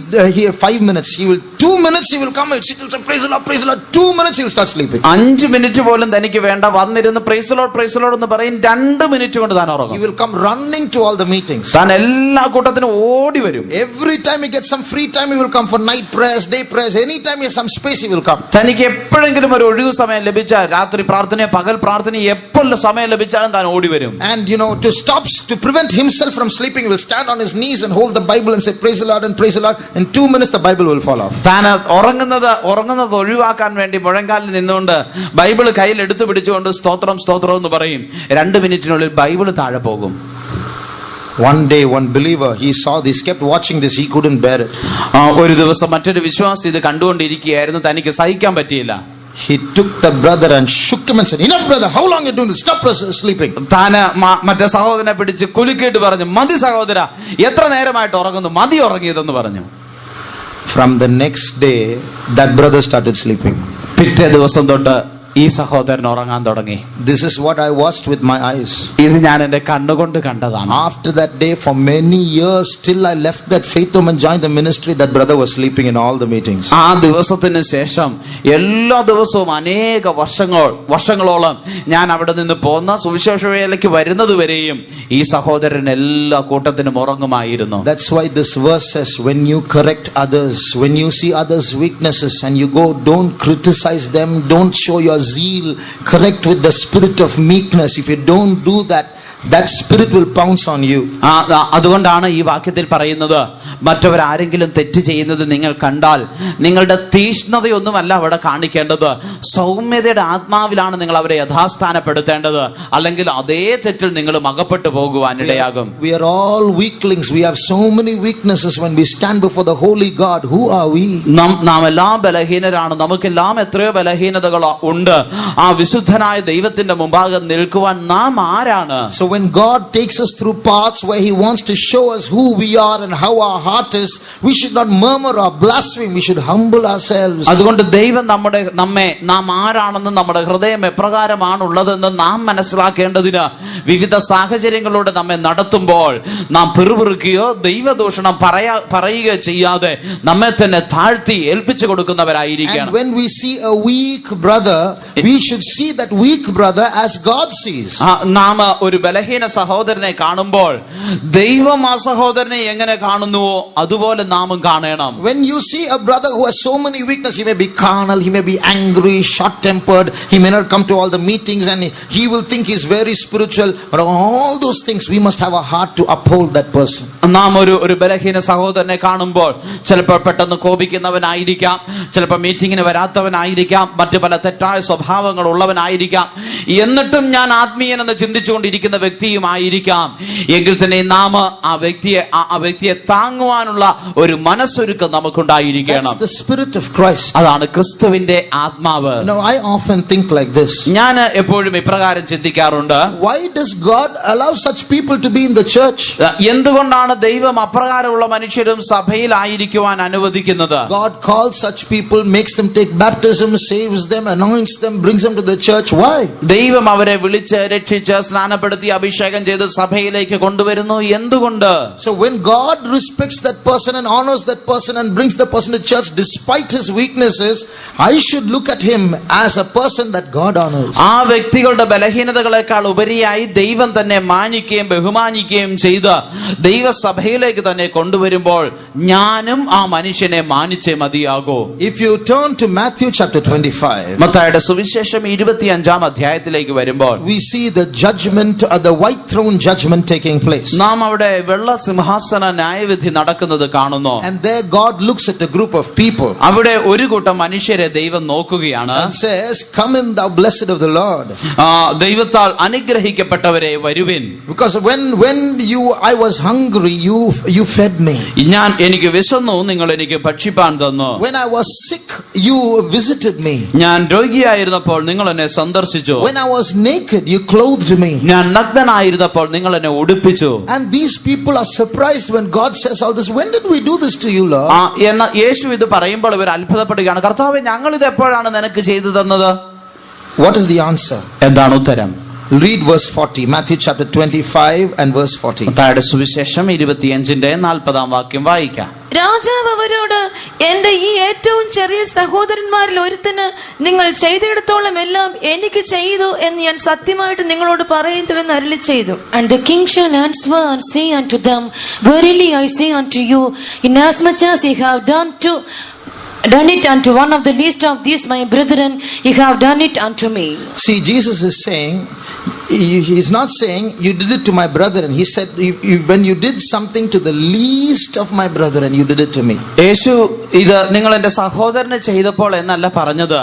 5 minutes. He will 2 minutes. He will come and sit and say, "Praise the Lord, praise the Lord." 2 minutes he will start sleeping.
5 minute പോലും തനിക്ക് വേണ്ട, വന്നിരുന്ന് praise the Lord praise the Lord എന്ന് പറയും. 2 minute കൊണ്ട് താൻ ഉറങ്ങും.
He will come running to all the meetings.
താൻ എല്ലാ കൂട്ടത്തിനും ഓടി വരും.
Every time he gets some free time, he will come for night prayers, day prayers. Anytime he has some space, he will come.
തനിക്ക് എപ്പോഴെങ്കിലും ഒരു ഒഴിവു സമയം ലഭിച്ചാൽ, രാത്രി പ്രാർത്ഥനയോ പകൽ പ്രാർത്ഥനയോ എപ്പോൾ സമയം ലഭിച്ചാലും താൻ ഓടി വരും.
And to prevent himself from sleeping, he will stand on his knees and hold the Bible and say, "Praise the Lord," and praise the Lord. In 2 minutes the Bible will fall off.
താൻ ഉറങ്ങുന്നത് ഒഴിവാക്കാൻ വേണ്ടി മുഴങ്കാലിൽ നിന്നുകൊണ്ട് Bible കയ്യിൽ എടുത്തു പിടിച്ചുകൊണ്ട് സ്തോത്രം സ്തോത്രം എന്ന് പറയും. 2 മിനിറ്റിനുള്ളിൽ ബൈബിൾ താഴെ പോകും.
One day, one believer, he saw this, kept watching this, he couldn't bear it.
ഒരു ദിവസം മറ്റൊരു വിശ്വാസി ഇത് കണ്ടുകൊണ്ടിരിക്കുകയായിരുന്നു, തനിക്ക് സഹിക്കാൻ പറ്റിയില്ല.
He took the brother and shook him and said, "Enough, brother, how long are you doing this? Stop sleeping."
താന് മറ്റേ സഹോദരനെ പിടിച്ച് കുലുക്കിയിട്ട് പറഞ്ഞു, "മതി സഹോദര, എത്ര നേരമായിട്ട് ഉറങ്ങുന്നു, മതി ഉറങ്ങിയതെന്ന്" പറഞ്ഞു.
From the next day, that brother started sleeping.
പിറ്റേ ദിവസം തൊട്ട് ഈ സഹോദരൻ ഉറങ്ങാൻ തുടങ്ങി.
This is what I watched with my eyes.
ഇത് ഞാൻ എന്റെ കണ്ണുകൊണ്ട് കണ്ടതാണ്.
After that day, for many years, till I left that Faith Home and joined the ministry, that brother was sleeping in all the meetings.
ആ ദിവസത്തിന് ശേഷം എല്ലാ ദിവസവും അനേക വർഷങ്ങളോളം ഞാൻ അവിടെ നിന്ന് പോന്ന സുവിശേഷ വേലയ്ക്ക് വരുന്നത് വരെയും ഈ സഹോദരൻ എല്ലാ കൂട്ടത്തിനും ഉറങ്ങുമായിരുന്നു.
That's why this verse says, when you correct others, when you see others' weaknesses and you go, don't criticize them, don't show your zeal, correct with the spirit of meekness. If you don't do that, that spirit will pounce on you.
അതുകൊണ്ടാണ് ഈ വാക്യത്തിൽ പറയുന്നത്, മറ്റവരാരെങ്കിലും തെറ്റ് ചെയ്യുന്നത് നിങ്ങൾ കണ്ടാൽ നിങ്ങളുടെ തീഷ്ണതയൊന്നുമല്ല അവിടെ കാണിക്കേണ്ടത്, സൗമ്യതയുടെ ആത്മാവിലാണ് നിങ്ങൾ അവരെ യഥാസ്ഥാനപ്പെടുത്തേണ്ടത്. അല്ലെങ്കിൽ അതേ തെറ്റിൽ നിങ്ങൾ അകപ്പെട്ടു പോകുവാനിടയാകും.
We are all weaklings. We have so many weaknesses when we stand before the holy God. Who are we?
നാം എല്ലാം ബലഹീനരാണ്. നമുക്കെല്ലാം എത്രയോ ബലഹീനതകൾ ഉണ്ട്. ആ വിശുദ്ധനായ ദൈവത്തിന്റെ മുമ്പാകെ നിൽക്കുവാൻ നാം ആരാണ്?
So when God takes us through paths where He wants to show us who we are and how our heart is, we should not murmur or blaspheme. We should humble ourselves.
അതുകൊണ്ട് ദൈവം നാം ആരാണെന്ന്, നമ്മുടെ ഹൃദയം എപ്രകാരമാണുള്ളതെന്ന് നാം മനസ്സിലാക്കേണ്ടതിന് വിവിധ സാഹചര്യങ്ങളിലൂടെ നമ്മെ നടത്തുമ്പോൾ നാം പിറുപിറുക്കുകയോ ദൈവദൂഷണം പറയുകയോ ചെയ്യാതെ നമ്മെ തന്നെ താഴ്ത്തി ഏൽപ്പിച്ചു കൊടുക്കുന്നവരായിരിക്കണം.
And when we see a weak brother, we should see that weak brother as God sees.
നാം ഒരു ബലഹീന സഹോദരനെ കാണുമ്പോൾ ദൈവം ആ സഹോദരനെ എങ്ങനെ കാണുന്നുവോ അതുപോലെ നാമും കാണണം.
When you see a brother who has so many weaknesses, he may be carnal, he may be angry, short-tempered, he may not come to all the meetings, and he will think he's very spiritual, but all those things we must have a heart to uphold that person.
നാം ഒരു ബലഹീന സഹോദരനെ കാണുമ്പോൾ ചിലപ്പോൾ പെട്ടെന്ന് കോപിക്കുന്നവനായിരിക്കാം, ചിലപ്പോൾ മീറ്റിങ്ങിന് വരാത്തവനായിരിക്കാം, മറ്റു പല തെറ്റായ സ്വഭാവങ്ങൾ ഉള്ളവനായിരിക്കാം, എന്നിട്ടും ഞാൻ ആത്മീയനെന്ന് ചിന്തിച്ചുകൊണ്ടിരിക്കുന്ന വ്യക്തിയുമായിരിക്കാം. എങ്കിൽ തന്നെ നാം ആ വ്യക്തിയെ താങ്ങുവാനുള്ള ഒരു മനസ്സൊരുക്കം നമുക്കുണ്ടായിരിക്കണം.
That's the spirit of Christ.
അതാണ് ക്രിസ്തുവിന്റെ ആത്മാവ്.
Now I often think like this.
ഞാൻ എപ്പോഴും ഇപ്രകാരം ചിന്തിക്കാറുണ്ട്,
why does God allow such people to be in the church?
എന്തുകൊണ്ടാണ് ദൈവം അപ്രകാരമുള്ള മനുഷ്യരും സഭയിലായിരിക്കുവാൻ അനുവദിക്കുന്നത്?
God calls such people, makes them take baptism, saves them, anoints them, brings them to the church. Why?
ദൈവം അവരെ വിളിച്ച് രക്ഷിച്ച് സ്നാനപ്പെടുത്തി അഭിഷേകം ചെയ്ത് സഭയിലേക്ക് കൊണ്ടുവരുന്നു. എന്തുകൊണ്ട്?
So when God respects that person and honors that person and brings the person to church despite his weaknesses, I should look at him as a person that God honors.
ആ വ്യക്തികളുടെ ബലഹീനതകളെക്കാൾ ഉപരിയായി ദൈവം തന്നെ മാനിക്കുകയും ബഹുമാനിക്കുകയും ചെയ്ത് ദൈവസഭയിലേക്ക് തന്നെ കൊണ്ടുവരുമ്പോൾ ഞാനും ആ മനുഷ്യനെ മാനിച്ചേ മതിയാകൂ.
If you turn to Matthew chapter 25,
മത്തായിയുടെ സുവിശേഷം 25-ാം അധ്യായത്തിലേക്ക് വരുമ്പോൾ
we see the judgment, the white throne judgment taking place.
നാം അവിടെ വെള്ള സിംഹാസന ന്യായവിധി നടക്കുന്നത് കാണുന്നു.
And there God looks at a group of people
അവിടെ ഒരു കൂട്ടം മനുഷ്യരെ ദൈവം നോക്കുകയാണ്.
and says, come in thou blessed of the Lord.
ദൈവത്താൽ അനുഗ്രഹിക്കപ്പെട്ടവരെ വരുവിൻ.
Because when I was hungry, you fed me.
എനിക്ക് വിശന്നു, നിങ്ങൾ എനിക്ക് ഭക്ഷിപ്പാൻ തന്നു.
When I was sick, you visited me.
ഞാൻ രോഗിയായിരുന്നപ്പോൾ നിങ്ങൾ എന്നെ സന്ദർശിച്ചു.
When I was naked, you clothed me.
ഞാൻ നഗ്നനായിരുന്നപ്പോൾ നിങ്ങൾ എന്നെ ഉടുപ്പിച്ചു.
And these people are surprised when God says all this. When did we do this to you, Lord?
എന്നാൽ യേശു ഇത് പറയുമ്പോൾ ഇവർ അത്ഭുതപ്പെടുകയാണ്. കർത്താവേ, ഞങ്ങൾ ഇത് എപ്പോഴാണ് നിനക്ക് ചെയ്തു തന്നത്?
What is the answer?
എന്താണ് ഉത്തരം?
Read verse 40, Matthew chapter 25 and verse 40.
മത്തായിയുടെ സുവിശേഷം 25-ന്റെ-40 വാക്യം വായിക്കാം.
രാജാവ് അവരോട്, എന്റെ ഈ ഏറ്റവും ചെറിയ സഹോദരന്മാരിൽ ഒരുത്തന് നിങ്ങൾ ചെയ്തിടത്തോളം എല്ലാം എനിക്ക് ചെയ്തു എന്ന് ഞാൻ സത്യമായിട്ട് നിങ്ങളോട് പറയുന്നുവെന്ന് അരുളി ചെയ്തു.
And the king shall answer and say unto them, verily I say unto you, inasmuch as ye have done it unto one of the least of these my brethren, ye have done it unto me.
See, Jesus is saying, he's not saying you did it to my brethren. He said, when you did something to the least of my brethren, you did it to me.
യേശു ഇത് നിങ്ങൾ എന്റെ സഹോദരന് ചെയ്തപ്പോൾ എന്നല്ല പറഞ്ഞത്,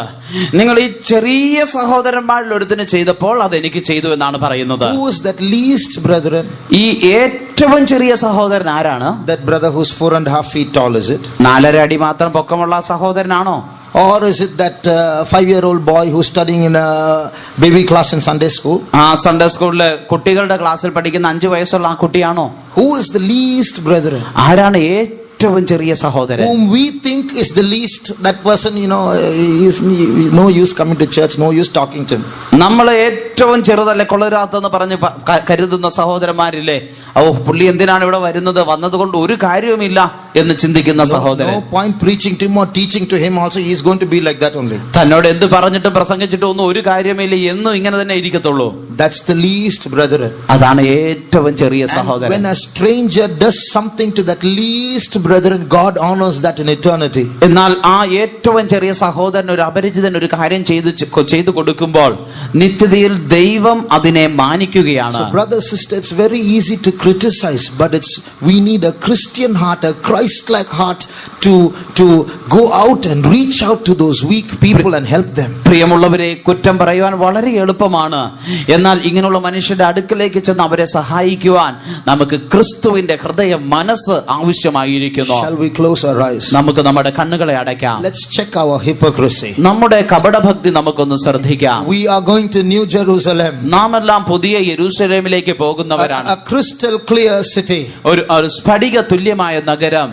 നിങ്ങൾ ഈ ചെറിയ സഹോദരന്മാരിൽ ഒരുത്തിന് ചെയ്തപ്പോൾ അത് എനിക്ക് ചെയ്തു എന്നാണ് പറയുന്നത്.
Who is that least brethren?
ഈ ഏറ്റവും ചെറിയ സഹോദരൻ ആരാണ്?
That brother who's 4.5 feet tall, is it?
4.5 അടി മാത്രം പൊക്കമുള്ള സഹോദരനാണോ?
Or is it that 5-year-old boy who's studying in a baby class in Sunday school?
Sunday സ്കൂളിലെ കുട്ടികളുടെ ക്ലാസ്സിൽ പഠിക്കുന്ന 5 വയസ്സുള്ള ആ കുട്ടിയാണോ?
Who is the least brethren?
ആരാണ് ഏറ്റവും ചെറിയ സഹോദരൻ?
Whom we think is the least, that person, is no use coming to church, no use talking to him.
നമ്മളെ ഏറ്റവും ചെറുതല്ലേ കൊള്ളരാത്തെന്ന് പറഞ്ഞ് കരുതുന്ന സഹോദരന്മാരില്ലേ, പുള്ളി എന്തിനാണ് ഇവിടെ വരുന്നത്, വന്നതുകൊണ്ട് ഒരു കാര്യവുമില്ല എന്ന് ചിന്തിക്കുന്ന സഹോദരൻ.
No point preaching to him or teaching to him also, he is going to be like that only.
തന്നോട് എന്ത് പറഞ്ഞിട്ടും പ്രസംഗിച്ചിട്ടും ഒന്നും ഒരു കാര്യമില്ല, എന്നും ഇങ്ങനെ തന്നെ ഇരിക്കത്തുള്ളൂ.
That's the least, brethren.
അതാണ് ഏറ്റവും ചെറിയ സഹോദരൻ.
When a stranger does something to that least, brethren, God honors that in eternity.
എന്നാൽ ആ ഏറ്റവും ചെറിയ സഹോദരൻ, ഒരു അപരിചിതൻ ഒരു കാര്യം ചെയ്തു കൊടുക്കുമ്പോൾ നിത്യതയിൽ ദൈവം അതിനെ മാനിക്കുകയാണ്.
So brother, sister, it's very easy to criticize, but we need a Christian heart, a Christ-like heart to go out and reach out to those weak people and help them.
പ്രിയമുള്ളവരെ, കുറ്റം പറയുവാൻ വളരെ എളുപ്പമാണ്. എന്നാൽ ഇങ്ങനെയുള്ള മനുഷ്യരുടെ അടുക്കലേക്ക് ചെന്ന് അവരെ സഹായിക്കുവാൻ നമുക്ക് ക്രിസ്തുവിന്റെ ഹൃദയ മനസ്സ് ആവശ്യമായിരിക്കുന്നു.
Shall we close our eyes?
നമുക്ക് നമ്മുടെ കണ്ണുകളെ അടയ്ക്കാം.
Let's check our hypocrisy.
നമ്മുടെ കപടഭക്തി നമുക്കൊന്ന് ശ്രദ്ധിക്കാം.
We are going to New Jerusalem.
നാം എല്ലാം പുതിയ യെരൂശലേമിലേക്ക് പോകുന്നവരാണ്.
A crystal clear city.
ഒരു സ്ഫടിക തുല്യമായ നഗരം.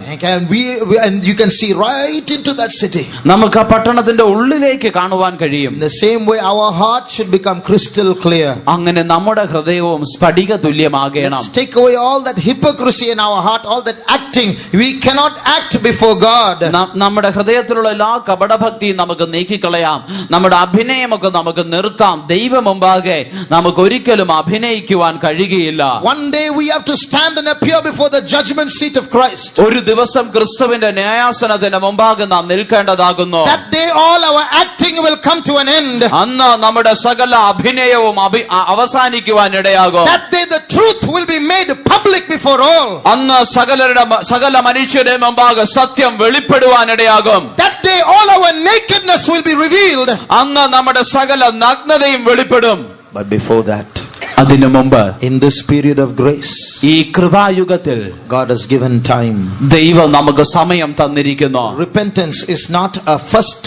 And you can see right into that city.
നമുക്ക് ആ പട്ടണത്തിന്റെ ഉള്ളിലേക്ക് കാണുവാൻ കഴിയും.
In the same way, our heart should become crystal clear.
അങ്ങനെ നമ്മുടെ ഹൃദയവും സ്ഫടിക തുല്യമാകണം.
Let's take away all that hypocrisy in our heart, all that acting. We cannot act before God.
നമ്മുടെ ഹൃദയത്തിലുള്ള എല്ലാ കപടഭക്തിയും നമുക്ക് നീക്കിക്കളയാം. നമ്മുടെ അഭിനയമൊക്കെ നമുക്ക് നിർത്താം. ദൈവ മുമ്പാകെ നമുക്ക് ഒരിക്കലും അഭിനയിക്കുവാൻ കഴിയുകയില്ല.
One day we have to stand and appear before the judgment seat of Christ.
ഒരു ദിവസം ക്രിസ്തുവിന്റെ ന്യായാസനത്തിന് മുമ്പാകെ നാം നിൽക്കേണ്ടതാകുന്നു.
That day all our acting will come to an end.
അന്ന് നമ്മുടെ സകല അഭിനയവും അവസാനിക്കുവാൻ ഇടയാകും.
That day the truth will be made public before all.
അന്ന് സകല മനുഷ്യരുടെ മുമ്പാകെ സത്യം വെളിപ്പെടുവാൻ ഇടയാകും.
That day all our nakedness will be revealed.
അന്ന് നമ്മുടെ സകല നഗ്നതയും വെളിപ്പെടും.
But before that,
അതിനു മുമ്പ്,
in this period of grace,
ഈ കൃപായുഗത്തിൽ
God has given time.
ദൈവം നമുക്ക് സമയം തന്നിരിക്കുന്നു.
Repentance is not a first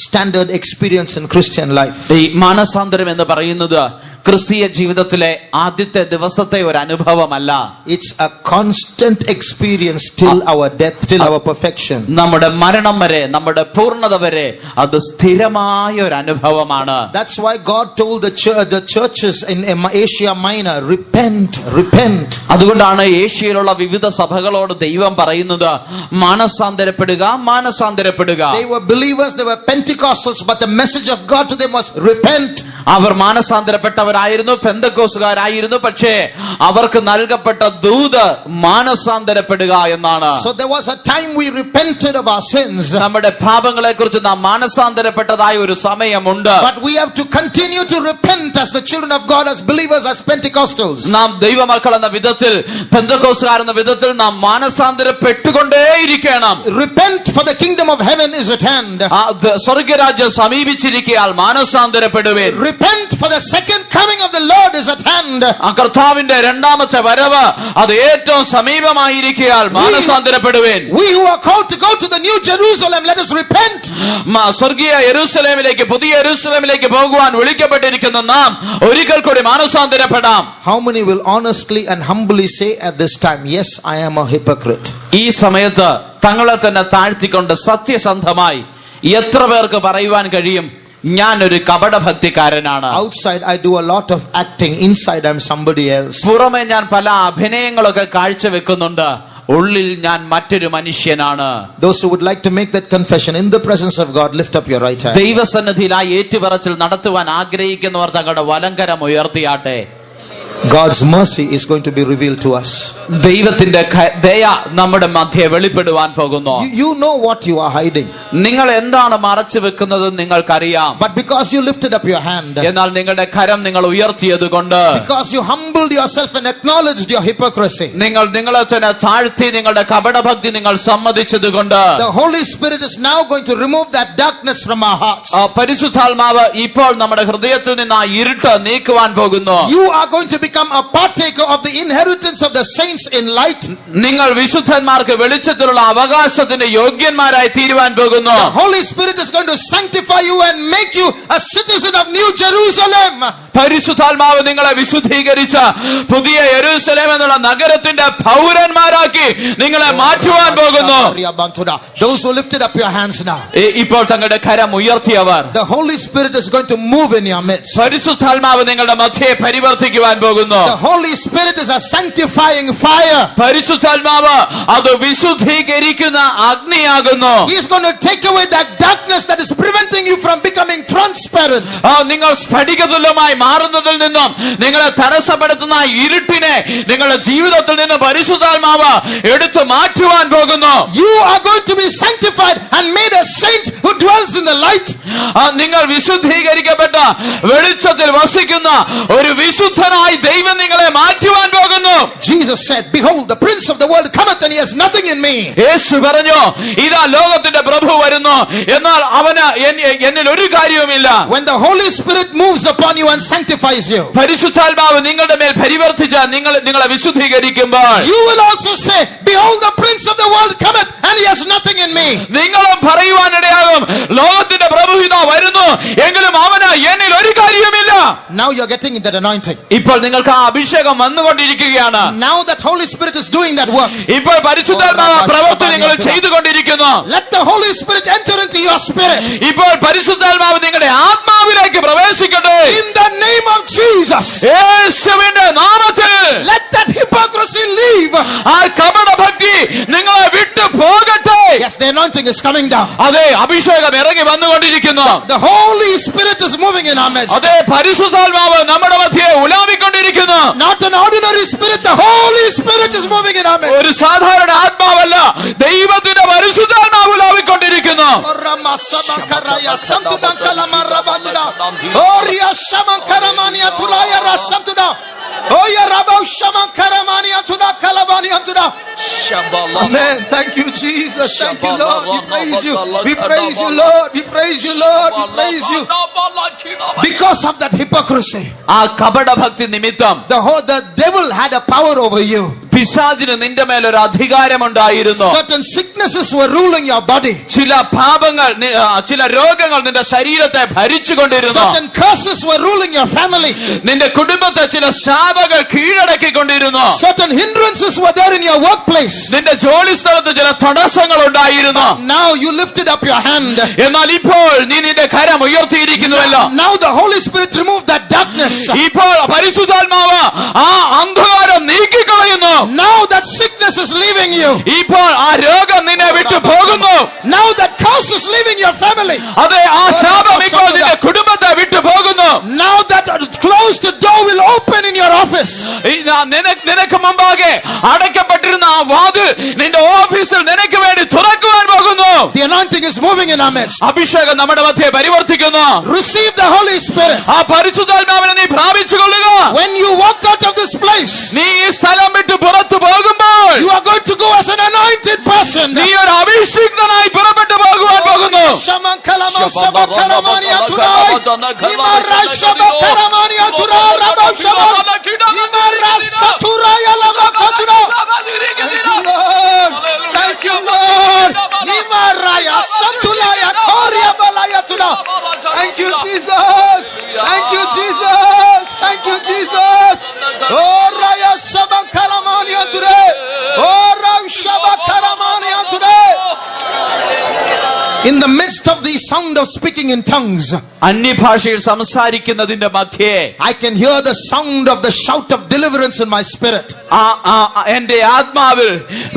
standard experience in Christian life.
ഈ മാനസാന്തരം എന്ന് പറയുന്നത് ക്രിസ്തീയ ജീവിതത്തിലെ ആദ്യത്തെ ദിവസത്തെ ഒരു അനുഭവമല്ല.
It's a constant experience till our death, till our perfection.
നമ്മുടെ മരണം വരെ, നമ്മുടെ പൂർണ്ണത വരെ അത് സ്ഥിരമായ ഒരു അനുഭവമാണ്.
That's why God told the churches in Asia Minor, repent.
അതുകൊണ്ടാണ് ഏഷ്യയിലുള്ള വിവിധ സഭകളോട് ദൈവം പറയുന്നത്, മാനസാന്തരപ്പെടുക.
They were believers, they were Pentecostals, but the message of God to them was repent.
അവർ മാനസാന്തരപ്പെട്ടവരായിരുന്നു, പെന്തക്കോസ്തുകാരായിരുന്നു. പക്ഷേ അവർക്ക് നൽകപ്പെട്ട ദൂത് മാനസാന്തരപ്പെടുക എന്നാണ്.
So there was a time we repented of our sins.
നമ്മുടെ പാപങ്ങളെ കുറിച്ച് നാം മാനസാന്തരപ്പെട്ടതായ ഒരു സമയമുണ്ട്.
But we have to continue to repent as the children of God, as believers, as Pentecostals.
നാം ദൈവമക്കൾ എന്ന വിധത്തിൽ, പെന്തക്കോസ്തുകാർ എന്ന വിധത്തിൽ നാം മാനസാന്തരപ്പെട്ടുകൊണ്ടേയിരിക്കണം.
Repent, for the kingdom of heaven is at hand.
സ്വർഗ്ഗരാജ്യം സമീപിച്ചിരിക്കയാൽ മാനസാന്തരപ്പെടുവേൻ.
Repent, for the second coming of the Lord is at hand.
കർത്താവിന്റെ രണ്ടാമത്തെ വരവ് അത് ഏറ്റവും സമീപമായിരിക്കയാൽ മാനസാന്തരപ്പെടുവേൻ.
We who are called to go to the New Jerusalem, let us repent.
സ്വർഗീയ യെരൂശലേമിലേക്ക്, പുതിയ യെരൂശലേമിലേക്ക് പോകുവാൻ വിളിക്കപ്പെട്ടിരിക്കുന്ന നാം ഒരിക്കൽ കൂടി മാനസാന്തരപ്പെടാം.
How many will honestly and humbly say at this time, yes, I am a hypocrite?
ഈ സമയത്ത് തങ്ങളെ തന്നെ താഴ്ത്തിക്കൊണ്ട് സത്യസന്ധമായി എത്ര പേർക്ക് പറയുവാൻ കഴിയും, ഞാൻ ഒരു കപടഭക്തിക്കാരനാണ്?
Outside I do a lot of acting, inside I'm somebody else.
പുറമെ ഞാൻ പല അഭിനയങ്ങളൊക്കെ കാഴ്ചവെക്കുന്നുണ്ട്, ഉള്ളിൽ ഞാൻ മറ്റൊരു മനുഷ്യനാണ്.
Those who would like to make that confession in the presence of God, lift up your right hand.
ദൈവസന്നിധിയിൽ ആ ഏറ്റുപറച്ചിൽ നടത്തുവാൻ ആഗ്രഹിക്കുന്നവർ തങ്ങളുടെ വലങ്കരം ഉയർത്തിയാട്ടെ.
God's mercy is going to be revealed to us.
ദൈവത്തിന്റെ ദയ നമ്മുടെ മധ്യേ വെളിപ്പെടുവാൻ പോകുന്നു.
You know what you are hiding.
നിങ്ങൾ എന്താണ് മറച്ചു വെക്കുന്നത് നിങ്ങൾക്കറിയാം.
But because you lifted up your hand,
എന്നാൽ നിങ്ങളുടെ കരം നിങ്ങൾ ഉയർത്തിയത് കൊണ്ട്,
because you humbled yourself and acknowledged your hypocrisy,
നിങ്ങൾ നിങ്ങളെ തന്നെ താഴ്ത്തി നിങ്ങളുടെ കപടഭക്തി നിങ്ങൾ സമ്മതിച്ചത് കൊണ്ട്,
the Holy Spirit is now going to remove that darkness from our hearts.
പരിശുദ്ധാത്മാവ് ഇപ്പോൾ നമ്മുടെ ഹൃദയത്തിൽ നിന്ന് ആ ഇരുട്ട് നീക്കുവാൻ പോകുന്നു.
You are going to become a partaker of the inheritance of the saints in light.
നിങ്ങൾ വിശുദ്ധന്മാർക്ക് വെളിച്ചത്തിലുള്ള അവകാശത്തിന്റെ യോഗ്യന്മാരായി തീരുവാൻ പോകുന്നു.
The Holy Spirit is going to sanctify you and make you a citizen of New Jerusalem.
പരിശുദ്ധാത്മാവ് നിങ്ങളെ വിശുദ്ധീകരിച്ച പുതിയ യെരൂശലേം എന്നുള്ള നഗരത്തിന്റെ പൗരന്മാരാക്കി നിങ്ങളെ മാറ്റുവാൻ പോകുന്നു.
Those who lifted up your hands now,
ഇപ്പോൾ തങ്ങളുടെ കരം ഉയർത്തിയവർ,
the Holy Spirit is going to move in your midst.
പരിശുദ്ധാത്മാവ് നിങ്ങളുടെ മധ്യേ പരിവർത്തിക്കുവാൻ പോകുന്നു.
The Holy Spirit is a sanctifying fire.
പരിശുദ്ധാത്മാവ് അത് വിശുദ്ധീകരിക്കുന്ന അഗ്നിയാകുന്നു.
He is going to take away that darkness that is preventing you from becoming transparent.
നിങ്ങൾ സ്ഫടികതുല്യമായി മാറുന്നതിൽ നിന്നും നിങ്ങളെ തടസ്സപ്പെടുത്തുന്ന ഇരുട്ടിനെ നിങ്ങളുടെ ജീവിതത്തിൽ നിന്ന് പരിശുദ്ധാത്മാവ് എടുത്തു മാറ്റുവാൻ പോകുന്നു.
You are going to be sanctified and made a saint who dwells in the light.
നിങ്ങൾ വിശുദ്ധീകരിക്കപ്പെട്ട വെളിച്ചത്തിൽ വസിക്കുന്ന ഒരു വിശുദ്ധനായി ദൈവം നിങ്ങളെ മാറ്റുവാൻ പോകുന്നു.
Jesus said, behold, the prince of the world cometh and he has nothing in me.
യേശു പറഞ്ഞു, ഇതാ ലോകത്തിന്റെ പ്രഭു വരുന്നു, എന്നാൽ അവന് എന്നിൽ ഒരു കാര്യവുമില്ല.
When the Holy Spirit moves upon you and sanctifies you,
പരിശുദ്ധാത്മാവ് നിങ്ങളുടെ മേൽ പരിവർത്തിച്ച് നിങ്ങളെ വിശുദ്ധീകരിക്കുമ്പോൾ,
you will also say, behold, the prince of the world cometh and he has nothing in me.
നിങ്ങളും പറയുവാനിടയാകും, ലോകത്തിന്റെ പ്രഭു ഇതാ വരുന്നു, എങ്കിലും അവന് എന്നിൽ ഒരു കാര്യവുമില്ല.
Now you are getting that anointing.
ഇപ്പോൾ നിങ്ങൾക്ക് ആ അഭിഷേകം വന്നുകൊണ്ടിരിക്കുകയാണ്.
Now that Holy Spirit is doing that work.
ഇപ്പോൾ പരിശുദ്ധാത്മാവ് പ്രവൃത്തി നിങ്ങൾ ചെയ്തുകൊണ്ടിരിക്കുന്നു.
Let the Holy Spirit enter into your spirit.
ഇപ്പോൾ പരിശുദ്ധാത്മാവ് നിങ്ങളുടെ ആത്മാവിലേക്ക് പ്രവേശിക്കട്ടെ.
In the name of Jesus.
യേശുവിന്റെ നാമത്തിൽ
Let that hypocrisy leave.
ആ കപടഭക്തി നിങ്ങളെ വിട്ടു പോകട്ടെ.
Yes, the anointing is coming down.
അതെ, അഭിഷേകം ഇറങ്ങി വന്നുകൊണ്ടിരിക്കുന്നു.
The Holy Spirit is moving in our midst.
അതെ, പരിശുദ്ധാത്മാവ് നമ്മുടെ മധ്യേ ഉലാവിക്കൊണ്ടിരിക്കുന്നു.
Not an ordinary spirit, the Holy Spirit is moving in our midst.
ഒരു സാധാരണ ആത്മാവല്ല, ദൈവത്തിന്റെ പരിശുദ്ധാത്മാവ് ഉലാവിക്കൊണ്ടിരിക്കുന്നു.
Amen. Thank you, Jesus. Thank you, Lord. We praise you. We praise you, Lord. We praise you, Lord. We praise you. Because of that hypocrisy,
ആ കപടഭക്തി നിമിത്തം
the devil had a power over you.
പിശാചിന് നിന്റെ മേൽ ഒരു അധികാരമുണ്ടായിരുന്നു.
Certain sicknesses were ruling your body.
ചില പാപങ്ങൾ, ചില രോഗങ്ങൾ നിന്റെ ശരീരത്തെ ഭരിച്ചുകൊണ്ടിരുന്നു.
Certain curses were ruling your family.
നിന്റെ കുടുംബത്തെ ചില ശാപങ്ങൾ കീഴടക്കിക്കൊണ്ടിരുന്നു.
Certain hindrances were there in your workplace.
നിന്റെ ജോലി സ്ഥലത്ത് ചില തടസ്സങ്ങൾ ഉണ്ടായിരുന്നു.
Now you lifted up your hand.
എന്നാൽ ഇപ്പോൾ നീ നിന്റെ കരം ഉയർത്തിയിരിക്കുന്നുവല്ലോ.
Now the Holy Spirit removed that darkness.
ഇപ്പോൾ പരിശുദ്ധാത്മാവ് ആ അന്ധകാരം നീക്കിക്കളയുന്നു.
Now that sickness is leaving you.
ഇപ്പോൾ ആ രോഗം നിന്നെ വിട്ടു പോകുന്നു.
Now that curse is leaving your family.
അതെ, ആ ശാപം ഇപ്പോൾ നിന്റെ കുടുംബത്തെ വിട്ടു പോകുന്നു.
Now that closed door will open in your office.
നിനക്ക് മുമ്പാകെ അടയ്ക്കപ്പെട്ടിരുന്ന ആ വാതിൽ നിന്റെ ഓഫീസിൽ നിനക്ക് വേണ്ടി തുറക്കുവാൻ പോകുന്നു.
The anointing is moving in our midst.
അഭിഷേകം നമ്മുടെ മധ്യേ പരിവർത്തിക്കുന്നു.
Receive the Holy Spirit.
ആ പരിശുദ്ധാത്മാവിനെ നീ പ്രാപിച്ചുകൊള്ളുക.
When you walk out of this place,
നീ ഈ സ്ഥലം വിട്ട് പുറത്തു പോകുമ്പോൾ
you are going to go as an anointed person.
നീ ഒരു അഭിഷിക്തനായി പുറപ്പെട്ടു പോകുവാൻ പോകുന്നു.
Thank you, Lord. Thank you, Jesus. Thank you, Jesus. Thank you, Jesus. Oh, Raya Shabakalamania today. Oh, Raya Shabakalamania today. In the midst of the sound of speaking in tongues,
അന്യഭാഷയിൽ സംസാരിക്കുന്നതിന്റെ മധ്യേ
I can hear the sound of the shout of deliverance in my spirit.
എന്റെ ആത്മാവിൽ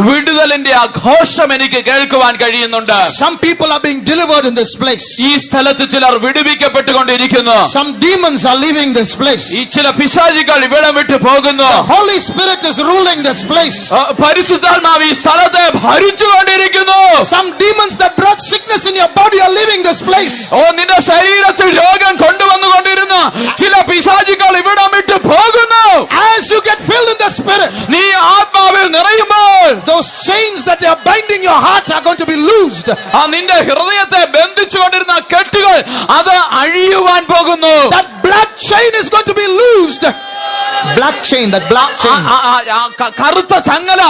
വിടുതലിന്റെ ആ ഘോഷം എനിക്ക് കേൾക്കുവാൻ കഴിയുന്നുണ്ട്.
Some people are being delivered in this place.
ഈ സ്ഥലത്ത് ചിലർ വിടുവിക്കപ്പെട്ടുകൊണ്ടിരിക്കുന്നു.
Some demons are leaving this place.
ഈ ചില പിശാചുക്കൾ ഇവിടം വിട്ടു പോകുന്നു.
The Holy Spirit is ruling this place.
പരിശുദ്ധാത്മാവ് ഈ സ്ഥലത്തെ ഭരിച്ചുകൊണ്ടിരിക്കുന്നു.
Some demons that brought sickness in your body are leaving this place.
നിന്റെ ശരീരത്തിൽ രോഗം കൊണ്ടുവന്നുകൊണ്ടിരുന്ന ചില പിശാചുക്കൾ ഇവിടം വിട്ടു പോകുന്നു.
As you get filled in the Spirit,
നീ ആത്മാവിൽ നിറയുമ്പോൾ
those chains that are binding your heart are going to be loosed.
നിന്റെ ഹൃദയത്തെ ബന്ധിച്ചുകൊണ്ടിരുന്ന കെട്ടുകൾ അത് അഴിയുവാൻ പോകുന്നു.
That black chain is going to be loosed. black chain, that black chain.
കറുത്ത ചങ്ങല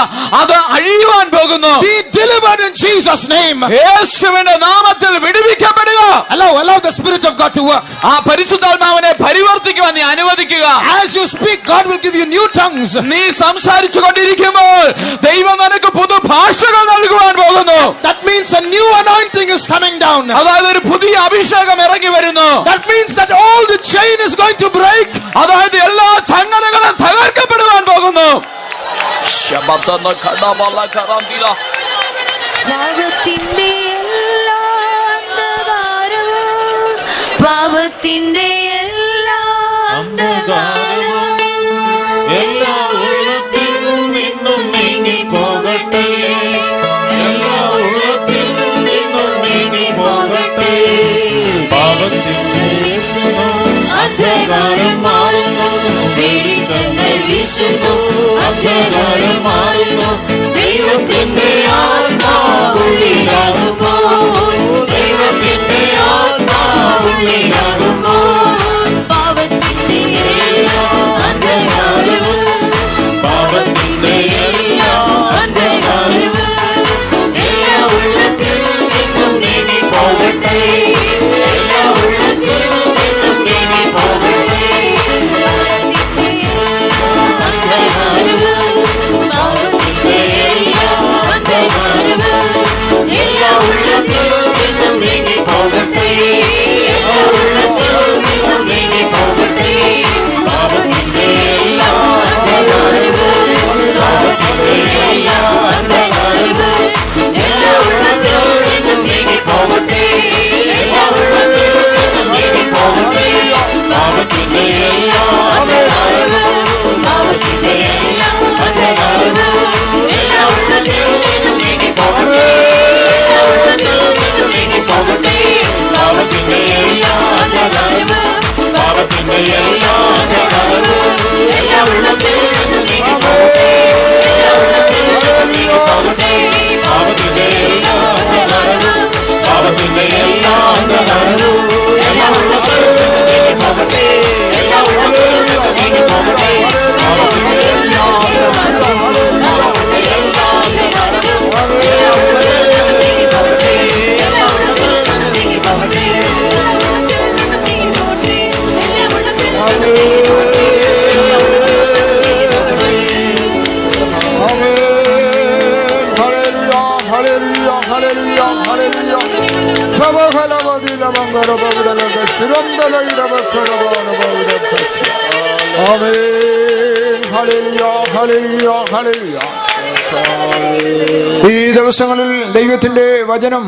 അത് അഴിയുവാൻ പോകുന്നു.
Be delivered in Jesus' name.
യേശുവിന്റെ നാമത്തിൽ വിടുവിക്കപ്പെടുക.
Allow the Spirit of God to work.
ആ പരിശുദ്ധാത്മാവിനെ പരിവർത്തിക്കുവാൻ നീ അനുവദിക്കുക.
As you speak, God will give you new tongues.
നീ സംസാരിച്ചു കൊണ്ടിരിക്കുമ്പോൾ ദൈവം നിനക്ക് പുതു ഭാഷകൾ നൽകുവാൻ പോകുന്നു.
That means a new anointing is coming down.
അതായത് ഒരു പുതിയ അഭിഷേകം ഇറങ്ങി വരുന്നു.
That means that all the chain is going to break.
അതായത് എല്ലാ ചങ്ങലകളും തകർക്കപ്പെടുവാൻ പോകുന്നു.
പാപത്തിന്റെ എല്ലാ അന്ധകാരവും, പാപത്തിന്റെ എല്ലാ അന്ധകാരവും എല്ലാ ഉള്ളത്തിൽ നിന്നും നീങ്ങി പോകട്ടെ, എല്ലാ ഉള്ളത്തിൽ നിന്നും നീങ്ങി പോകട്ടെ. അന്ധകാരം മാറുന്നു, വെളിച്ചങ്ങൾ വീശുന്നു, അന്ധകാരം മാറുന്നു. ദൈവത്തിന്റെ ആത്മാവുള്ളിലാകുമ്പോൾ, ദൈവത്തിന്റെ ആത്മാവുള്ളിലാകുമ്പോൾ പാപത്തിന്റെ എല്ലാ അന്ധകാരവും, പാപത്തിന്റെ എല്ലാ അന്ധകാരവും എല്ലാ ഉള്ളത്തിൽ നിന്നും നീങ്ങി പോകട്ടെ, എല്ലാ ഉള്ളത്തിൽ നിന്നും നീങ്ങി പോകട്ടെ. പാപത്തിന്റെ എല്ലാ അന്ധകാരവും, പാപത്തിന്റെ എല്ലാ അന്ധകാരവും എല്ലാ ഉള്ളത്തിൽ നിന്നും നീങ്ങി പോകട്ടെ, എല്ലാ ഉള്ളത്തിൽ നിന്നും നീങ്ങി പോകട്ടെ. പാപത്തിന്റെ എല്ലാ അന്ധകാരവും, പാപത്തിന്റെ എല്ലാ അന്ധകാരവും എല്ലാ ഉള്ളത്തിൽ നിന്നും നീങ്ങി പോകട്ടെ, എല്ലാ ഉള്ളത്തിൽ നിന്നും നീങ്ങി പോകട്ടെ. പാപത്തിന്റെ എല്ലാ അന്ധകാരവും, പാപത്തിന്റെ എല്ലാ അന്ധകാരവും എല്ലാ ഉള്ളത്തിൽ നിന്നും നീങ്ങി പോകട്ടെ, എല്ലാ ഉള്ളത്തിൽ നിന്നും നീങ്ങി പോകട്ടെ. പാപത്തിന്റെ എല്ലാ അന്ധകാരവും, പാപത്തിന്റെ എല്ലാ അന്ധകാരവും എല്ലാ ഉള്ളത്തിൽ നിന്നും നീങ്ങി പോകട്ടെ, എല്ലാ ഉള്ളത്തിൽ നിന്നും നീങ്ങി പോകട്ടെ. പാപത്തിന്റെ എല്ലാ അന്ധകാരവും, പാപത്തിന്റെ എല്ലാ അന്ധകാരവും എല്ലാ ഉള്ളത്തിൽ നിന്നും നീങ്ങി പോകട്ടെ, എല്ലാ ഉള്ളത്തിൽ നിന്നും നീങ്ങി പോകട്ടെ. പാപത്തിന്റെ എല്ലാ അന്ധകാരവും, പാപത്തിന്റെ എല്ലാ അന്ധകാരവും എല്ലാ ഉള്ളത്തിൽ നിന്നും നീങ്ങി പോകട്ടെ, എല്ലാ ഉള്ളത്തിൽ നിന്നും നീങ്ങി പോകട്ടെ, എല്ലാ ഉള്ളത്തിൽ നിന്നും നീങ്ങി പോകട്ടെ, എല്ലാ ഉള്ളത്തിൽ നിന്നും നീങ്ങി പോകട്ടെ, എല്ലാ ഉള്ളത്തിൽ നിന്നും നീങ്ങി പോകട്ടെ.
Hallelujah, hallelujah, hallelujah, hallelujah. Sabakalamadila mangara bagdalaga shirandala idabakkarabana bagdalaga. Amen. Hallelujah, hallelujah, hallelujah. ഈ ദിവസങ്ങളിൽ ദൈവത്തിന്റെ വചനം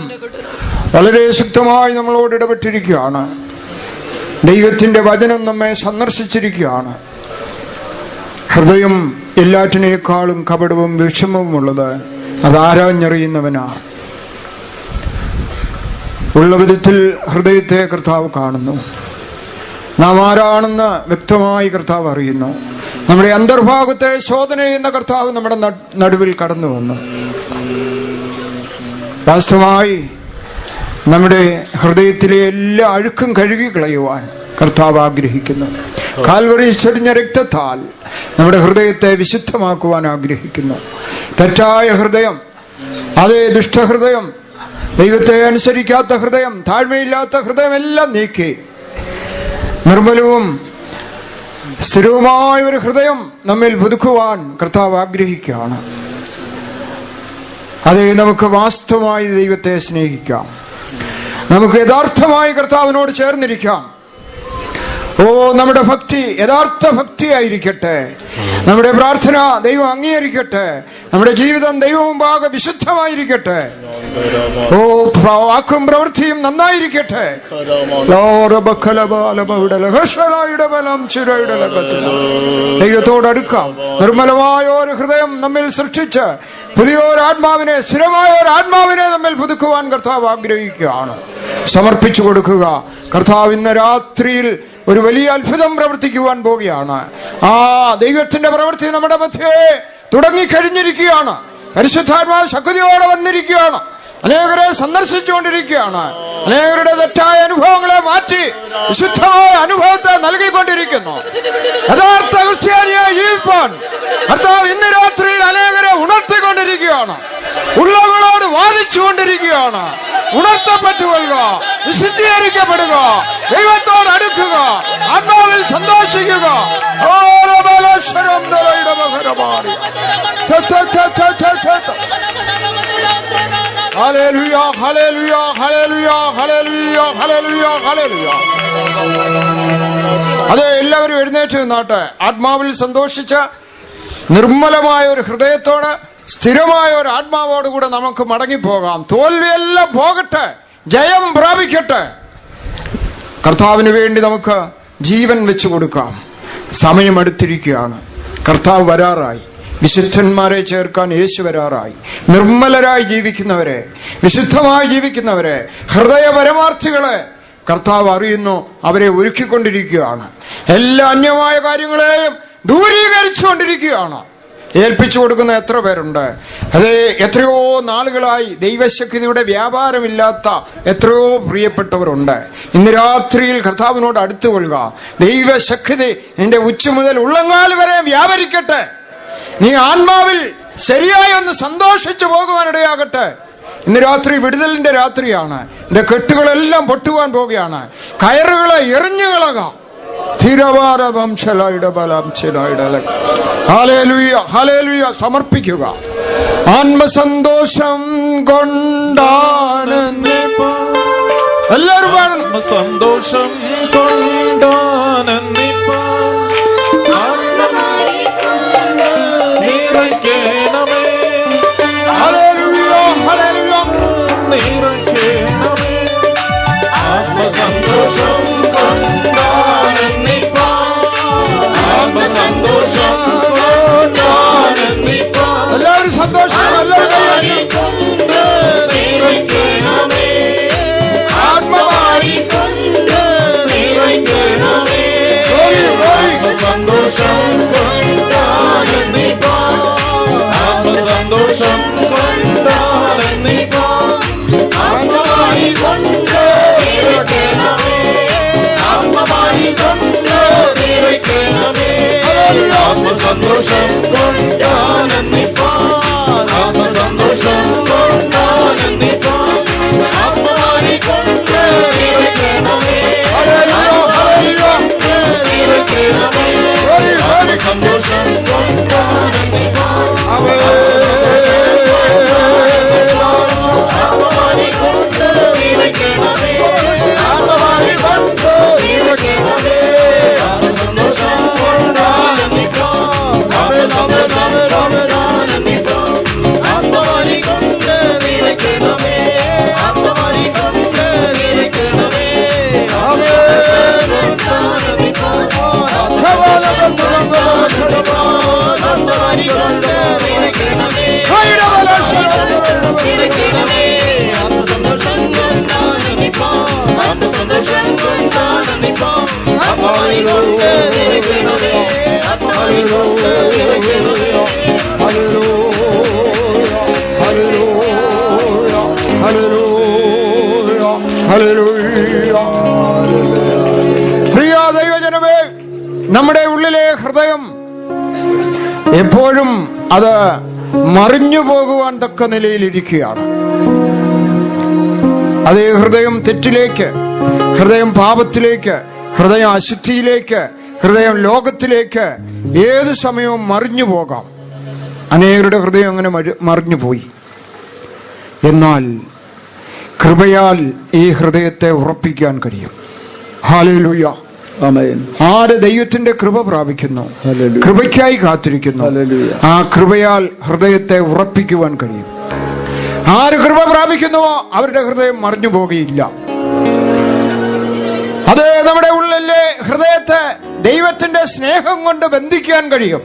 വളരെ ശക്തമായി നമ്മളോട് ഇടപെട്ടിരിക്കുകയാണ്. ദൈവത്തിന്റെ വചനം നമ്മെ സന്ദർശിച്ചിരിക്കുകയാണ്. ഹൃദയം എല്ലാറ്റിനേക്കാളും കപടവും വിഷമവുമുള്ളത് അതാരാഞ്ഞറിയുന്നവനാണ്. ഉള്ള വിധത്തിൽ ഹൃദയത്തെ കർത്താവ് കാണുന്നു. നാം ആരാണെന്ന് വ്യക്തമായി കർത്താവ് അറിയുന്നു. നമ്മുടെ അന്തർഭാഗത്തെ ശോധന ചെയ്യുന്ന കർത്താവ് നമ്മുടെ നടുവിൽ കടന്നു വന്നു. വാസ്തവമായി നമ്മുടെ ഹൃദയത്തിലെ എല്ലാ അഴുക്കും കഴുകി കളയുവാൻ കർത്താവ് ആഗ്രഹിക്കുന്നു. കാൽവറി ചൊരിഞ്ഞ രക്തത്താൽ നമ്മുടെ ഹൃദയത്തെ വിശുദ്ധമാക്കുവാൻ ആഗ്രഹിക്കുന്നു. തെറ്റായ ഹൃദയം, അതേ ദുഷ്ടഹൃദയം, ദൈവത്തെ അനുസരിക്കാത്ത ഹൃദയം, താഴ്മയില്ലാത്ത ഹൃദയം എല്ലാം നീക്കി നിർമ്മലവും സ്ഥിരവുമായ ഒരു ഹൃദയം നമ്മിൽ പുതുക്കുവാൻ കർത്താവ് ആഗ്രഹിക്കുകയാണ്. അതേ, നമുക്ക് വാസ്തവമായി ദൈവത്തെ സ്നേഹിക്കാം. നമുക്ക് യഥാർത്ഥമായി കർത്താവിനോട് ചേർന്നിരിക്കാം. ഓ, നമ്മുടെ ഭക്തി യഥാർത്ഥ ഭക്തിയായിരിക്കട്ടെ. നമ്മുടെ പ്രാർത്ഥന ദൈവം അംഗീകരിക്കട്ടെ. നമ്മുടെ ജീവിതം ദൈവം മുമ്പാകെ വിശുദ്ധമായിരിക്കട്ടെ. ഓ, വാക്കും പ്രവൃത്തിയും നന്നായിരിക്കട്ടെ. ദൈവത്തോട് അടുക്കാം. നിർമ്മലമായ ഒരു ഹൃദയം നമ്മിൽ സൃഷ്ടിച്ച് പുതിയൊരാത്മാവിനെ, സ്ഥിരമായ ഒരു ആത്മാവിനെ നമ്മിൽ പുതുക്കുവാൻ കർത്താവ് ആഗ്രഹിക്കുകയാണ്. സമർപ്പിച്ചു കൊടുക്കുക. കർത്താവ് ഇന്ന് രാത്രിയിൽ ഒരു വലിയ അത്ഭുതം പ്രവർത്തിക്കുവാൻ പോവുകയാണ്. ആ ദൈവത്തിന്റെ പ്രവൃത്തി നമ്മുടെ മധ്യേ തുടങ്ങിക്കഴിഞ്ഞിരിക്കുകയാണ്. പരിശുദ്ധാത്മാവ് ശക്തിയോടെ വന്നിരിക്കുകയാണ്. അനേകരെ സന്ദർശിച്ചുകൊണ്ടിരിക്കുകയാണ്. അനേകരുടെ തെറ്റായ അനുഭവങ്ങളെ മാറ്റി വിശുദ്ധമായ അനുഭവത്തെ നൽകിക്കൊണ്ടിരിക്കുന്നു. യഥാർത്ഥ ക്രിസ്ത്യാനിയായ ഉണർത്തുവാൻ കർത്താവ് ഇന്ന് രാത്രിയിൽ അനേകരെ ഉണർത്തിക്കൊണ്ടിരിക്കുകയാണ്. ഉള്ളവളോട് വാദിച്ചുകൊണ്ടിരിക്കുകയാണ്. ഉണർത്തപ്പെട്ടുകൊള്ളുക, വിശുദ്ധീകരിക്കപ്പെടുക, ദൈവത്തോട് അടുക്കുക, ആത്മാവിൽ സന്തോഷിക്കുക. Hallelujah, hallelujah, hallelujah, hallelujah, hallelujah, hallelujah. അതെ, എല്ലാവരും എഴുന്നേറ്റ് നിന്നാട്ടെ. ആത്മാവിൽ സന്തോഷിച്ച നിർമ്മലമായ ഒരു ഹൃദയത്തോട്, സ്ഥിരമായ ഒരു ആത്മാവോടുകൂടെ നമുക്ക് മടങ്ങിപ്പോകാം. തോൽവിയെല്ലാം പോകട്ടെ, ജയം പ്രാപിക്കട്ടെ. കർത്താവിന് വേണ്ടി നമുക്ക് ജീവൻ വെച്ചു കൊടുക്കാം. സമയമെടുത്തിരിക്കുകയാണ്. കർത്താവ് വരാറായി. വിശുദ്ധന്മാരെ ചേർക്കാൻ യേശു വരാറായി. നിർമ്മലരായി ജീവിക്കുന്നവരെ, വിശുദ്ധമായി ജീവിക്കുന്നവരെ, ഹൃദയ പരമാർത്ഥികളെ കർത്താവ് അറിയുന്നു. അവരെ ഒരുക്കിക്കൊണ്ടിരിക്കുകയാണ്. എല്ലാ അന്യമായ കാര്യങ്ങളെയും ദൂരീകരിച്ചുകൊണ്ടിരിക്കുകയാണ്. ഏൽപ്പിച്ചു കൊടുക്കുന്ന എത്ര പേരുണ്ട്? അതേ, എത്രയോ നാളുകളായി ദൈവശക്തിയുടെ വ്യാപാരമില്ലാത്ത എത്രയോ പ്രിയപ്പെട്ടവരുണ്ട്. ഇന്ന് രാത്രിയിൽ കർത്താവിനോട് അടുത്തുകൊള്ളുക. ദൈവശക്തി നിന്റെ ഉച്ച മുതൽ ഉള്ളങ്ങാൽ വരെ വ്യാപരിക്കട്ടെ. നീ ആത്മാവിൽ ശരിയായി ഒന്ന് സന്തോഷിച്ചു പോകുവാനിടയാകട്ടെ. ഇന്ന് രാത്രി വിടുതലിന്റെ രാത്രിയാണ്. നിന്റെ കെട്ടുകളെല്ലാം പൊട്ടുവാൻ പോവുകയാണ്. കയറുകളെ എറിഞ്ഞു കളകാം. Hallelujah, hallelujah. സമർപ്പിക്കുക. ആത്മസന്തോഷം കൊണ്ടാനന്ദിപ്പാൻ. എല്ലാവരും
സന്തോഷം കൊണ്ടാനന്ദിപ്പാൻ നിറയ്ക്കണമേ.
Hallelujah, hallelujah.
നിറയ്ക്കണമേ. ആത്മസന്തോഷം
എല്ലാവരും സന്തോഷം.
ആത്മവാരി കൊണ്ട് നിറയ്ക്കണമേ. ആത്മസന്തോഷം കൊണ്ടാനന്ദിപ്പാൻ. ആത്മസന്തോഷം കൊണ്ടാനന്ദിപ്പാൻ. ആത്മവാരി കൊണ്ട് നിറയ്ക്കണമേ. ആത്മവാരി കൊണ്ട് നിറയ്ക്കണമേ. ആത്മസന്തോഷം കൊണ്ടാനന്ദിപ്പാൻ. ആത്മസന്തോഷം കൊണ്ടാനന്ദിപ്പാൻ. ആത്മവാരി കൊണ്ട് നിറയ്ക്കണമേ. നിറയ്ക്കണമേ. ആത്മസന്തോഷം കൊണ്ടാനന്ദിപ്പാൻ. ആത്മവാരി കൊണ്ട് നിറയ്ക്കണമേ. ആത്മവാരി കൊണ്ട് നിറയ്ക്കണമേ. ആത്മസന്തോഷം കൊണ്ടാനന്ദിപ്പാൻ. ആത്മസന്തോഷം കൊണ്ടാനന്ദിപ്പാൻ. ആത്മവാരി കൊണ്ട് നിറയ്ക്കണമേ. ആത്മവാരി കൊണ്ട് നിറയ്ക്കണമേ. ആത്മസന്തോഷം കൊണ്ടാനന്ദിപ്പാൻ. ആത്മവാരി കൊണ്ട് നിറയ്ക്കണമേ. നിറയ്ക്കണമേ. ആത്മസന്തോഷം കൊണ്ടാനന്ദിപ്പാൻ. ആത്മസന്തോഷം കൊണ്ടാനന്ദിപ്പാൻ. ആത്മവാരി കൊണ്ട് നിറയ്ക്കണമേ. ആത്മവാരി കൊണ്ട് നിറയ്ക്കണമേ.
പ്രിയ ദൈവജനമേ, നമ്മുടെ ഉള്ളിലെ ഹൃദയം എപ്പോഴും അത് മറിഞ്ഞു പോകുവാൻ തക്ക നിലയിലിരിക്കുകയാണ്. അതേ, ഹൃദയം തെറ്റിലേക്ക്, ഹൃദയം പാപത്തിലേക്ക്, ഹൃദയം അശുദ്ധിയിലേക്ക്, ഹൃദയം ലോകത്തിലേക്ക് ഏതു സമയവും മറിഞ്ഞു പോകാം. അനേകരുടെ ഹൃദയം അങ്ങനെ മറിഞ്ഞു പോയി. എന്നാൽ കൃപയാൽ ഈ ഹൃദയത്തെ ഉറപ്പിക്കാൻ കഴിയും. ഹല്ലേലൂയ. ആര് ദൈവത്തിന്റെ കൃപ പ്രാപിക്കുന്നു, കൃപയ്ക്കായി കാത്തിരിക്കുന്നു, ആ കൃപയാൽ ഹൃദയത്തെ ഉറപ്പിക്കുവാൻ കഴിയും. ആര് കൃപ പ്രാപിക്കുന്നുവോ അവരുടെ ഹൃദയം മറിഞ്ഞു പോകുകയില്ല. അത് നമ്മുടെ ഉള്ളിലെ ഹൃദയത്തെ ദൈവത്തിന്റെ സ്നേഹം കൊണ്ട് ബന്ധിക്കാൻ കഴിയും.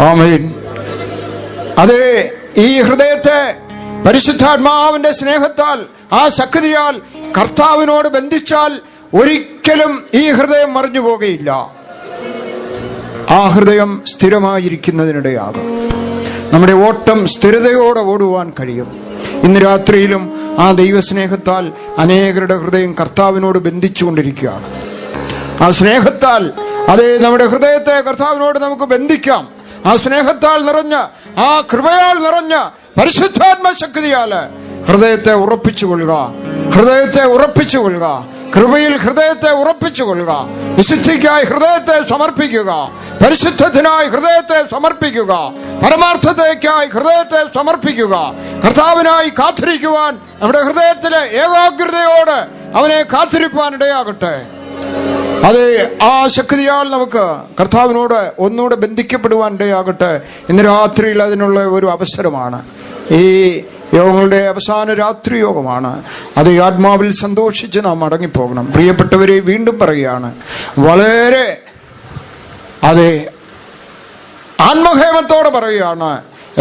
ആമേൻ. അതേ, ഈ ഹൃദയത്തെ പരിശുദ്ധാത്മാവിന്റെ സ്നേഹത്താൽ, ആ ശക്തിയാൽ കർത്താവിനോട് ബന്ധിച്ചാൽ ഒരിക്കലും ഈ ഹൃദയം മറിഞ്ഞു പോകുകയില്ല. ആ ഹൃദയം സ്ഥിരമായിരിക്കുന്നതിനിടയാകും. നമ്മുടെ ഓട്ടം സ്ഥിരതയോടെ ഓടുവാൻ കഴിയും. ഇന്ന് രാത്രിയിലും ആ ദൈവസ്നേഹത്താൽ അനേകരുടെ ഹൃദയം കർത്താവിനോട് ബന്ധിച്ചുകൊണ്ടിരിക്കുകയാണ്. ആ സ്നേഹത്താൽ അതേ, നമ്മുടെ ഹൃദയത്തെ കർത്താവിനോട് നമുക്ക് ബന്ധിക്കാം. ആ സ്നേഹത്താൽ നിറഞ്ഞ, ആ കൃപയാൽ നിറഞ്ഞ പരിശുദ്ധാത്മ ശക്തിയാല് ഹൃദയത്തെ ഉറപ്പിച്ചുകൊള്ളുക. ഹൃദയത്തെ ഉറപ്പിച്ചുകൊള്ളുക. കൃപയിൽ ഹൃദയത്തെ ഉറപ്പിച്ചുകൊള്ളുക. വിശുദ്ധിക്കായി ഹൃദയത്തെ സമർപ്പിക്കുക. പരിശുദ്ധത്തിനായി ഹൃദയത്തെ സമർപ്പിക്കുക. പരമാർത്ഥതയ്ക്കായി ഹൃദയത്തെ സമർപ്പിക്കുക. കർത്താവിനായി കാത്തിരിക്കുവാൻ നമ്മുടെ ഹൃദയത്തിലെ ഏകാഗ്രതയോട് അവനെ കാത്തിരിപ്പാൻ ഇടയാകട്ടെ. അതെ, ആ ശക്തിയാൽ നമുക്ക് കർത്താവിനോട് ഒന്നുകൂടെ ബന്ധിക്കപ്പെടുവാൻ ഇടയാകട്ടെ. ഇന്ന് രാത്രിയിൽ അതിനുള്ള ഒരു അവസരമാണ്. ഈ യോഗങ്ങളുടെ അവസാന രാത്രി യോഗമാണ്. അത് ഈ ആത്മാവിൽ സന്തോഷിച്ച് നാം മടങ്ങിപ്പോകണം. പ്രിയപ്പെട്ടവരെ, വീണ്ടും പറയുകയാണ്, വളരെ അതെ ആത്മഹേമത്തോടെ പറയുകയാണ്,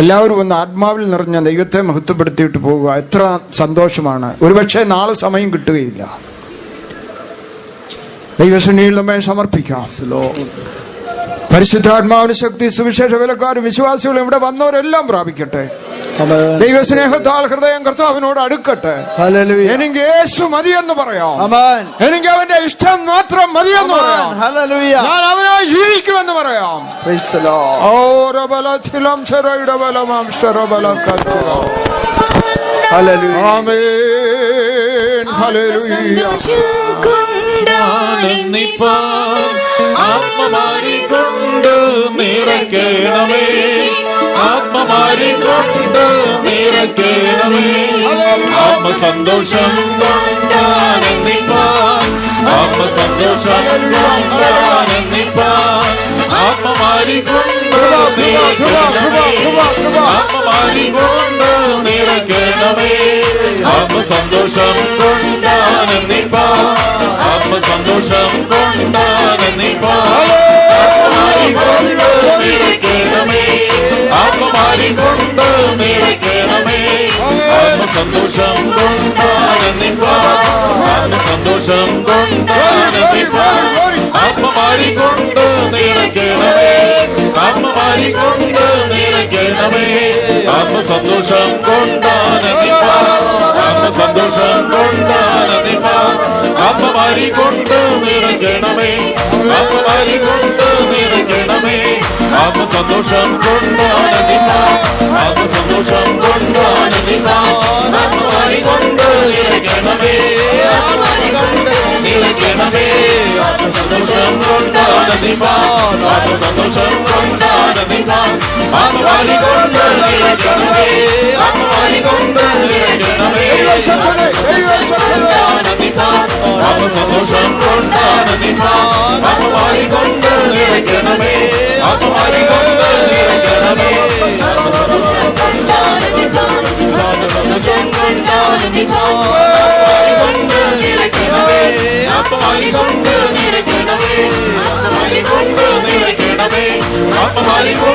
എല്ലാവരും ഒന്ന് ആത്മാവിൽ നിറഞ്ഞ ദൈവത്തെ മഹത്വപ്പെടുത്തിയിട്ട് പോവുക. എത്ര സന്തോഷമാണ്. ഒരുപക്ഷെ നാളെ സമയം കിട്ടുകയില്ല. ദൈവസന്നിധിയിൽ നമ്മെ സമർപ്പിക്കാം. പരിശുദ്ധാത്മാവിന് ശക്തി സുവിശേഷ വിലക്കാരും വിശ്വാസികളും ഇവിടെ വന്നവരെല്ലാം പ്രാപിക്കട്ടെ. ദൈവസ്നേഹത്താൽ ഹൃദയം കർത്താവിനോട് അടുക്കട്ടെ. എനിക്ക് യേശു മതിയെന്ന് പറയാം. എനിക്ക് അവന്റെ ഇഷ്ടം മാത്രം മതിയെന്ന് പറയാം. ഞാൻ അവനായി ജീവിക്കുമെന്ന് പറയാം.
ആത്മമാരികൊണ്ട് നിറയ്ക്കണമേ, ആത്മമാരികൊണ്ട് നിറയ്ക്കണമേ, ആത്മസന്തോഷം കൊണ്ടാനന്ദിപ്പാൻ, ആത്മസന്തോഷം കൊണ്ടാനന്ദിപ്പാൻ, ആത്മമാരികൊണ്ട് നിറയ്ക്കണമേ, ആത്മമാരികൊണ്ട് നിറയ്ക്കണമേ, ആത്മസന്തോഷം കൊണ്ടാനന്ദിപ്പാൻ, ആത്മസന്തോഷം കൊണ്ടാനന്ദിപ്പാൻ, ആത്മമാരികൊണ്ട് നിറയ്ക്കണമേ, ആത്മമാരികൊണ്ട് നിറയ്ക്കണമേ, ആത്മസന്തോഷം കൊണ്ടാനന്ദിപ്പാൻ, ആത്മസന്തോഷം കൊണ്ടാനന്ദിപ്പാൻ, ആത്മമാരികൊണ്ട് നിറയ്ക്കണമേ, ആത്മമാരികൊണ്ട് നിറയ്ക്കണമേ, ആത്മസന്തോഷം കൊണ്ടാനന്ദിപ്പാൻ, ആത്മസന്തോഷം കൊണ്ടാനന്ദിപ്പാൻ, ആത്മമാരികൊണ്ട് നിറയ്ക്കണമേ, ആത്മമാരികൊണ്ട് നിറയ്ക്കണമേ, ആത്മസന്തോഷം കൊണ്ടാനന്ദിപ്പാൻ, ആത്മസന്തോഷം കൊണ്ടാനന്ദിപ്പാൻ, ആത്മമാരികൊണ്ട് നിറയ്ക്കണമേ, ആത്മമാരികൊണ്ട് നിറയ്ക്കണമേ, ആത്മസന്തോഷം കൊണ്ടാനന്ദിപ്പാൻ, ആത്മസന്തോഷം കൊണ്ടാനന്ദിപ്പാൻ, ആത്മമാരികൊണ്ട് നിറയ്ക്കണമേ, ആത്മമാരികൊണ്ട് നിറയ്ക്കണമേ, കൊണ്ടാനന്ദിപ്പാൻ, ആത്മസന്തോഷം കൊണ്ടാനന്ദിപ്പാൻ, ആത്മമാരികൊണ്ട് നിറയ്ക്കണമേ, ആത്മമാരികൊണ്ട് നിറയ്ക്കണമേ, ആത്മസന്തോഷം കൊണ്ടാനന്ദിപ്പാൻ, ആത്മസന്തോഷം കൊണ്ടാനന്ദിപ്പാൻ, ആത്മമാരികൊണ്ട് നിറയ്ക്കണമേ, ആത്മമാരികൊണ്ട് നിറയ്ക്കണമേ, ആത്മമാരികൊണ്ട് നിറയ്ക്കണമേ, ആത്മമാരികൊണ്ട്